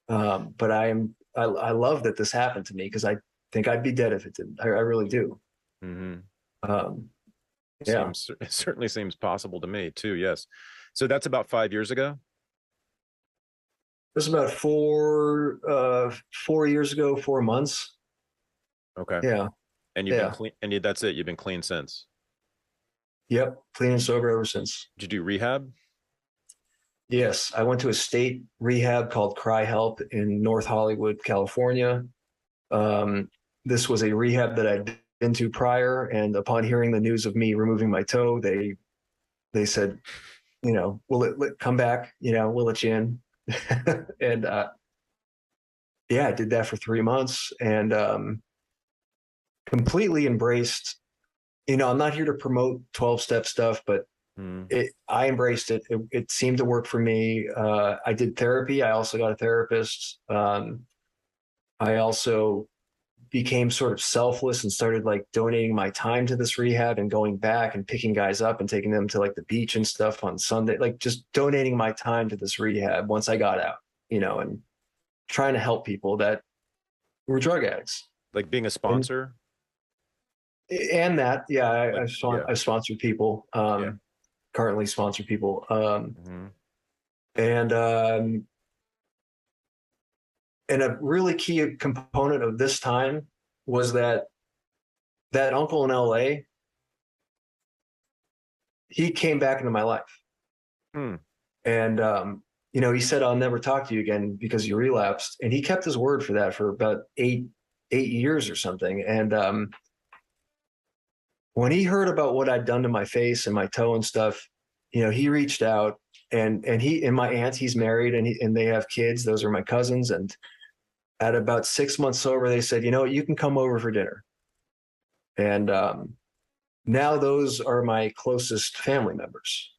But I love that this happened to me, because I think I'd be dead if it didn't. I really do. Mm-hmm. It certainly seems possible to me too. Yes. So that's about 5 years ago. It was about 4 years ago, 4 months. Okay. Yeah. And you've been clean, and that's it. You've been clean since. Yep. Clean and sober ever since. Did you do rehab? Yes. I went to a state rehab called Cry Help in North Hollywood, California. This was a rehab that I'd been to prior. And upon hearing the news of me removing my toe, they said, we'll come back, we'll let you in. And I did that for 3 months and completely embraced, I'm not here to promote 12-step stuff, but I embraced it. It seemed to work for me. I did therapy. I also got a therapist. I also became sort of selfless and started like donating my time to this rehab and going back and picking guys up and taking them to like the beach and stuff on Sunday, like just donating my time to this rehab once I got out, and trying to help people that were drug addicts. Like being a sponsor? And that, yeah, I've sponsored people, currently sponsor people. And a really key component of this time was that uncle in LA, he came back into my life. And, he said, I'll never talk to you again because you relapsed. And he kept his word for that for about eight years or something. And when he heard about what I'd done to my face and my toe and stuff, he reached out and my aunt, he's married and they have kids. Those are my cousins. And at about 6 months sober, they said, you can come over for dinner. And now those are my closest family members,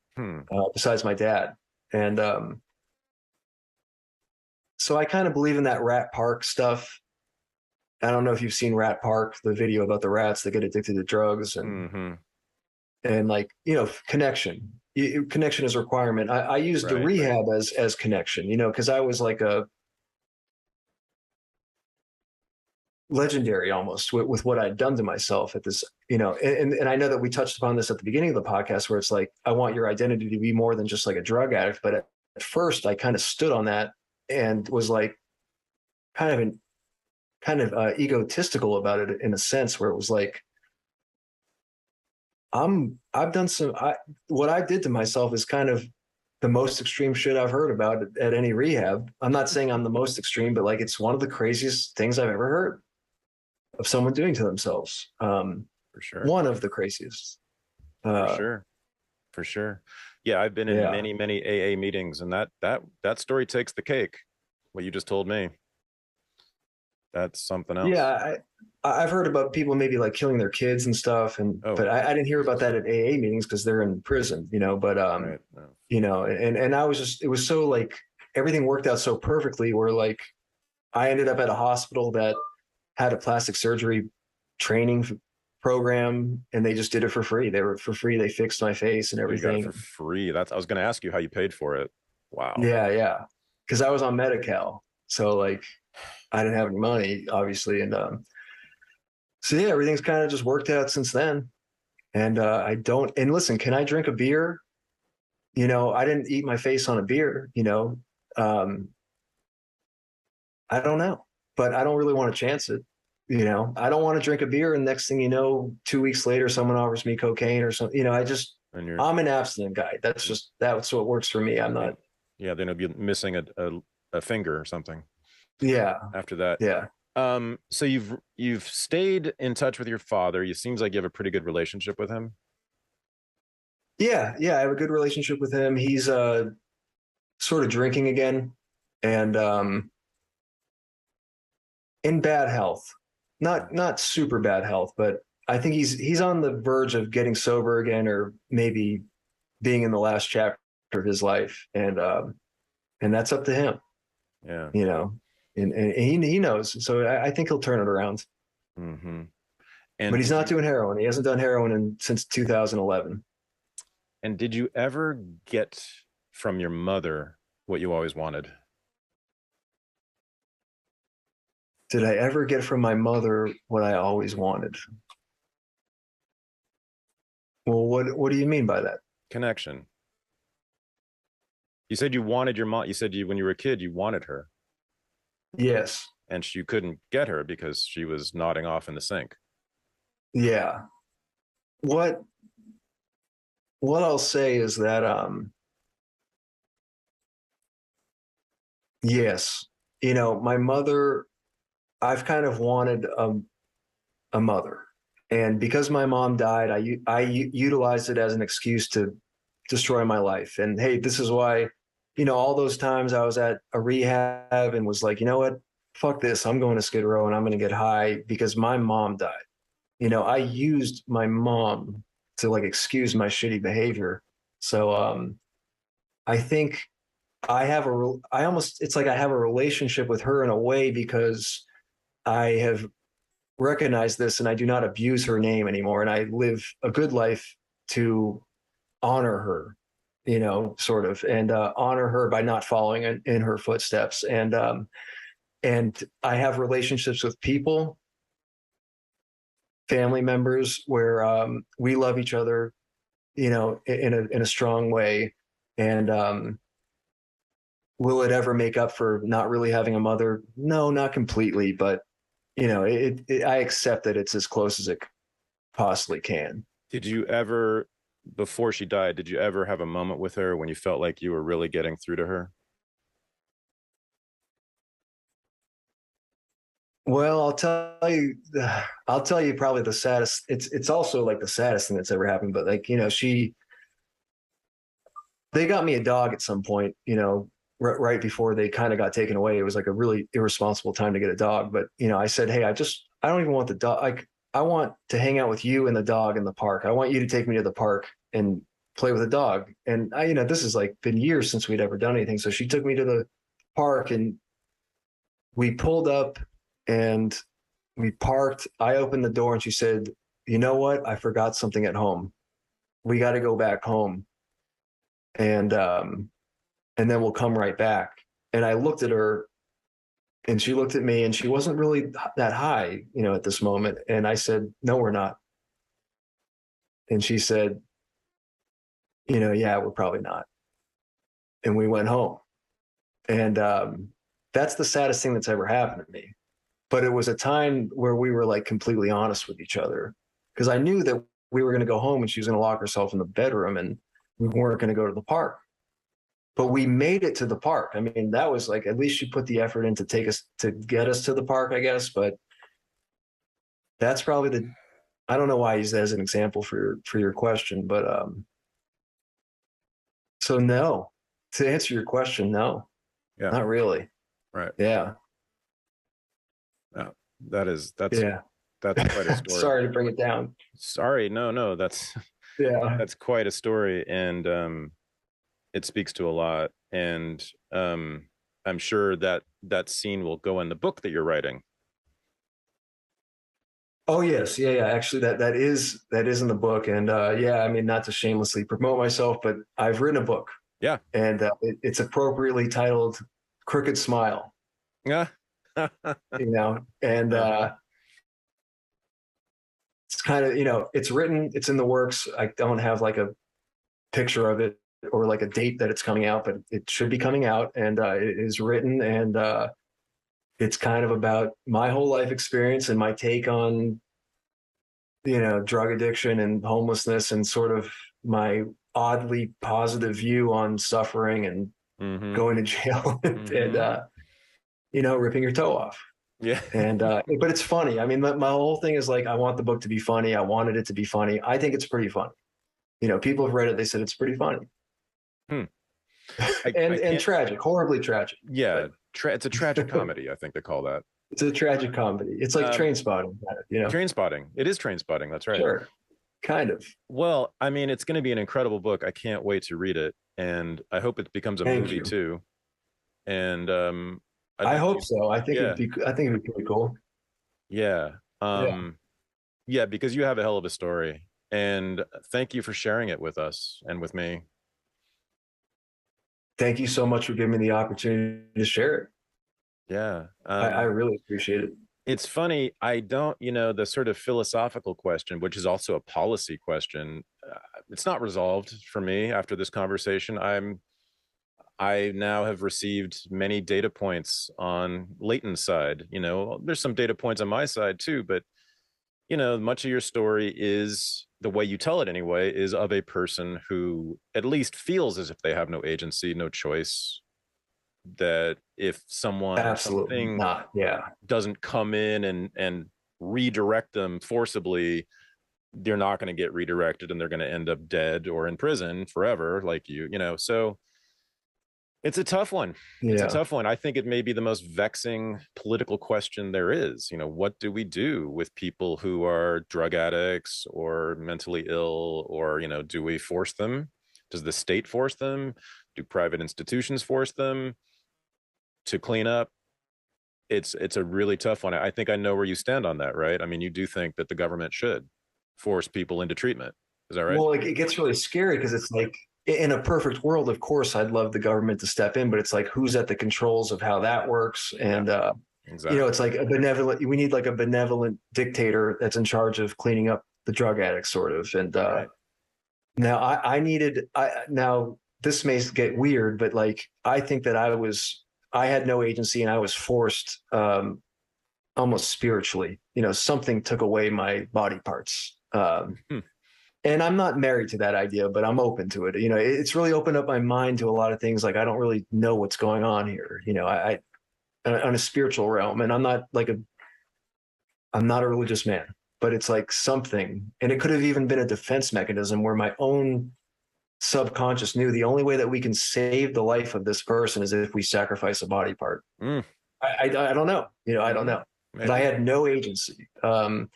besides my dad. And so I kind of believe in that Rat Park stuff. I don't know if you've seen Rat Park, the video about the rats that get addicted to drugs and like, connection. Connection is a requirement. I used the rehab as connection, because I was like a legendary almost with what I'd done to myself at this, and I know that we touched upon this at the beginning of the podcast where it's like, I want your identity to be more than just like a drug addict. But at first I kind of stood on that and was like kind of egotistical about it in a sense where it was like, I've done what I did to myself is kind of the most extreme shit I've heard about at any rehab. I'm not saying I'm the most extreme, but like, it's one of the craziest things I've ever heard of someone doing to themselves. For sure. One of the craziest. For sure. Yeah. I've been in many AA meetings, and that story takes the cake. What you just told me. That's something else. Yeah. I've heard about people maybe like killing their kids and stuff. But I didn't hear about that at AA meetings because they're in prison, but, and I was just, it was so like, everything worked out so perfectly where like, I ended up at a hospital that had a plastic surgery training program and they just did it for free. They were for free. They fixed my face and everything. You got it for free. I was going to ask you how you paid for it. Wow. Yeah. Cause I was on Medi-Cal. So like, I didn't have any money, obviously. And, so yeah, everything's kind of just worked out since then. And and listen, can I drink a beer? I didn't eat my face on a beer, I don't know, but I don't really want to chance it. I don't want to drink a beer. And next thing you know, 2 weeks later, someone offers me cocaine or something, I'm an abstinent guy. That's what works for me. I'm not. Yeah. Then you'll be missing a finger or something. Yeah. After that. Yeah. So you've stayed in touch with your father. It seems like you have a pretty good relationship with him. Yeah. I have a good relationship with him. He's sort of drinking again and in bad health. Not super bad health, but I think he's on the verge of getting sober again or maybe being in the last chapter of his life. And that's up to him. Yeah. And he knows. So I think he'll turn it around. But he's not doing heroin. He hasn't done heroin since 2011. And did you ever get from your mother what you always wanted? Did I ever get from my mother what I always wanted? Well, what do you mean by that? Connection. You said you wanted your mom. You said when you were a kid, you wanted her. Yes. And you couldn't get her because she was nodding off in the sink. Yeah. What I'll say is that, yes, my mother, I've kind of wanted a mother. And because my mom died, I utilized it as an excuse to destroy my life. And hey, this is why, all those times I was at a rehab and was like, you know what, fuck this. I'm going to Skid Row and I'm going to get high because my mom died. I used my mom to like excuse my shitty behavior. So I think it's like I have a relationship with her in a way because I have recognize this, and I do not abuse her name anymore. And I live a good life to honor her, sort of, and honor her by not following in her footsteps. And I have relationships with people, family members, where we love each other, in a strong way. And will it ever make up for not really having a mother? No, not completely, but I accept that it's as close as it possibly can. Did you ever, before she died, did you ever have a moment with her when you felt like you were really getting through to her? Well, I'll tell you probably the saddest. It's also like the saddest thing that's ever happened. But like, they got me a dog at some point, right before they kind of got taken away. It was like a really irresponsible time to get a dog. But, I said, hey, I don't even want the dog. I want to hang out with you and the dog in the park. I want you to take me to the park and play with the dog. And this is like been years since we'd ever done anything. So she took me to the park and we pulled up and we parked. I opened the door and she said, you know what? I forgot something at home. We got to go back home. And then we'll come right back. And I looked at her and she looked at me and she wasn't really that high, at this moment. And I said, no, we're not. And she said, yeah, we're probably not. And we went home. And that's the saddest thing that's ever happened to me. But it was a time where we were like completely honest with each other, because I knew that we were going to go home and she was going to lock herself in the bedroom and we weren't going to go to the park. But we made it to the park. I mean, that was like, at least she put the effort in to get us to the park, I guess. But that's probably I don't know why I use that as an example for your question, but so no, to answer your question, no, not really. Right. Yeah. Yeah. That's quite a story. Sorry to bring it down. Sorry. No, that's quite a story. And, it speaks to a lot. And, I'm sure that scene will go in the book that you're writing. Oh yes. Yeah. Actually that is in the book. And, I mean, not to shamelessly promote myself, but I've written a book. Yeah. And it's appropriately titled Crooked Smile. Yeah. And it's kind of, it's written, it's in the works. I don't have like a picture of it or like a date that it's coming out, but it should be coming out. And it is written, and it's kind of about my whole life experience and my take on, drug addiction and homelessness, and sort of my oddly positive view on suffering and going to jail and ripping your toe off. Yeah. And but it's funny. I mean, my whole thing is like, I want the book to be funny. I wanted it to be funny. I think it's pretty funny. People have read it. They said it's pretty funny. And tragic, horribly tragic. Yeah. It's a tragic comedy, I think they call that. It's a tragic comedy. It's like Trainspotting, Trainspotting. It is Trainspotting. That's right. Sure. Kind of. Well, I mean, it's going to be an incredible book. I can't wait to read it. And I hope it becomes a movie too. And I hope so. I think it'd be pretty cool. Yeah. Yeah, because you have a hell of a story. And thank you for sharing it with us and with me. Thank you so much for giving me the opportunity to share it. Yeah. I really appreciate it. It's funny. I don't, the sort of philosophical question, which is also a policy question, it's not resolved for me after this conversation. I now have received many data points on Leighton's side. There's some data points on my side too, but much of your story is, the way you tell it anyway, is of a person who at least feels as if they have no agency, no choice, that if someone doesn't come in and redirect them forcibly, they're not going to get redirected and they're going to end up dead or in prison forever, like so it's a tough one. It's a tough one. I think it may be the most vexing political question there is. What do we do with people who are drug addicts or mentally ill, or, do we force them? Does the state force them? Do private institutions force them to clean up? it's a really tough one. I think I know where you stand on that, right? I mean, you do think that the government should force people into treatment. Is that right? Well, it gets really scary because it's like, in a perfect world, of course, I'd love the government to step in, but it's like, who's at the controls of how that works? And, exactly. it's like we need like a benevolent dictator that's in charge of cleaning up the drug addicts, sort of. And Right. now this may get weird, but like, I think that I had no agency and I was forced, almost spiritually, something took away my body parts. And I'm not married to that idea, but I'm open to it. It's really opened up my mind to a lot of things. Like, I don't really know what's going on here. I on a spiritual realm, and I'm not a religious man, but it's like something, and it could have even been a defense mechanism where my own subconscious knew the only way that we can save the life of this person is if we sacrifice a body part. I don't know. I don't know. Maybe. But I had no agency. And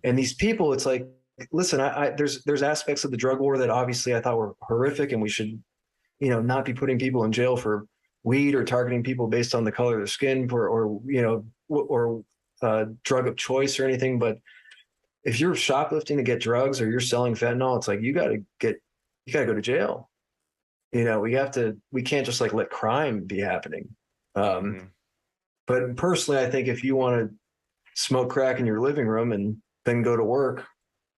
these people, it's like, listen, there's aspects of the drug war that obviously I thought were horrific, and we should, not be putting people in jail for weed or targeting people based on the color of their skin or drug of choice or anything. But if you're shoplifting to get drugs or you're selling fentanyl, it's like, you got to go to jail. We can't just like let crime be happening. But personally, I think if you want to smoke crack in your living room and then go to work,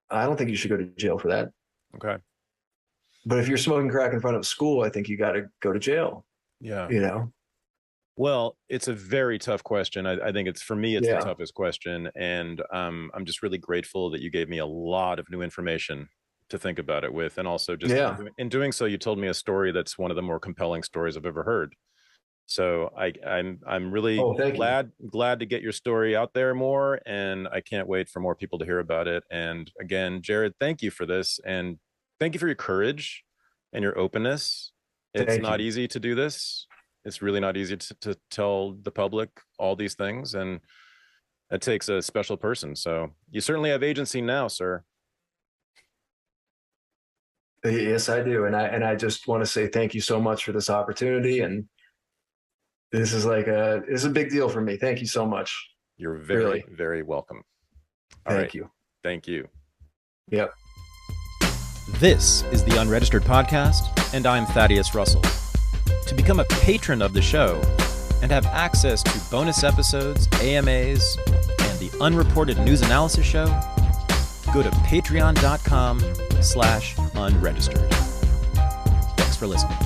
I don't think you should go to jail for that. Okay. But if you're smoking crack in front of school, I think you got to go to jail. Yeah. Well, it's a very tough question. I think for me, it's the toughest question. And I'm just really grateful that you gave me a lot of new information to think about it with. And also just in doing so, you told me a story that's one of the more compelling stories I've ever heard. So I'm really glad to get your story out there more, and I can't wait for more people to hear about it. And again, Jared, thank you for this, and thank you for your courage and your openness. It's not easy to do this. It's really not easy to tell the public all these things, and it takes a special person. So you certainly have agency now, sir. Yes, I do, and I just want to say thank you so much for this opportunity. And this is it's a big deal for me. Thank you so much. You're very, very welcome. Thank you. Thank you. Yep. This is the Unregistered Podcast, and I'm Thaddeus Russell. To become a patron of the show and have access to bonus episodes, AMAs, and the Unreported News Analysis Show, go to patreon.com/unregistered. Thanks for listening.